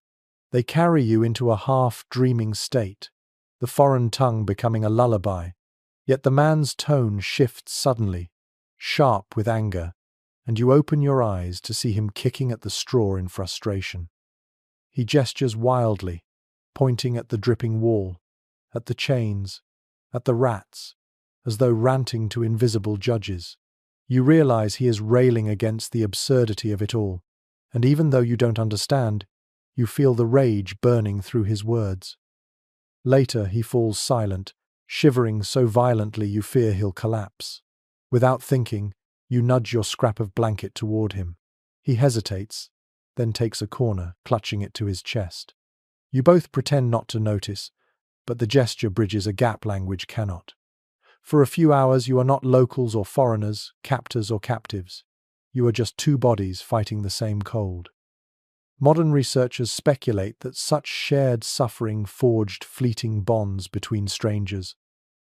They carry you into a half-dreaming state, the foreign tongue becoming a lullaby. Yet the man's tone shifts suddenly, sharp with anger, and you open your eyes to see him kicking at the straw in frustration. He gestures wildly, pointing at the dripping wall, at the chains, at the rats, as though ranting to invisible judges. You realize he is railing against the absurdity of it all, and even though you don't understand, you feel the rage burning through his words. Later he falls silent, shivering so violently you fear he'll collapse. Without thinking, you nudge your scrap of blanket toward him. He hesitates, then takes a corner, clutching it to his chest. You both pretend not to notice, but the gesture bridges a gap language cannot. For a few hours you are not locals or foreigners, captors or captives. You are just two bodies fighting the same cold. Modern researchers speculate that such shared suffering forged fleeting bonds between strangers.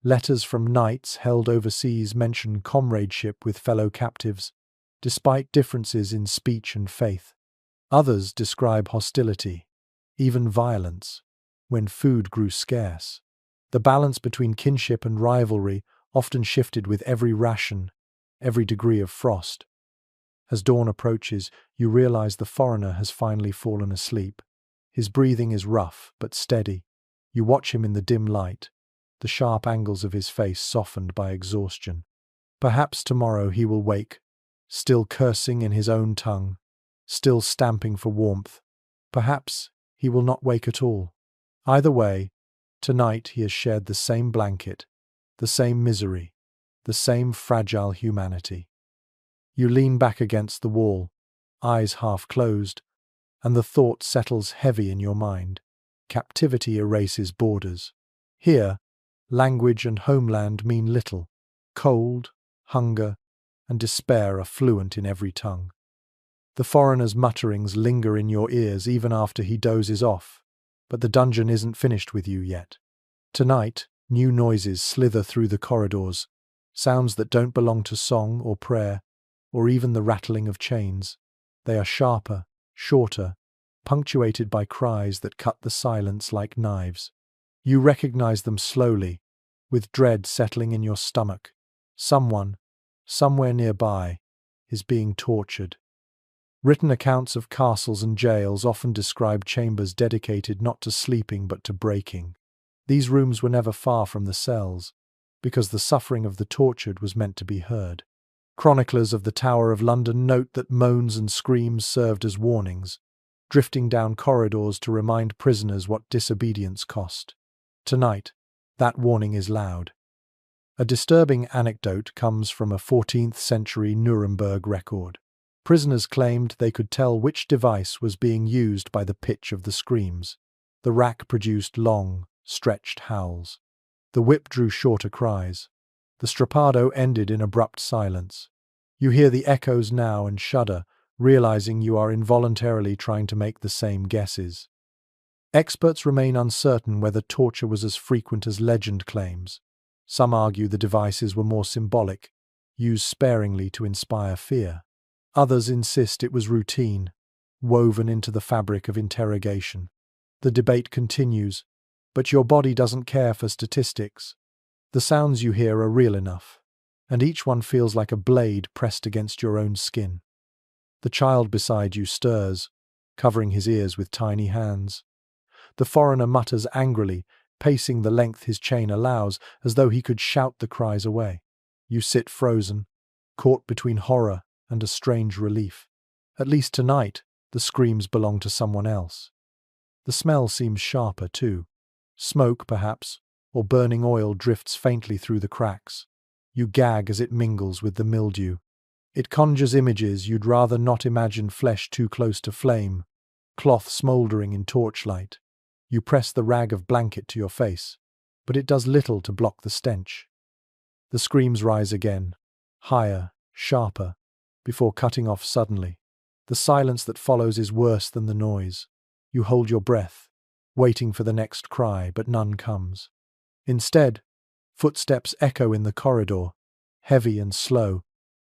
Letters from knights held overseas mention comradeship with fellow captives, despite differences in speech and faith. Others describe hostility, even violence, when food grew scarce. The balance between kinship and rivalry often shifted with every ration, every degree of frost. As dawn approaches, you realize the foreigner has finally fallen asleep. His breathing is rough but steady. You watch him in the dim light, the sharp angles of his face softened by exhaustion. Perhaps tomorrow he will wake, still cursing in his own tongue, still stamping for warmth. Perhaps he will not wake at all. Either way, tonight he has shared the same blanket, the same misery, the same fragile humanity. You lean back against the wall, eyes half closed, and the thought settles heavy in your mind. Captivity erases borders. Here, language and homeland mean little. Cold, hunger, and despair are fluent in every tongue. The foreigner's mutterings linger in your ears even after he dozes off, but the dungeon isn't finished with you yet. Tonight, new noises slither through the corridors, sounds that don't belong to song or prayer, or even the rattling of chains. They are sharper, shorter, punctuated by cries that cut the silence like knives. You recognize them slowly, with dread settling in your stomach. Someone, somewhere nearby, is being tortured. Written accounts of castles and jails often describe chambers dedicated not to sleeping but to breaking. These rooms were never far from the cells, because the suffering of the tortured was meant to be heard. Chroniclers of the Tower of London note that moans and screams served as warnings, drifting down corridors to remind prisoners what disobedience cost. Tonight, that warning is loud. A disturbing anecdote comes from a 14th century Nuremberg record. Prisoners claimed they could tell which device was being used by the pitch of the screams. The rack produced long, stretched howls. The whip drew shorter cries. The strappado ended in abrupt silence. You hear the echoes now and shudder, realizing you are involuntarily trying to make the same guesses. Experts remain uncertain whether torture was as frequent as legend claims. Some argue the devices were more symbolic, used sparingly to inspire fear. Others insist it was routine, woven into the fabric of interrogation. The debate continues, but your body doesn't care for statistics. The sounds you hear are real enough, and each one feels like a blade pressed against your own skin. The child beside you stirs, covering his ears with tiny hands. The foreigner mutters angrily, pacing the length his chain allows, as though he could shout the cries away. You sit frozen, caught between horror and a strange relief. At least tonight, the screams belong to someone else. The smell seems sharper, too. Smoke, perhaps, or burning oil drifts faintly through the cracks. You gag as it mingles with the mildew. It conjures images you'd rather not imagine: flesh too close to flame, cloth smouldering in torchlight. You press the rag of blanket to your face, but it does little to block the stench. The screams rise again, higher, sharper, before cutting off suddenly. The silence that follows is worse than the noise. You hold your breath, waiting for the next cry, but none comes. Instead, footsteps echo in the corridor, heavy and slow,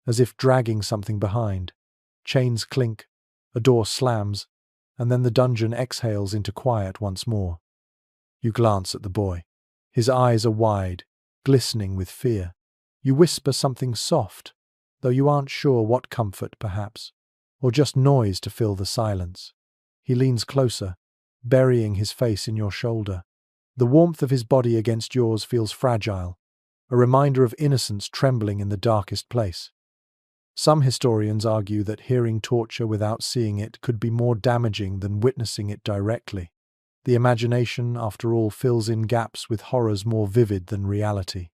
as if dragging something behind. Chains clink, a door slams, and then the dungeon exhales into quiet once more. You glance at the boy. His eyes are wide, glistening with fear. You whisper something soft, though you aren't sure what: comfort, perhaps, or just noise to fill the silence. He leans closer, burying his face in your shoulder. The warmth of his body against yours feels fragile, a reminder of innocence trembling in the darkest place. Some historians argue that hearing torture without seeing it could be more damaging than witnessing it directly. The imagination, after all, fills in gaps with horrors more vivid than reality.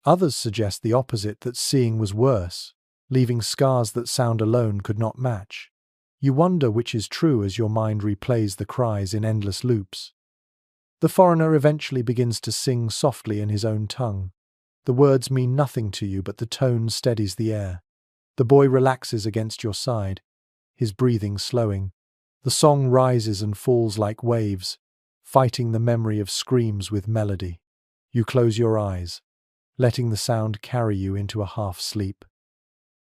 Others suggest the opposite, that seeing was worse, leaving scars that sound alone could not match. You wonder which is true as your mind replays the cries in endless loops. The foreigner eventually begins to sing softly in his own tongue. The words mean nothing to you, but the tone steadies the air. The boy relaxes against your side, his breathing slowing. The song rises and falls like waves, fighting the memory of screams with melody. You close your eyes, letting the sound carry you into a half-sleep.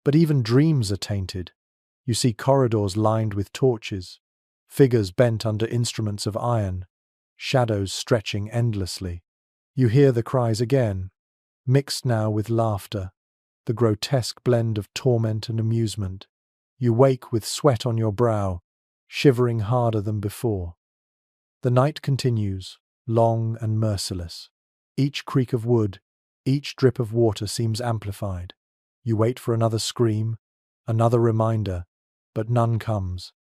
But even dreams are tainted. You see corridors lined with torches, figures bent under instruments of iron, shadows stretching endlessly. You hear the cries again, mixed now with laughter, the grotesque blend of torment and amusement. You wake with sweat on your brow, shivering harder than before. The night continues, long and merciless. Each creak of wood, each drip of water seems amplified. You wait for another scream, another reminder, but none comes.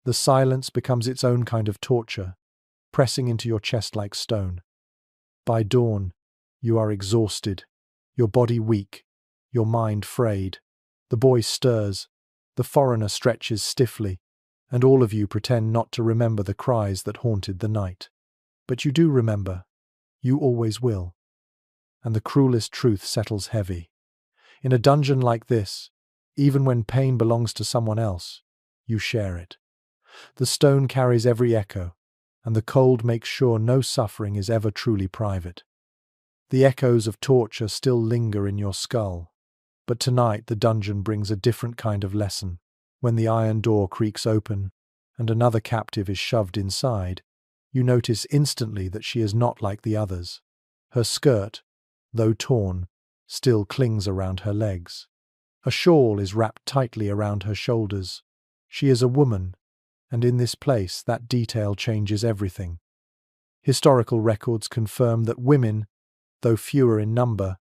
The silence becomes its own kind of torture, pressing into your chest like stone. By dawn, you are exhausted, your body weak, your mind frayed. The boy stirs, the foreigner stretches stiffly, and all of you pretend not to remember the cries that haunted the night. But you do remember. You always will. And the cruelest truth settles heavy. In a dungeon like this, even when pain belongs to someone else, you share it. The stone carries every echo, and the cold makes sure no suffering is ever truly private. The echoes of torture still linger in your skull, but tonight the dungeon brings a different kind of lesson. When the iron door creaks open and another captive is shoved inside, you notice instantly that she is not like the others. Her skirt, though torn, still clings around her legs. A shawl is wrapped tightly around her shoulders. She is a woman, and in this place that detail changes everything. Historical records confirm that women, though fewer in number,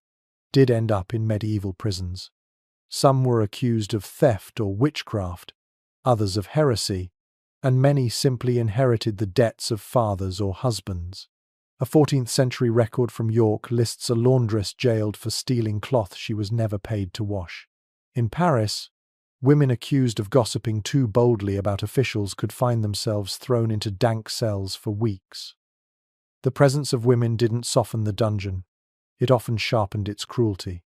did end up in medieval prisons. Some were accused of theft or witchcraft, others of heresy, and many simply inherited the debts of fathers or husbands. A 14th century record from York lists a laundress jailed for stealing cloth she was never paid to wash. In Paris, women accused of gossiping too boldly about officials could find themselves thrown into dank cells for weeks. The presence of women didn't soften the dungeon. It often sharpened its cruelty.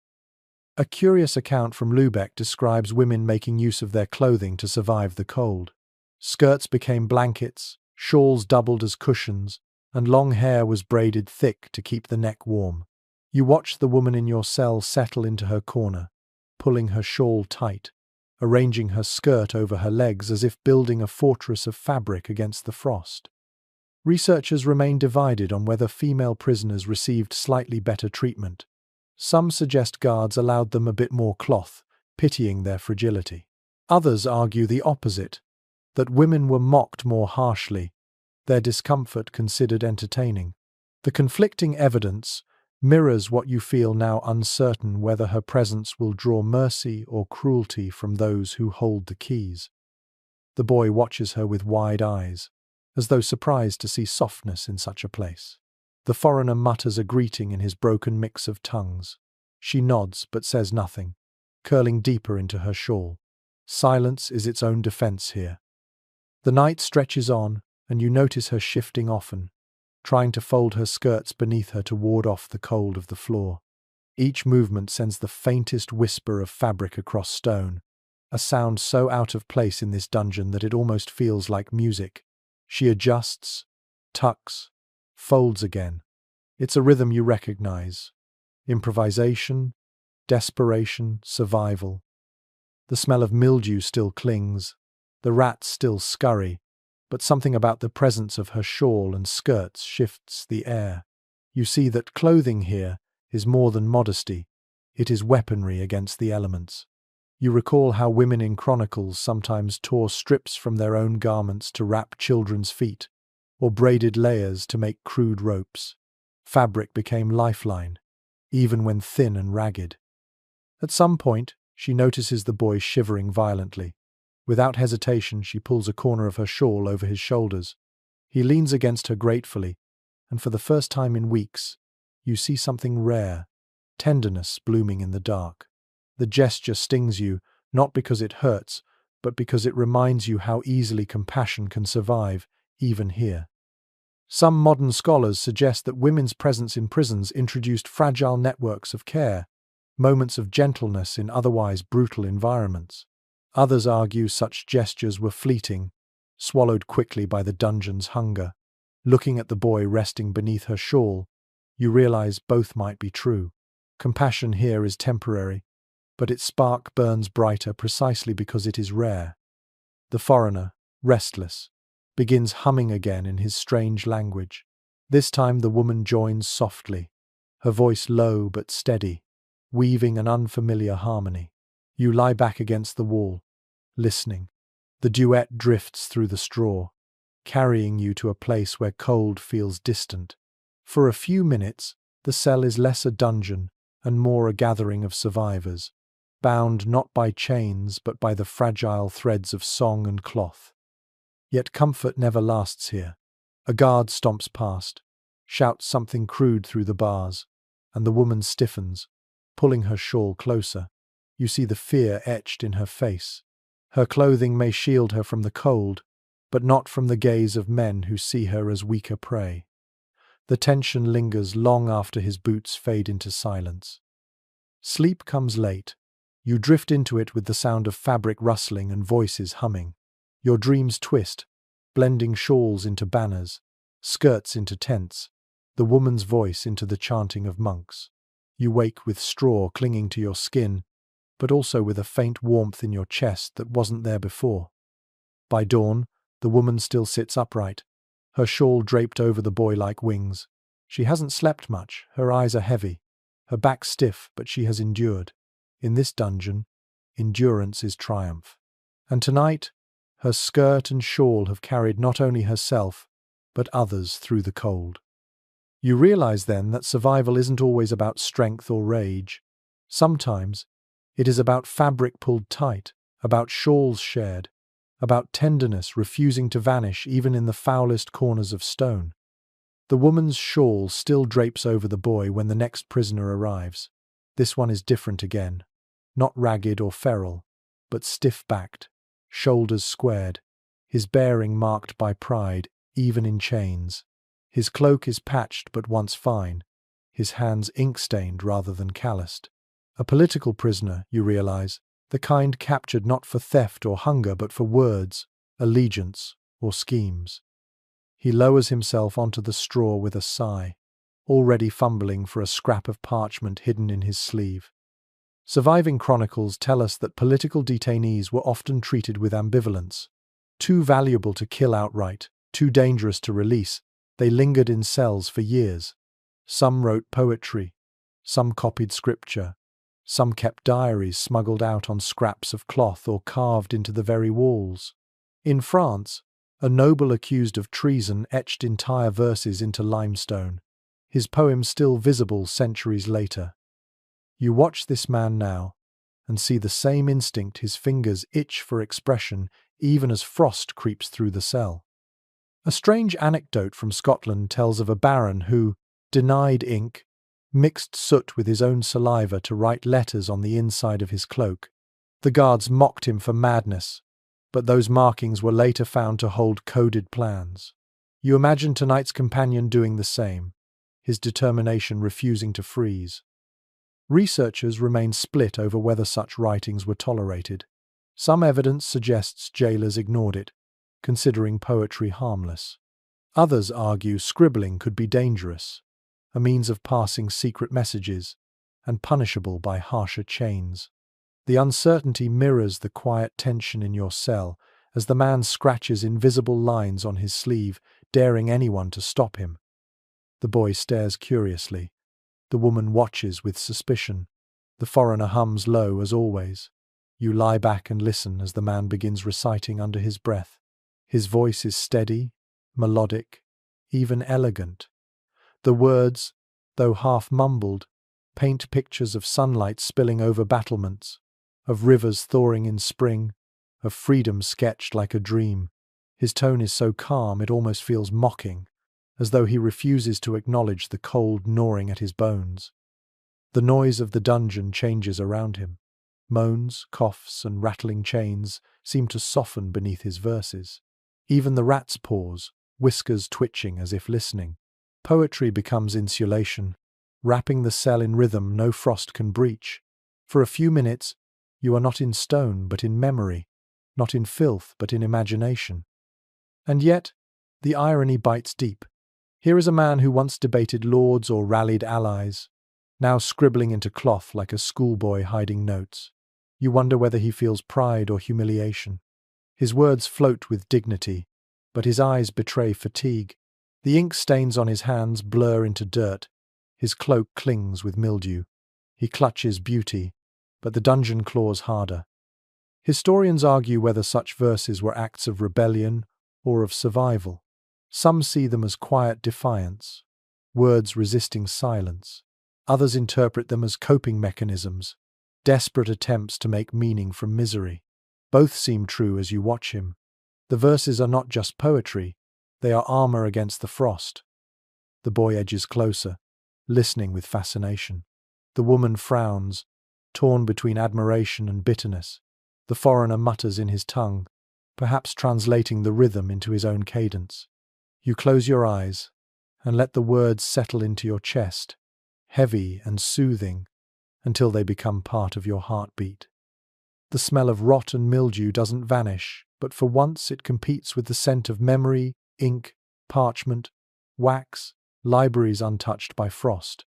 A curious account from Lübeck describes women making use of their clothing to survive the cold. Skirts became blankets, shawls doubled as cushions, and long hair was braided thick to keep the neck warm. You watch the woman in your cell settle into her corner, pulling her shawl tight, arranging her skirt over her legs as if building a fortress of fabric against the frost. Researchers remain divided on whether female prisoners received slightly better treatment. Some suggest guards allowed them a bit more cloth, pitying their fragility. Others argue the opposite, that women were mocked more harshly, their discomfort considered entertaining. The conflicting evidence mirrors what you feel now, uncertain whether her presence will draw mercy or cruelty from those who hold the keys. The boy watches her with wide eyes, as though surprised to see softness in such a place. The foreigner mutters a greeting in his broken mix of tongues. She nods but says nothing, curling deeper into her shawl. Silence is its own defense here. The night stretches on, and you notice her shifting often, trying to fold her skirts beneath her to ward off the cold of the floor. Each movement sends the faintest whisper of fabric across stone, a sound so out of place in this dungeon that it almost feels like music. She adjusts, tucks, folds again. It's a rhythm you recognize. Improvisation, desperation, survival. The smell of mildew still clings, the rats still scurry, but something about the presence of her shawl and skirts shifts the air. You see that clothing here is more than modesty, it is weaponry against the elements. You recall how women in chronicles sometimes tore strips from their own garments to wrap children's feet, or braided layers to make crude ropes. Fabric became lifeline, even when thin and ragged. At some point, she notices the boy shivering violently. Without hesitation, she pulls a corner of her shawl over his shoulders. He leans against her gratefully, and for the first time in weeks, you see something rare, tenderness blooming in the dark. The gesture stings you, not because it hurts, but because it reminds you how easily compassion can survive, even here. Some modern scholars suggest that women's presence in prisons introduced fragile networks of care, moments of gentleness in otherwise brutal environments. Others argue such gestures were fleeting, swallowed quickly by the dungeon's hunger. Looking at the boy resting beneath her shawl, you realize both might be true. Compassion here is temporary, but its spark burns brighter precisely because it is rare. The foreigner, restless, begins humming again in his strange language. This time the woman joins softly, her voice low but steady, weaving an unfamiliar harmony. You lie back against the wall, listening. The duet drifts through the straw, carrying you to a place where cold feels distant. For a few minutes, the cell is less a dungeon and more a gathering of survivors, bound not by chains but by the fragile threads of song and cloth. Yet comfort never lasts here. A guard stomps past, shouts something crude through the bars, and the woman stiffens, pulling her shawl closer. You see the fear etched in her face. Her clothing may shield her from the cold, but not from the gaze of men who see her as weaker prey. The tension lingers long after his boots fade into silence. Sleep comes late. You drift into it with the sound of fabric rustling and voices humming. Your dreams twist, blending shawls into banners, skirts into tents, the woman's voice into the chanting of monks. You wake with straw clinging to your skin, but also with a faint warmth in your chest that wasn't there before. By dawn, the woman still sits upright, her shawl draped over the boy like wings. She hasn't slept much, her eyes are heavy, her back stiff, but she has endured. In this dungeon, endurance is triumph. And tonight, her skirt and shawl have carried not only herself, but others through the cold. You realize then that survival isn't always about strength or rage. Sometimes, it is about fabric pulled tight, about shawls shared, about tenderness refusing to vanish even in the foulest corners of stone. The woman's shawl still drapes over the boy when the next prisoner arrives. This one is different again. Not ragged or feral, but stiff-backed, shoulders squared, his bearing marked by pride, even in chains. His cloak is patched but once fine, his hands ink-stained rather than calloused. A political prisoner, you realize, the kind captured not for theft or hunger but for words, allegiance, or schemes. He lowers himself onto the straw with a sigh, already fumbling for a scrap of parchment hidden in his sleeve. Surviving chronicles tell us that political detainees were often treated with ambivalence. Too valuable to kill outright, too dangerous to release, they lingered in cells for years. Some wrote poetry, some copied scripture, some kept diaries smuggled out on scraps of cloth or carved into the very walls. In France, A noble accused of treason etched entire verses into limestone, his poem still visible centuries later. You watch this man now, and see the same instinct. His fingers itch for expression even as frost creeps through the cell. A strange anecdote from Scotland tells of a baron who denied ink, mixed soot with his own saliva to write letters on the inside of his cloak. The guards mocked him for madness, but those markings were later found to hold coded plans. You imagine tonight's companion doing the same, his determination refusing to freeze. Researchers remain split over whether such writings were tolerated. Some evidence suggests jailers ignored it, considering poetry harmless. Others argue scribbling could be dangerous, a means of passing secret messages, and punishable by harsher chains. The uncertainty mirrors the quiet tension in your cell as the man scratches invisible lines on his sleeve, daring anyone to stop him. The boy stares curiously. The woman watches with suspicion. The foreigner hums low as always. You lie back and listen as the man begins reciting under his breath. His voice is steady, melodic, even elegant. The words, though half mumbled, paint pictures of sunlight spilling over battlements, of rivers thawing in spring, of freedom sketched like a dream. His tone is so calm it almost feels mocking, as though he refuses to acknowledge the cold gnawing at his bones. The noise of the dungeon changes around him. Moans, coughs, and rattling chains seem to soften beneath his verses. Even the rats pause, whiskers twitching as if listening. Poetry becomes insulation, wrapping the cell in rhythm no frost can breach. For a few minutes, you are not in stone but in memory, not in filth but in imagination. And yet, the irony bites deep. Here is a man who once debated lords or rallied allies, now scribbling into cloth like a schoolboy hiding notes. You wonder whether he feels pride or humiliation. His words float with dignity, but his eyes betray fatigue. The ink stains on his hands blur into dirt. His cloak clings with mildew. He clutches beauty, but the dungeon claws harder. Historians argue whether such verses were acts of rebellion or of survival. Some see them as quiet defiance, words resisting silence. Others interpret them as coping mechanisms, desperate attempts to make meaning from misery. Both seem true as you watch him. The verses are not just poetry, they are armor against the frost. The boy edges closer, listening with fascination. The woman frowns, torn between admiration and bitterness. The foreigner mutters in his tongue, perhaps translating the rhythm into his own cadence. You close your eyes and let the words settle into your chest, heavy and soothing, until they become part of your heartbeat. The smell of rot and mildew doesn't vanish, but for once it competes with the scent of memory, ink, parchment, wax, libraries untouched by frost.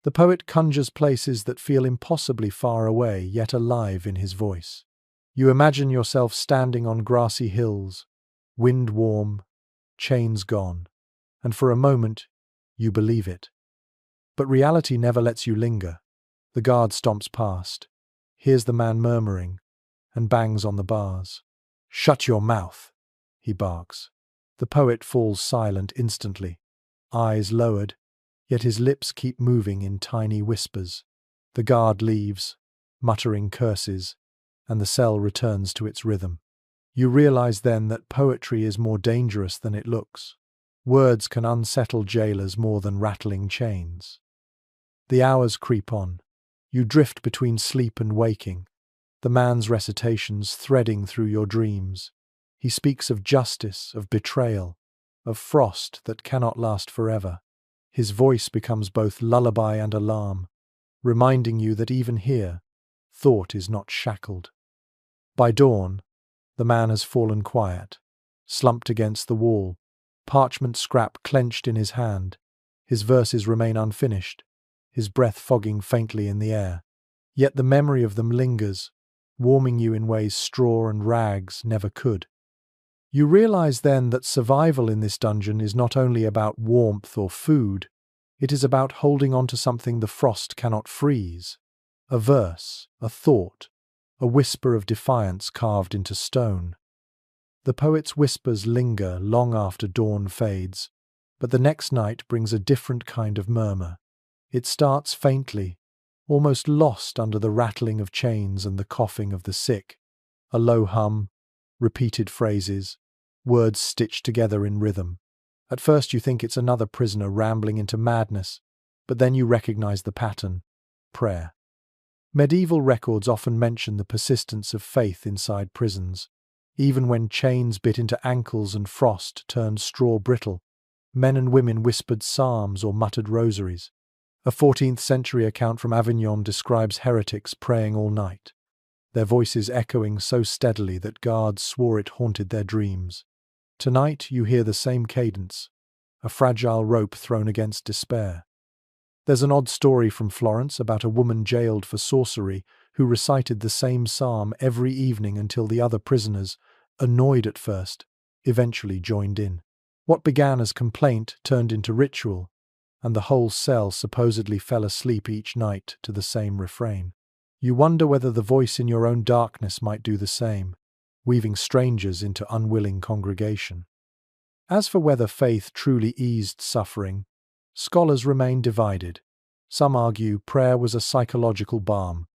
The poet conjures places that feel impossibly far away, yet alive in his voice. You imagine yourself standing on grassy hills, wind warm, chains gone, and for a moment you believe it. But reality never lets you linger. The guard stomps past, hears the man murmuring, and bangs on the bars. "Shut your mouth," he barks. The poet falls silent instantly, eyes lowered, yet his lips keep moving in tiny whispers. The guard leaves, muttering curses, and the cell returns to its rhythm. You realize then that poetry is more dangerous than it looks. Words can unsettle jailers more than rattling chains. The hours creep on. You drift between sleep and waking, the man's recitations threading through your dreams. He speaks of justice, of betrayal, of frost that cannot last forever. His voice becomes both lullaby and alarm, reminding you that even here, thought is not shackled. By dawn, the man has fallen quiet, slumped against the wall, parchment scrap clenched in his hand. His verses remain unfinished, his breath fogging faintly in the air. Yet the memory of them lingers, warming you in ways straw and rags never could. You realize then that survival in this dungeon is not only about warmth or food, it is about holding on to something the frost cannot freeze. A verse, a thought, a whisper of defiance carved into stone. The poet's whispers linger long after dawn fades, but the next night brings a different kind of murmur. It starts faintly, almost lost under the rattling of chains and the coughing of the sick. A low hum, repeated phrases, words stitched together in rhythm. At first you think it's another prisoner rambling into madness, but then you recognize the pattern: prayer. Medieval records often mention the persistence of faith inside prisons. Even when chains bit into ankles and frost turned straw brittle, men and women whispered psalms or muttered rosaries. A 14th century account from Avignon describes heretics praying all night, their voices echoing so steadily that guards swore it haunted their dreams. Tonight you hear the same cadence, a fragile rope thrown against despair. There's an odd story from Florence about a woman jailed for sorcery who recited the same psalm every evening until the other prisoners, annoyed at first, eventually joined in. What began as complaint turned into ritual, and the whole cell supposedly fell asleep each night to the same refrain. You wonder whether the voice in your own darkness might do the same, weaving strangers into unwilling congregation. As for whether faith truly eased suffering, scholars remain divided. Some argue prayer was a psychological balm,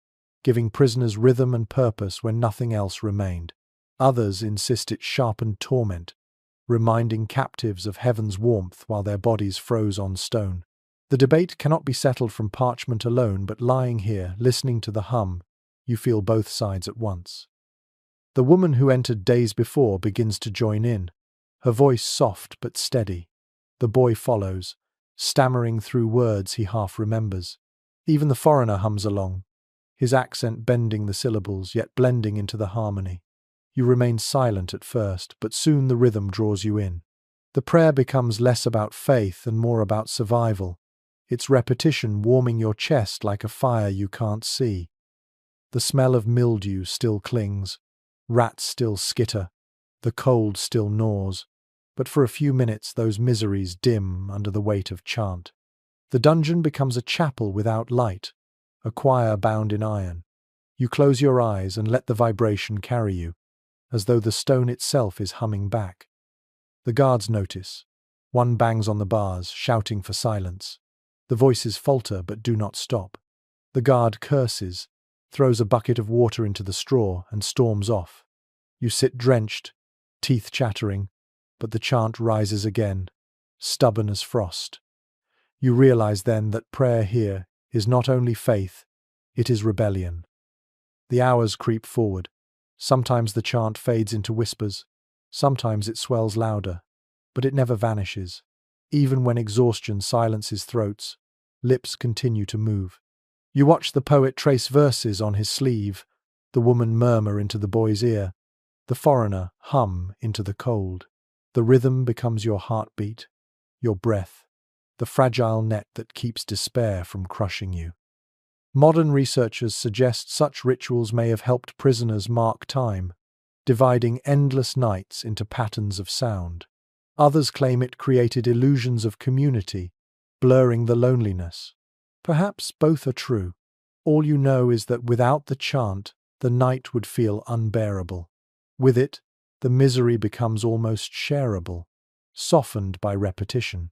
giving prisoners rhythm and purpose when nothing else remained. Others insist it sharpened torment, reminding captives of heaven's warmth while their bodies froze on stone. The debate cannot be settled from parchment alone, but lying here, listening to the hum, you feel both sides at once. The woman who entered days before begins to join in, her voice soft but steady. The boy follows, stammering through words he half remembers. Even the foreigner hums along, his accent bending the syllables yet blending into the harmony. You remain silent at first, but soon the rhythm draws you in. The prayer becomes less about faith and more about survival, its repetition warming your chest like a fire you can't see. The smell of mildew still clings, rats still skitter, the cold still gnaws, but for a few minutes those miseries dim under the weight of chant. The dungeon becomes a chapel without light, a choir bound in iron. You close your eyes and let the vibration carry you, as though the stone itself is humming back. The guards notice. One bangs on the bars, shouting for silence. The voices falter but do not stop. The guard curses, throws a bucket of water into the straw, and storms off. You sit drenched, teeth chattering, but the chant rises again, stubborn as frost. You realize then that prayer here is not only faith, it is rebellion. The hours creep forward. Sometimes the chant fades into whispers, sometimes it swells louder, but it never vanishes. Even when exhaustion silences throats, lips continue to move. You watch the poet trace verses on his sleeve, the woman murmur into the boy's ear, the foreigner hum into the cold. The rhythm becomes your heartbeat, your breath, the fragile net that keeps despair from crushing you. Modern researchers suggest such rituals may have helped prisoners mark time, dividing endless nights into patterns of sound. Others claim it created illusions of community, blurring the loneliness. Perhaps both are true. All you know is that without the chant, the night would feel unbearable. With it, the misery becomes almost shareable, softened by repetition.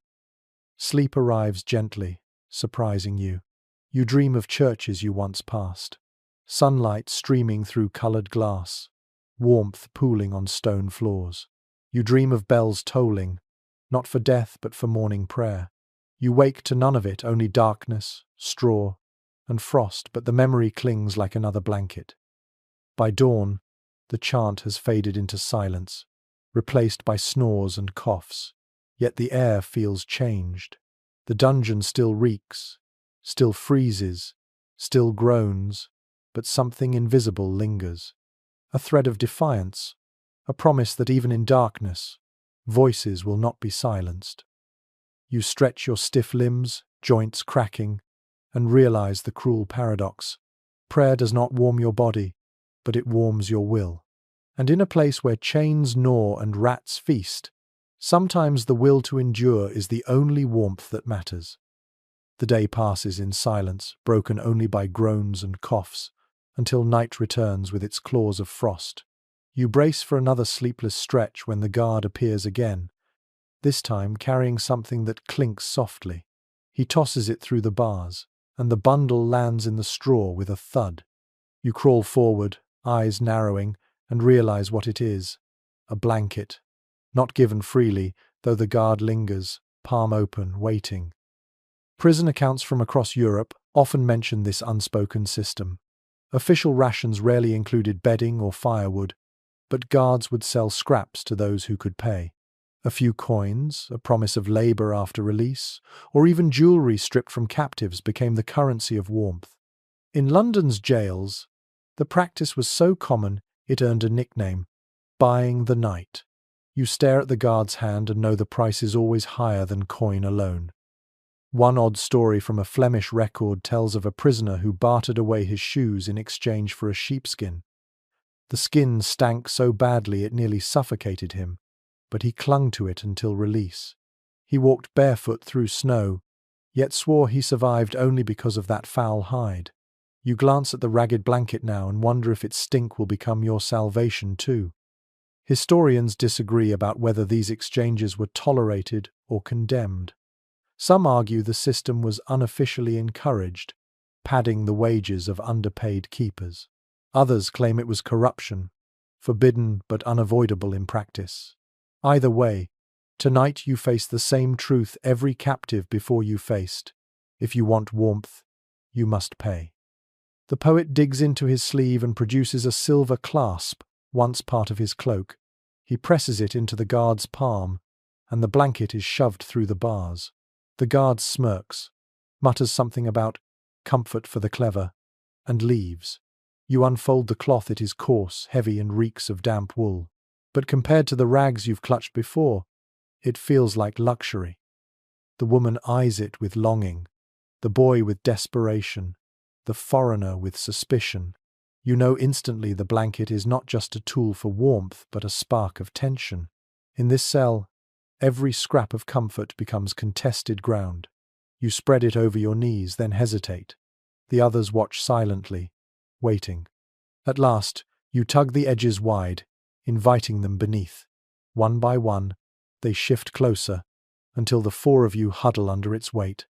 Sleep arrives gently, surprising you. You dream of churches you once passed, sunlight streaming through colored glass, warmth pooling on stone floors. You dream of bells tolling, not for death but for morning prayer. You wake to none of it, only darkness, straw, and frost, but the memory clings like another blanket. By dawn, the chant has faded into silence, replaced by snores and coughs, yet the air feels changed. The dungeon still reeks, still freezes, still groans, but something invisible lingers. A thread of defiance, a promise that even in darkness, voices will not be silenced. You stretch your stiff limbs, joints cracking, and realize the cruel paradox. Prayer does not warm your body, but it warms your will. And in a place where chains gnaw and rats feast, sometimes the will to endure is the only warmth that matters. The day passes in silence, broken only by groans and coughs, until night returns with its claws of frost. You brace for another sleepless stretch when the guard appears again, this time carrying something that clinks softly. He tosses it through the bars, and the bundle lands in the straw with a thud. You crawl forward, eyes narrowing, and realize what it is. A blanket. Not given freely, though the guard lingers, palm open, waiting. Prison accounts from across Europe often mention this unspoken system. Official rations rarely included bedding or firewood, but guards would sell scraps to those who could pay. A few coins, a promise of labor after release, or even jewelry stripped from captives became the currency of warmth. In London's jails, the practice was so common it earned a nickname, buying the night. You stare at the guard's hand and know the price is always higher than coin alone. One odd story from a Flemish record tells of a prisoner who bartered away his shoes in exchange for a sheepskin. The skin stank so badly it nearly suffocated him, but he clung to it until release. He walked barefoot through snow, yet swore he survived only because of that foul hide. You glance at the ragged blanket now and wonder if its stink will become your salvation too. Historians disagree about whether these exchanges were tolerated or condemned. Some argue the system was unofficially encouraged, padding the wages of underpaid keepers. Others claim it was corruption, forbidden but unavoidable in practice. Either way, tonight you face the same truth every captive before you faced. If you want warmth, you must pay. The poet digs into his sleeve and produces a silver clasp, once part of his cloak. He presses it into the guard's palm, and the blanket is shoved through the bars. The guard smirks, mutters something about comfort for the clever, and leaves. You unfold the cloth. It is coarse, heavy, and reeks of damp wool. But compared to the rags you've clutched before, it feels like luxury. The woman eyes it with longing, the boy with desperation, the foreigner with suspicion. You know instantly the blanket is not just a tool for warmth, but a spark of tension. In this cell, every scrap of comfort becomes contested ground. You spread it over your knees, then hesitate. The others watch silently, waiting. At last, you tug the edges wide, inviting them beneath. One by one, they shift closer, until the four of you huddle under its weight.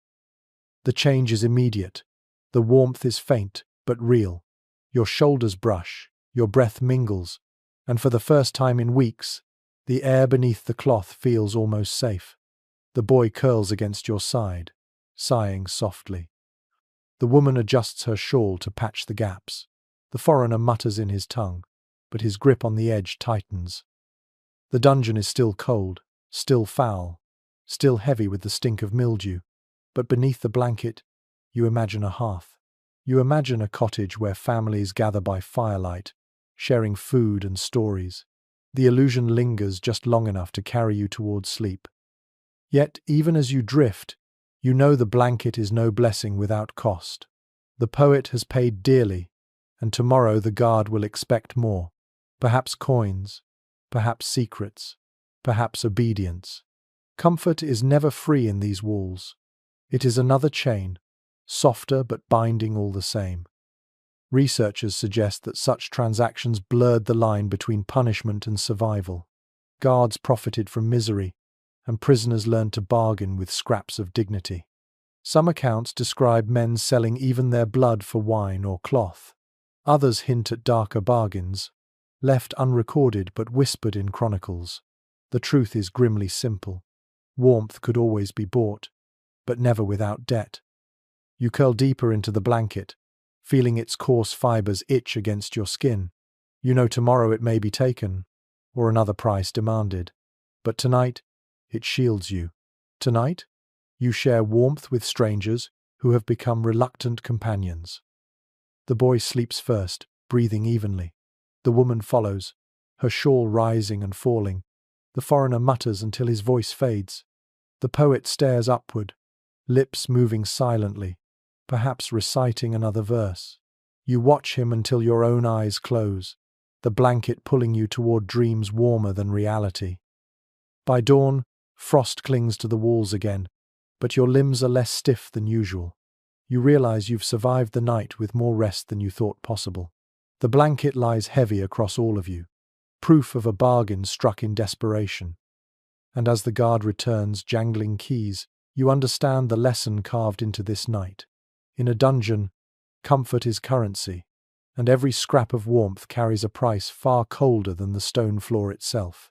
The change is immediate. The warmth is faint, but real. Your shoulders brush, your breath mingles, and for the first time in weeks, the air beneath the cloth feels almost safe. The boy curls against your side, sighing softly. The woman adjusts her shawl to patch the gaps. The foreigner mutters in his tongue, but his grip on the edge tightens. The dungeon is still cold, still foul, still heavy with the stink of mildew, but beneath the blanket, you imagine a hearth. You imagine a cottage where families gather by firelight, sharing food and stories. The illusion lingers just long enough to carry you towards sleep. Yet, even as you drift, you know the blanket is no blessing without cost. The poet has paid dearly, and tomorrow the guard will expect more. Perhaps coins, perhaps secrets, perhaps obedience. Comfort is never free in these walls. It is another chain, softer but binding all the same. Researchers suggest that such transactions blurred the line between punishment and survival. Guards profited from misery, and prisoners learned to bargain with scraps of dignity. Some accounts describe men selling even their blood for wine or cloth. Others hint at darker bargains, left unrecorded but whispered in chronicles. The truth is grimly simple. Warmth could always be bought, but never without debt. You curl deeper into the blanket, feeling its coarse fibers itch against your skin. You know tomorrow it may be taken, or another price demanded. But tonight, it shields you. Tonight, you share warmth with strangers who have become reluctant companions. The boy sleeps first, breathing evenly. The woman follows, her shawl rising and falling. The foreigner mutters until his voice fades. The poet stares upward, lips moving silently, perhaps reciting another verse. You watch him until your own eyes close, the blanket pulling you toward dreams warmer than reality. By dawn, frost clings to the walls again, but your limbs are less stiff than usual. You realize you've survived the night with more rest than you thought possible. The blanket lies heavy across all of you. proof of a bargain struck in desperation. And as the guard returns, jangling keys, you understand the lesson carved into this night. In a dungeon, comfort is currency, and every scrap of warmth carries a price far colder than the stone floor itself.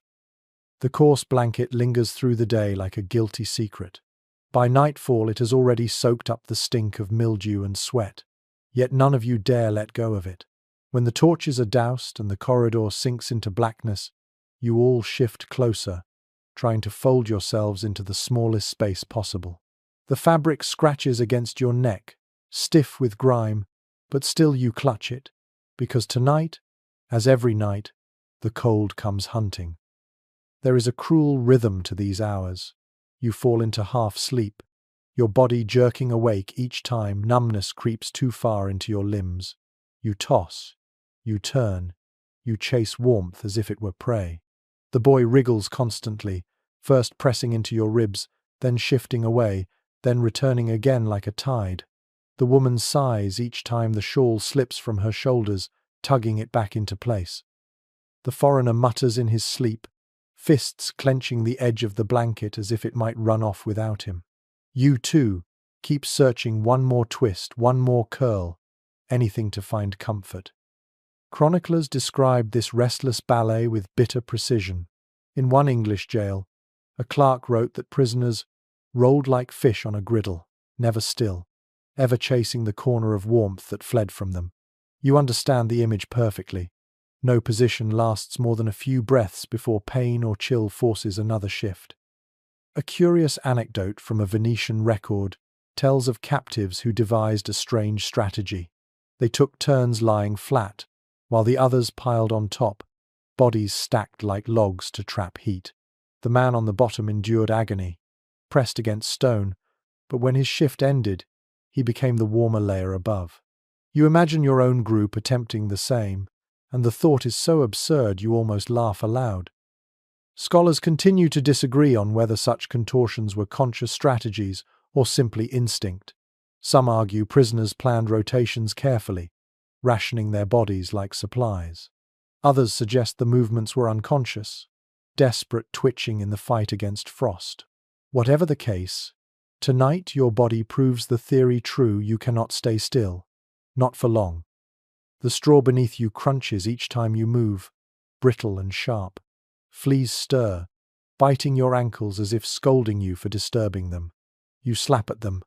The coarse blanket lingers through the day like a guilty secret. By nightfall it has already soaked up the stink of mildew and sweat, yet none of you dare let go of it. When the torches are doused and the corridor sinks into blackness, you all shift closer, trying to fold yourselves into the smallest space possible. The fabric scratches against your neck, stiff with grime, but still you clutch it, because tonight, as every night, the cold comes hunting. There is a cruel rhythm to these hours. You fall into half sleep, your body jerking awake each time numbness creeps too far into your limbs. You toss, you turn, you chase warmth as if it were prey. The boy wriggles constantly, first pressing into your ribs, then shifting away, then returning again like a tide. The woman sighs each time the shawl slips from her shoulders, tugging it back into place. The foreigner mutters in his sleep, fists clenching the edge of the blanket as if it might run off without him. You, too, keep searching one more twist, one more curl, anything to find comfort. Chroniclers describe this restless ballet with bitter precision. In one English jail, a clerk wrote that prisoners rolled like fish on a griddle, never still, ever chasing the corner of warmth that fled from them. You understand the image perfectly. No position lasts more than a few breaths before pain or chill forces another shift. A curious anecdote from a Venetian record tells of captives who devised a strange strategy. They took turns lying flat, while the others piled on top, bodies stacked like logs to trap heat. The man on the bottom endured agony, pressed against stone, but when his shift ended, he became the warmer layer above. You imagine your own group attempting the same, and the thought is so absurd you almost laugh aloud. Scholars continue to disagree on whether such contortions were conscious strategies or simply instinct. Some argue prisoners planned rotations carefully, rationing their bodies like supplies. Others suggest the movements were unconscious, desperate twitching in the fight against frost. Whatever the case, tonight your body proves the theory true: you cannot stay still. Not for long. The straw beneath you crunches each time you move, brittle and sharp. Fleas stir, biting your ankles as if scolding you for disturbing them. You slap at them,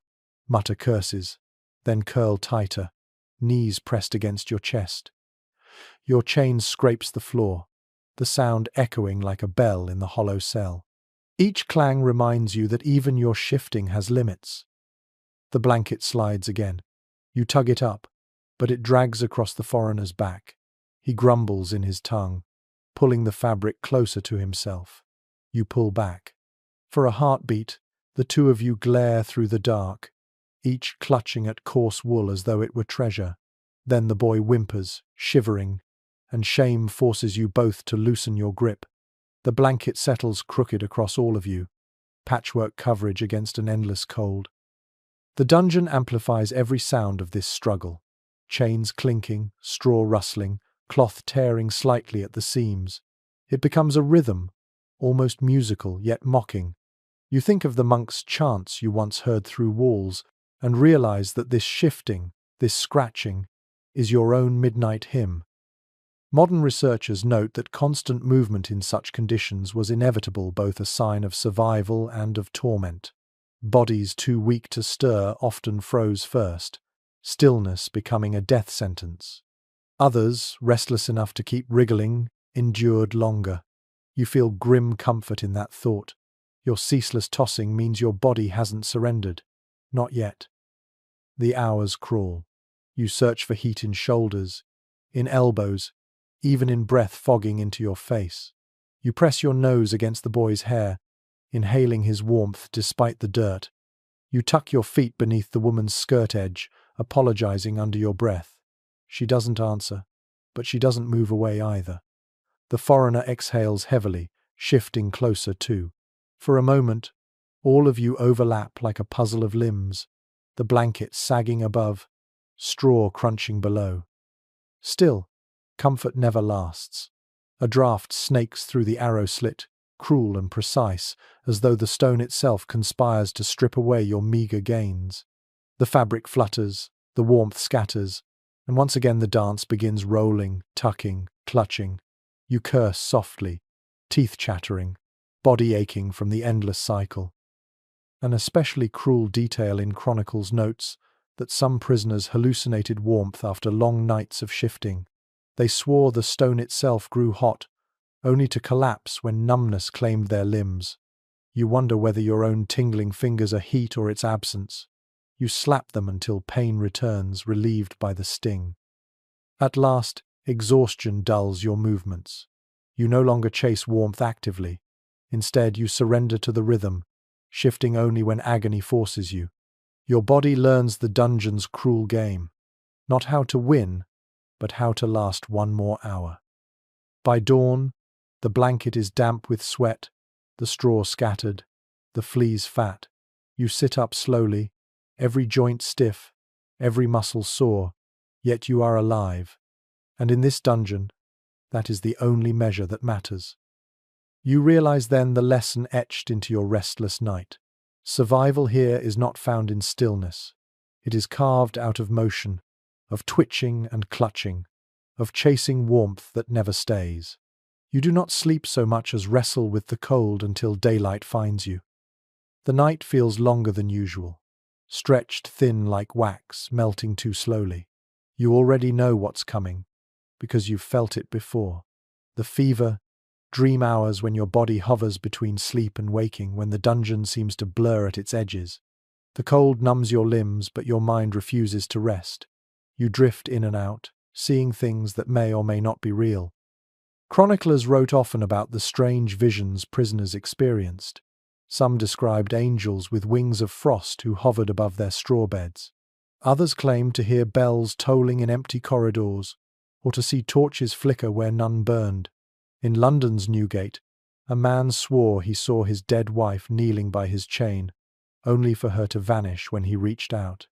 mutter curses, then curl tighter, knees pressed against your chest. Your chain scrapes the floor, the sound echoing like a bell in the hollow cell. Each clang reminds you that even your shifting has limits. The blanket slides again. You tug it up, but it drags across the foreigner's back. He grumbles in his tongue, pulling the fabric closer to himself. You pull back. For a heartbeat, the two of you glare through the dark, each clutching at coarse wool as though it were treasure. Then the boy whimpers, shivering, and shame forces you both to loosen your grip. The blanket settles crooked across all of you, patchwork coverage against an endless cold. The dungeon amplifies every sound of this struggle. Chains clinking, straw rustling, cloth tearing slightly at the seams. It becomes a rhythm, almost musical yet mocking. You think of the monk's chants you once heard through walls and realize that this shifting, this scratching, is your own midnight hymn. Modern researchers note that constant movement in such conditions was inevitable, both a sign of survival and of torment. Bodies too weak to stir often froze first, stillness becoming a death sentence. Others, restless enough to keep wriggling, endured longer. You feel grim comfort in that thought. Your ceaseless tossing means your body hasn't surrendered. Not yet. The hours crawl. You search for heat in shoulders, in elbows, even in breath fogging into your face. You press your nose against the boy's hair, inhaling his warmth despite the dirt. You tuck your feet beneath the woman's skirt edge, apologizing under your breath. She doesn't answer, but she doesn't move away either. The foreigner exhales heavily, shifting closer too. For a moment, all of you overlap like a puzzle of limbs, the blanket sagging above, straw crunching below. Still, comfort never lasts. A draught snakes through the arrow slit, cruel and precise, as though the stone itself conspires to strip away your meagre gains. The fabric flutters, the warmth scatters, and once again the dance begins rolling, tucking, clutching. You curse softly, teeth chattering, body aching from the endless cycle. An especially cruel detail in Chronicles notes that some prisoners hallucinated warmth after long nights of shifting. They swore the stone itself grew hot, only to collapse when numbness claimed their limbs. You wonder whether your own tingling fingers are heat or its absence. You slap them until pain returns, relieved by the sting. At last, exhaustion dulls your movements. You no longer chase warmth actively. Instead, you surrender to the rhythm, shifting only when agony forces you. Your body learns the dungeon's cruel game, not how to win, but how to last one more hour. By dawn, the blanket is damp with sweat, the straw scattered, the fleas fat. You sit up slowly, every joint stiff, every muscle sore, yet you are alive. And in this dungeon, that is the only measure that matters. You realize then the lesson etched into your restless night. Survival here is not found in stillness. It is carved out of motion, of twitching and clutching, of chasing warmth that never stays. You do not sleep so much as wrestle with the cold until daylight finds you. The night feels longer than usual, stretched thin like wax, melting too slowly. You already know what's coming, because you've felt it before. The fever, dream hours when your body hovers between sleep and waking, when the dungeon seems to blur at its edges. The cold numbs your limbs, but your mind refuses to rest. You drift in and out, seeing things that may or may not be real. Chroniclers wrote often about the strange visions prisoners experienced. Some described angels with wings of frost who hovered above their straw beds. Others claimed to hear bells tolling in empty corridors, or to see torches flicker where none burned. In London's Newgate, a man swore he saw his dead wife kneeling by his chain, only for her to vanish when he reached out.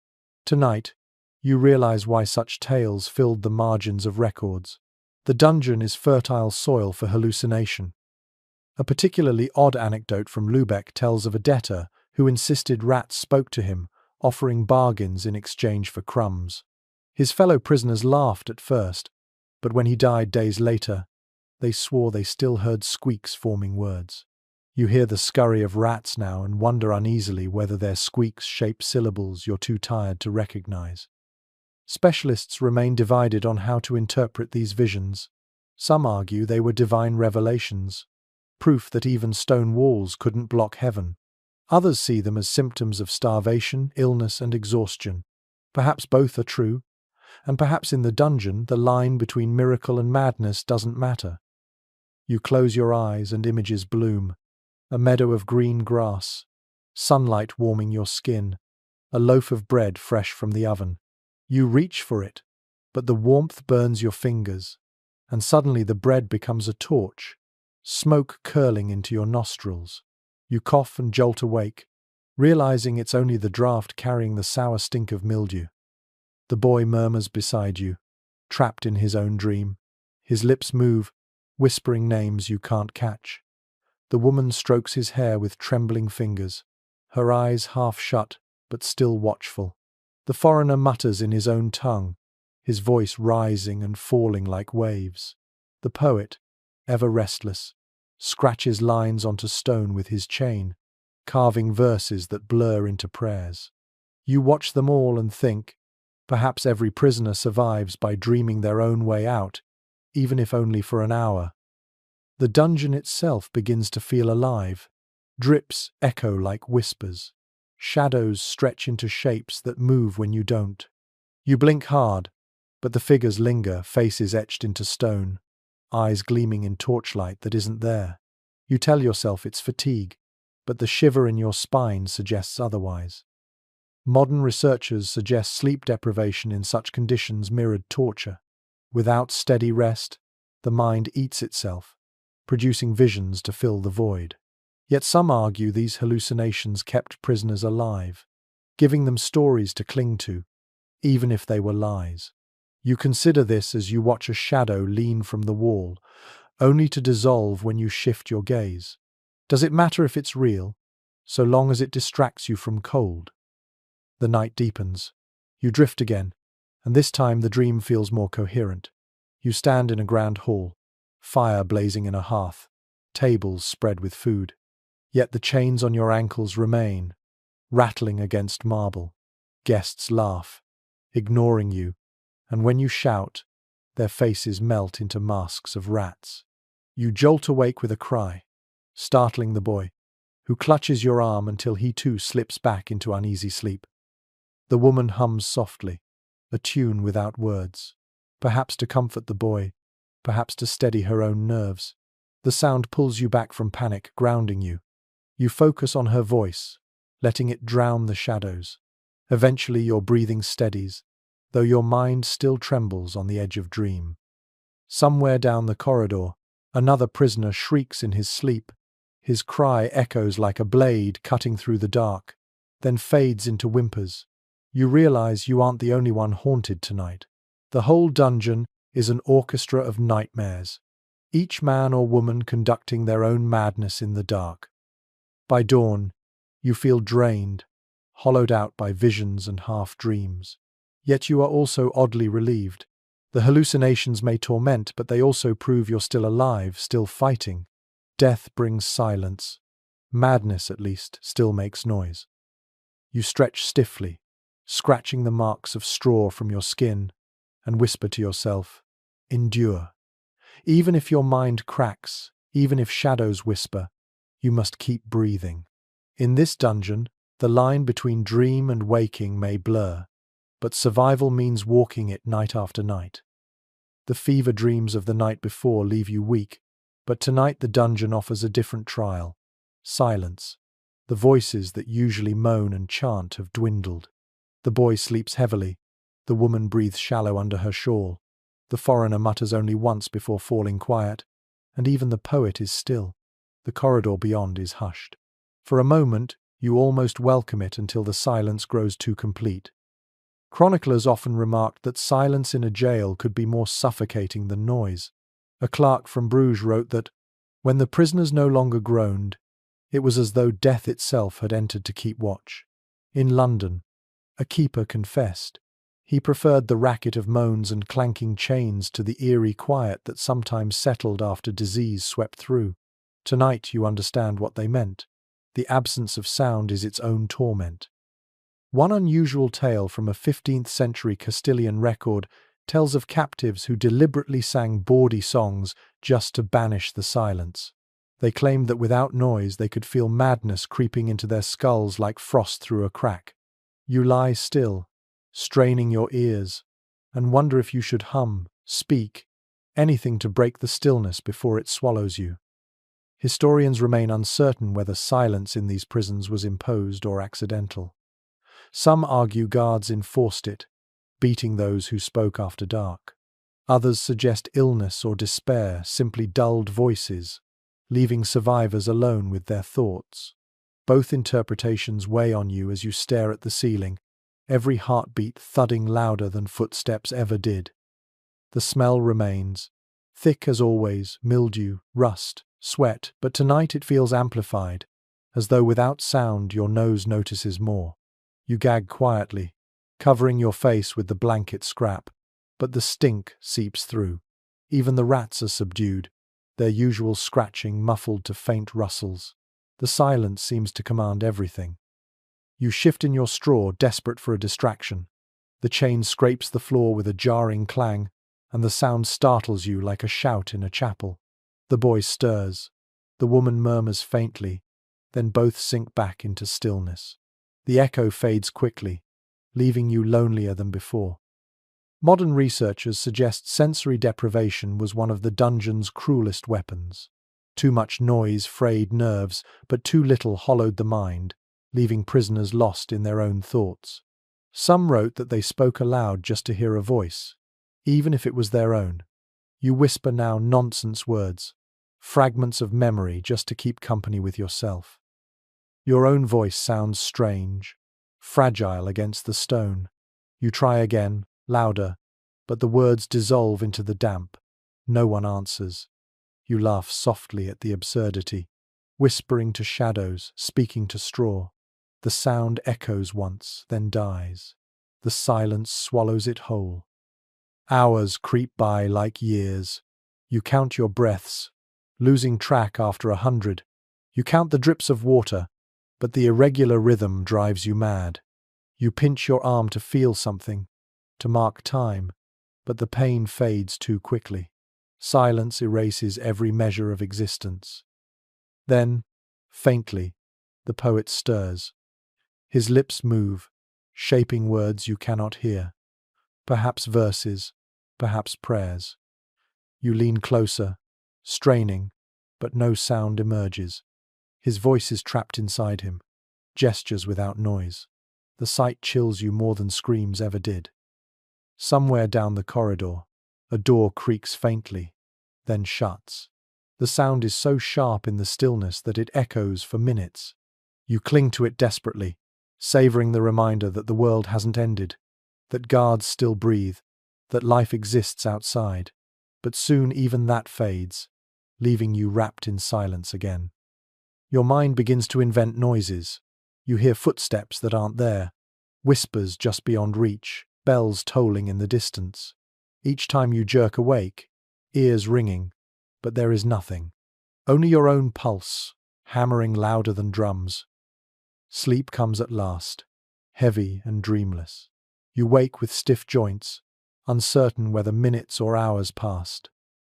Tonight, you realize why such tales filled the margins of records. The dungeon is fertile soil for hallucination. A particularly odd anecdote from Lübeck tells of a debtor who insisted rats spoke to him, offering bargains in exchange for crumbs. His fellow prisoners laughed at first, but when he died days later, they swore they still heard squeaks forming words. You hear the scurry of rats now and wonder uneasily whether their squeaks shape syllables you're too tired to recognize. Specialists remain divided on how to interpret these visions. Some argue they were divine revelations, proof that even stone walls couldn't block heaven. Others see them as symptoms of starvation, illness, and exhaustion. Perhaps both are true, and perhaps in the dungeon the line between miracle and madness doesn't matter. You close your eyes and images bloom. A meadow of green grass, sunlight warming your skin, a loaf of bread fresh from the oven. You reach for it, but the warmth burns your fingers, and suddenly the bread becomes a torch, smoke curling into your nostrils. You cough and jolt awake, realizing it's only the draught carrying the sour stink of mildew. The boy murmurs beside you, trapped in his own dream. His lips move, whispering names you can't catch. The woman strokes his hair with trembling fingers, her eyes half shut but still watchful. The foreigner mutters in his own tongue, his voice rising and falling like waves. The poet, ever restless, scratches lines onto stone with his chain, carving verses that blur into prayers. You watch them all and think, perhaps every prisoner survives by dreaming their own way out, even if only for an hour. The dungeon itself begins to feel alive. Drips echo like whispers. Shadows stretch into shapes that move when you don't. You blink hard, but the figures linger, faces etched into stone, eyes gleaming in torchlight that isn't there. You tell yourself it's fatigue, but the shiver in your spine suggests otherwise. Modern researchers suggest sleep deprivation in such conditions mirrored torture. Without steady rest, the mind eats itself, producing visions to fill the void. Yet some argue these hallucinations kept prisoners alive, giving them stories to cling to, even if they were lies. You consider this as you watch a shadow lean from the wall, only to dissolve when you shift your gaze. Does it matter if it's real, so long as it distracts you from cold? The night deepens. You drift again, and this time the dream feels more coherent. You stand in a grand hall, fire blazing in a hearth, tables spread with food. Yet the chains on your ankles remain, rattling against marble. Guests laugh, ignoring you, and when you shout, their faces melt into masks of rats. You jolt awake with a cry, startling the boy, who clutches your arm until he too slips back into uneasy sleep. The woman hums softly, a tune without words, perhaps to comfort the boy, perhaps to steady her own nerves. The sound pulls you back from panic, grounding you. You focus on her voice, letting it drown the shadows. Eventually your breathing steadies, though your mind still trembles on the edge of dream. Somewhere down the corridor, another prisoner shrieks in his sleep. His cry echoes like a blade cutting through the dark, then fades into whimpers. You realize you aren't the only one haunted tonight. The whole dungeon is an orchestra of nightmares, each man or woman conducting their own madness in the dark. By dawn, you feel drained, hollowed out by visions and half-dreams. Yet you are also oddly relieved. The hallucinations may torment, but they also prove you're still alive, still fighting. Death brings silence. Madness, at least, still makes noise. You stretch stiffly, scratching the marks of straw from your skin, and whisper to yourself, "Endure." Even if your mind cracks, even if shadows whisper, you must keep breathing. In this dungeon, the line between dream and waking may blur, but survival means walking it night after night. The fever dreams of the night before leave you weak, but tonight the dungeon offers a different trial. Silence. The voices that usually moan and chant have dwindled. The boy sleeps heavily. The woman breathes shallow under her shawl. The foreigner mutters only once before falling quiet, and even the poet is still. The corridor beyond is hushed. For a moment, you almost welcome it until the silence grows too complete. Chroniclers often remarked that silence in a jail could be more suffocating than noise. A clerk from Bruges wrote that, when the prisoners no longer groaned, it was as though death itself had entered to keep watch. In London, a keeper confessed. He preferred the racket of moans and clanking chains to the eerie quiet that sometimes settled after disease swept through. Tonight you understand what they meant. The absence of sound is its own torment. One unusual tale from a 15th century Castilian record tells of captives who deliberately sang bawdy songs just to banish the silence. They claimed that without noise they could feel madness creeping into their skulls like frost through a crack. You lie still, straining your ears, and wonder if you should hum, speak, anything to break the stillness before it swallows you. Historians remain uncertain whether silence in these prisons was imposed or accidental. Some argue guards enforced it, beating those who spoke after dark. Others suggest illness or despair simply dulled voices, leaving survivors alone with their thoughts. Both interpretations weigh on you as you stare at the ceiling, every heartbeat thudding louder than footsteps ever did. The smell remains, thick as always, mildew, rust, sweat, but tonight it feels amplified, as though without sound your nose notices more. You gag quietly, covering your face with the blanket scrap, but the stink seeps through. Even the rats are subdued, their usual scratching muffled to faint rustles. The silence seems to command everything. You shift in your straw, desperate for a distraction. The chain scrapes the floor with a jarring clang, and the sound startles you like a shout in a chapel. The boy stirs. The woman murmurs faintly, then both sink back into stillness. The echo fades quickly, leaving you lonelier than before. Modern researchers suggest sensory deprivation was one of the dungeon's cruelest weapons. Too much noise frayed nerves, but too little hollowed the mind, leaving prisoners lost in their own thoughts. Some wrote that they spoke aloud just to hear a voice, even if it was their own. You whisper now nonsense words, fragments of memory just to keep company with yourself. Your own voice sounds strange, fragile against the stone. You try again, louder, but the words dissolve into the damp. No one answers. You laugh softly at the absurdity, whispering to shadows, speaking to straw. The sound echoes once, then dies. The silence swallows it whole. Hours creep by like years. You count your breaths, losing track after 100. You count the drips of water, but the irregular rhythm drives you mad. You pinch your arm to feel something, to mark time, but the pain fades too quickly. Silence erases every measure of existence. Then, faintly, the poet stirs. His lips move, shaping words you cannot hear. Perhaps verses, perhaps prayers. You lean closer, straining, but no sound emerges. His voice is trapped inside him, gestures without noise. The sight chills you more than screams ever did. Somewhere down the corridor, a door creaks faintly, then shuts. The sound is so sharp in the stillness that it echoes for minutes. You cling to it desperately, savoring the reminder that the world hasn't ended, that guards still breathe, that life exists outside. But soon even that fades, leaving you wrapped in silence again. Your mind begins to invent noises. You hear footsteps that aren't there, whispers just beyond reach, bells tolling in the distance. Each time you jerk awake, ears ringing, but there is nothing. Only your own pulse, hammering louder than drums. Sleep comes at last, heavy and dreamless. You wake with stiff joints, uncertain whether minutes or hours passed.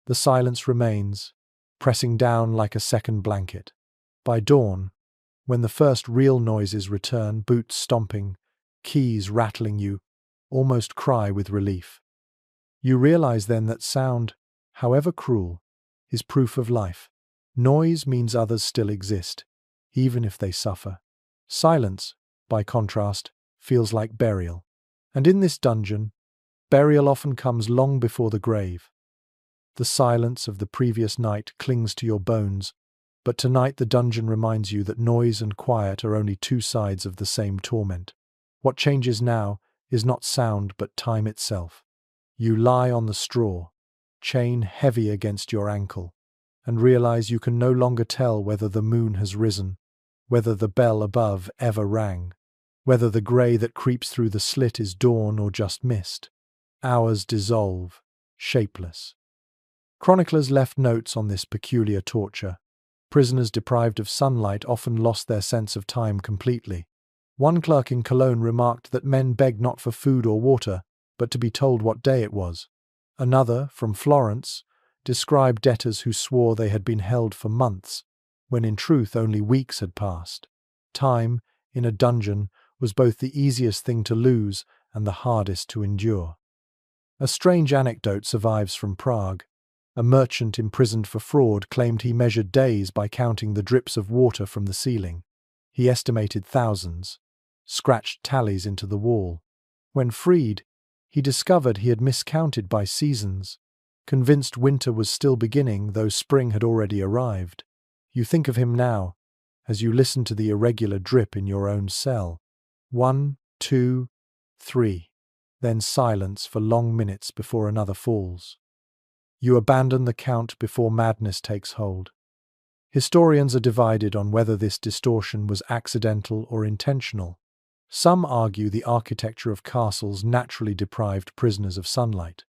The silence remains, pressing down like a second blanket. By dawn, when the first real noises return, boots stomping, keys rattling, you almost cry with relief. You realize then that sound, however cruel, is proof of life. Noise means others still exist, even if they suffer. Silence, by contrast, feels like burial. And in this dungeon, burial often comes long before the grave. The silence of the previous night clings to your bones, but tonight the dungeon reminds you that noise and quiet are only two sides of the same torment. What changes now is not sound but time itself. You lie on the straw, chain heavy against your ankle, and realize you can no longer tell whether the moon has risen, whether the bell above ever rang, whether the grey that creeps through the slit is dawn or just mist. Hours dissolve, shapeless. Chroniclers left notes on this peculiar torture. Prisoners deprived of sunlight often lost their sense of time completely. One clerk in Cologne remarked that men begged not for food or water, but to be told what day it was. Another, from Florence, described debtors who swore they had been held for months, when in truth only weeks had passed. Time, in a dungeon, was both the easiest thing to lose and the hardest to endure. A strange anecdote survives from Prague. A merchant imprisoned for fraud claimed he measured days by counting the drips of water from the ceiling. He estimated thousands, scratched tallies into the wall. When freed, he discovered he had miscounted by seasons, convinced winter was still beginning though spring had already arrived. You think of him now, as you listen to the irregular drip in your own cell. 1, 2, 3. Then silence for long minutes before another falls. You abandon the count before madness takes hold. Historians are divided on whether this distortion was accidental or intentional. Some argue the architecture of castles naturally deprived prisoners of sunlight.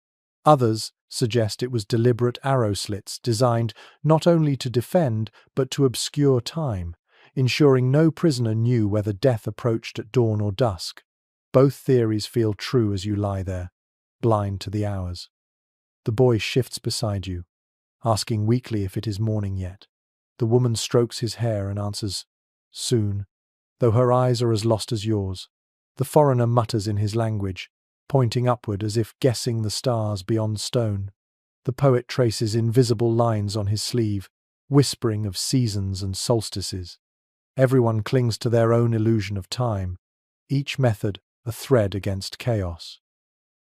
Others suggest it was deliberate arrow slits designed not only to defend but to obscure time, ensuring no prisoner knew whether death approached at dawn or dusk. Both theories feel true as you lie there, blind to the hours. The boy shifts beside you, asking weakly if it is morning yet. The woman strokes his hair and answers, soon, though her eyes are as lost as yours. The foreigner mutters in his language, pointing upward as if guessing the stars beyond stone. The poet traces invisible lines on his sleeve, whispering of seasons and solstices. Everyone clings to their own illusion of time, each method a thread against chaos.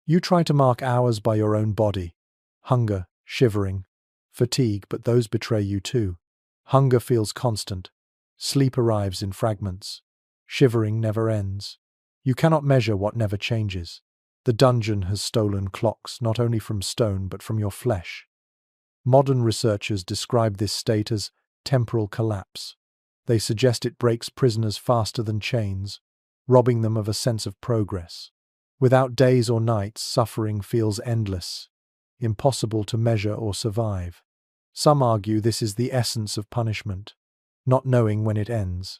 You try to mark hours by your own body. Hunger, shivering, fatigue, but those betray you too. Hunger feels constant. Sleep arrives in fragments. Shivering never ends. You cannot measure what never changes. The dungeon has stolen clocks not only from stone but from your flesh. Modern researchers describe this state as temporal collapse. They suggest it breaks prisoners faster than chains, robbing them of a sense of progress. Without days or nights, suffering feels endless, impossible to measure or survive. Some argue this is the essence of punishment, not knowing when it ends.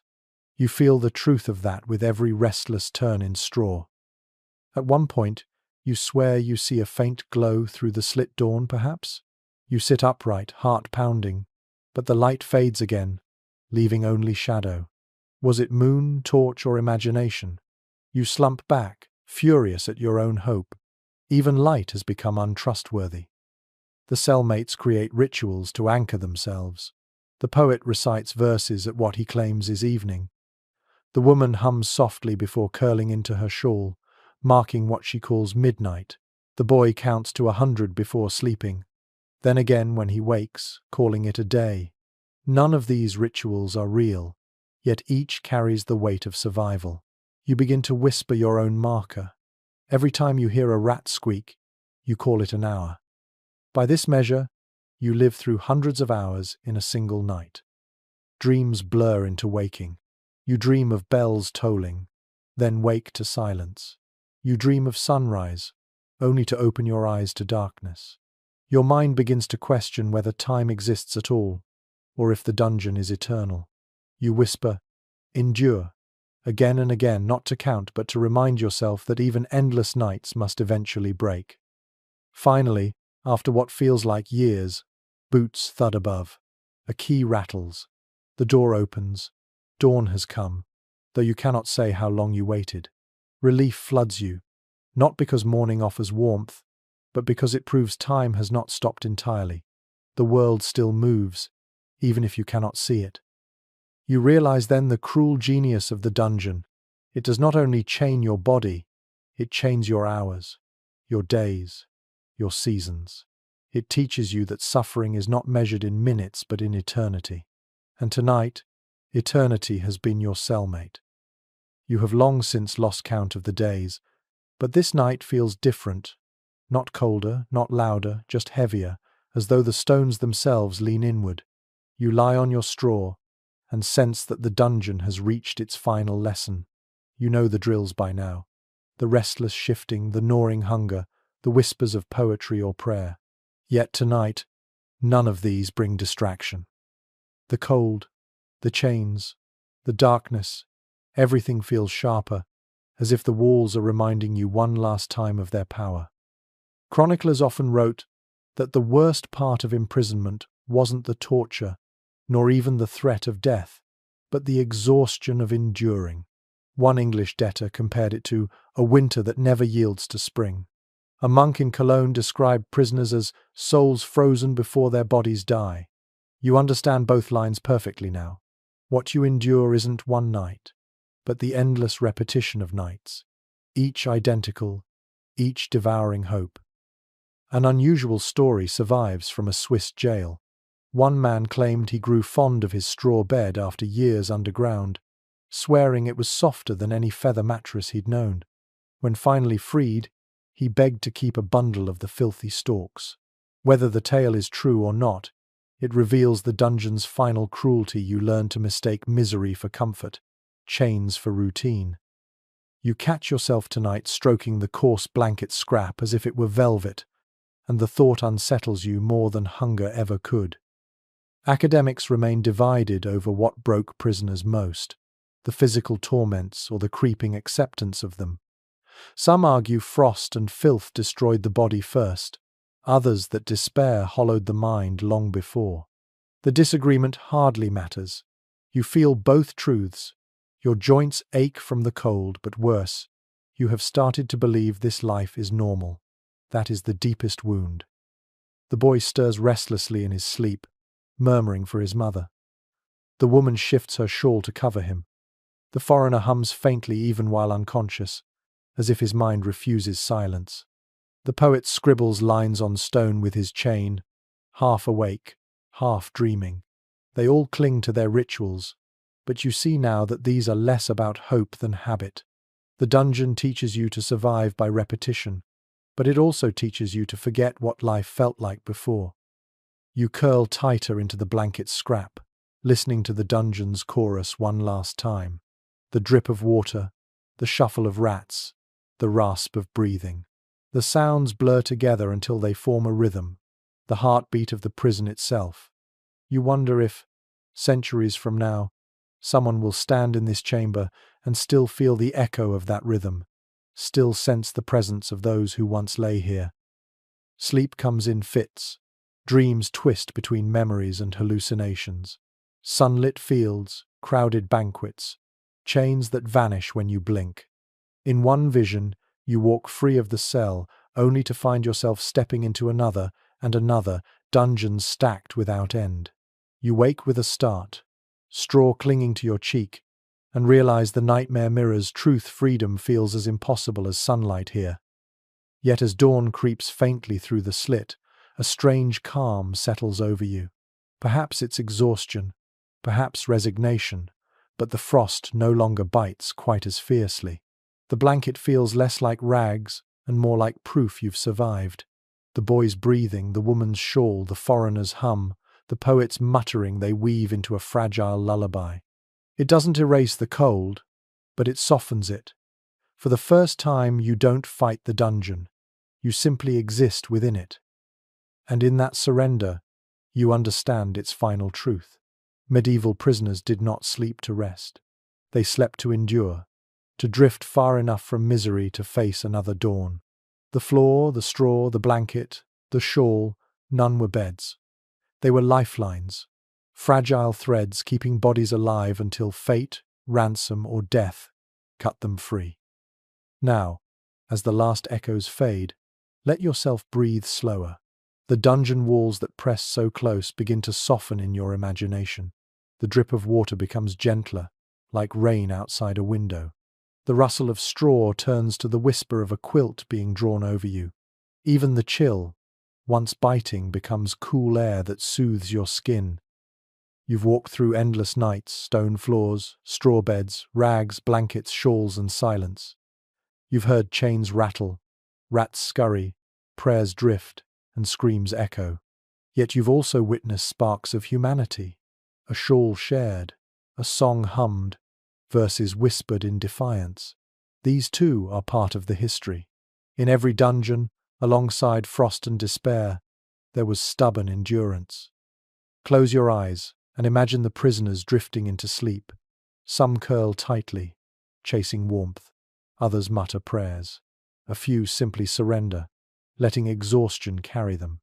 You feel the truth of that with every restless turn in straw. At one point, you swear you see a faint glow through the slit dawn, perhaps? You sit upright, heart pounding, but the light fades again, leaving only shadow. Was it moon, torch, or imagination? You slump back, furious at your own hope. Even light has become untrustworthy. The cellmates create rituals to anchor themselves. The poet recites verses at what he claims is evening. The woman hums softly before curling into her shawl, marking what she calls midnight. The boy counts to 100 before sleeping, then again when he wakes, calling it a day. None of these rituals are real, yet each carries the weight of survival. You begin to whisper your own marker. Every time you hear a rat squeak, you call it an hour. By this measure, you live through hundreds of hours in a single night. Dreams blur into waking. You dream of bells tolling, then wake to silence. You dream of sunrise, only to open your eyes to darkness. Your mind begins to question whether time exists at all, or if the dungeon is eternal. You whisper, "Endure," again and again, not to count but to remind yourself that even endless nights must eventually break. Finally, after what feels like years, boots thud above. A key rattles. The door opens. Dawn has come, though you cannot say how long you waited. Relief floods you, not because morning offers warmth, but because it proves time has not stopped entirely. The world still moves, even if you cannot see it. You realize then the cruel genius of the dungeon. It does not only chain your body, it chains your hours, your days, your seasons. It teaches you that suffering is not measured in minutes but in eternity. And tonight, eternity has been your cellmate. You have long since lost count of the days, but this night feels different. Not colder, not louder, just heavier, as though the stones themselves lean inward. You lie on your straw and sense that the dungeon has reached its final lesson. You know the drills by now. The restless shifting, the gnawing hunger, the whispers of poetry or prayer. Yet tonight, none of these bring distraction. The cold, the chains, the darkness, everything feels sharper, as if the walls are reminding you one last time of their power. Chroniclers often wrote that the worst part of imprisonment wasn't the torture, nor even the threat of death, but the exhaustion of enduring. One English debtor compared it to a winter that never yields to spring. A monk in Cologne described prisoners as souls frozen before their bodies die. You understand both lines perfectly now. What you endure isn't one night, but the endless repetition of nights, each identical, each devouring hope. An unusual story survives from a Swiss jail. One man claimed he grew fond of his straw bed after years underground, swearing it was softer than any feather mattress he'd known. When finally freed, he begged to keep a bundle of the filthy stalks. Whether the tale is true or not, it reveals the dungeon's final cruelty. You learn to mistake misery for comfort, chains for routine. You catch yourself tonight stroking the coarse blanket scrap as if it were velvet, and the thought unsettles you more than hunger ever could. Academics remain divided over what broke prisoners most, the physical torments or the creeping acceptance of them. Some argue frost and filth destroyed the body first, others that despair hollowed the mind long before. The disagreement hardly matters. You feel both truths. Your joints ache from the cold, but worse, you have started to believe this life is normal. That is the deepest wound. The boy stirs restlessly in his sleep, murmuring for his mother. The woman shifts her shawl to cover him. The foreigner hums faintly even while unconscious, as if his mind refuses silence. The poet scribbles lines on stone with his chain, half awake, half dreaming. They all cling to their rituals, but you see now that these are less about hope than habit. The dungeon teaches you to survive by repetition, but it also teaches you to forget what life felt like before. You curl tighter into the blanket's scrap, listening to the dungeon's chorus one last time. The drip of water, the shuffle of rats, the rasp of breathing. The sounds blur together until they form a rhythm, the heartbeat of the prison itself. You wonder if, centuries from now, someone will stand in this chamber and still feel the echo of that rhythm, still sense the presence of those who once lay here. Sleep comes in fits. Dreams twist between memories and hallucinations. Sunlit fields, crowded banquets, chains that vanish when you blink. In one vision, you walk free of the cell, only to find yourself stepping into another and another, dungeons stacked without end. You wake with a start, straw clinging to your cheek, and realize the nightmare mirror's freedom feels as impossible as sunlight here. Yet as dawn creeps faintly through the slit, a strange calm settles over you. Perhaps it's exhaustion, perhaps resignation, but the frost no longer bites quite as fiercely. The blanket feels less like rags and more like proof you've survived. The boy's breathing, the woman's shawl, the foreigner's hum, the poet's muttering they weave into a fragile lullaby. It doesn't erase the cold, but it softens it. For the first time, you don't fight the dungeon. You simply exist within it. And in that surrender, you understand its final truth. Medieval prisoners did not sleep to rest. They slept to endure, to drift far enough from misery to face another dawn. The floor, the straw, the blanket, the shawl, none were beds. They were lifelines, fragile threads keeping bodies alive until fate, ransom, or death cut them free. Now, as the last echoes fade, let yourself breathe slower. The dungeon walls that press so close begin to soften in your imagination. The drip of water becomes gentler, like rain outside a window. The rustle of straw turns to the whisper of a quilt being drawn over you. Even the chill, once biting, becomes cool air that soothes your skin. You've walked through endless nights, stone floors, straw beds, rags, blankets, shawls, and silence. You've heard chains rattle, rats scurry, prayers drift, and screams echo. Yet you've also witnessed sparks of humanity, a shawl shared, a song hummed, verses whispered in defiance. These too are part of the history. In every dungeon, alongside frost and despair, there was stubborn endurance. Close your eyes and imagine the prisoners drifting into sleep. Some curl tightly, chasing warmth. Others mutter prayers. A few simply surrender, letting exhaustion carry them.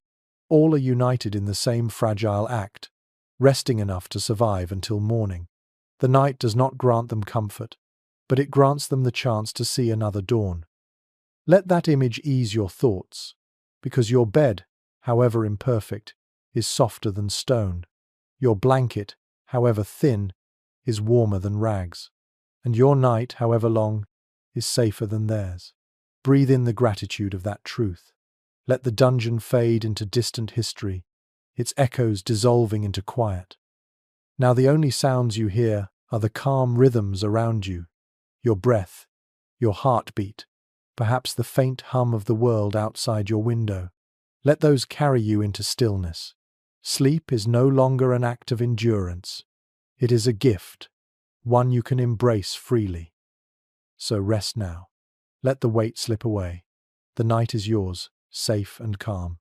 All are united in the same fragile act, resting enough to survive until morning. The night does not grant them comfort, but it grants them the chance to see another dawn. Let that image ease your thoughts, because your bed, however imperfect, is softer than stone. Your blanket, however thin, is warmer than rags. And your night, however long, is safer than theirs. Breathe in the gratitude of that truth. Let the dungeon fade into distant history, its echoes dissolving into quiet. Now the only sounds you hear are the calm rhythms around you, your breath, your heartbeat, perhaps the faint hum of the world outside your window. Let those carry you into stillness. Sleep is no longer an act of endurance. It is a gift, one you can embrace freely. So rest now. Let the weight slip away. The night is yours, safe and calm.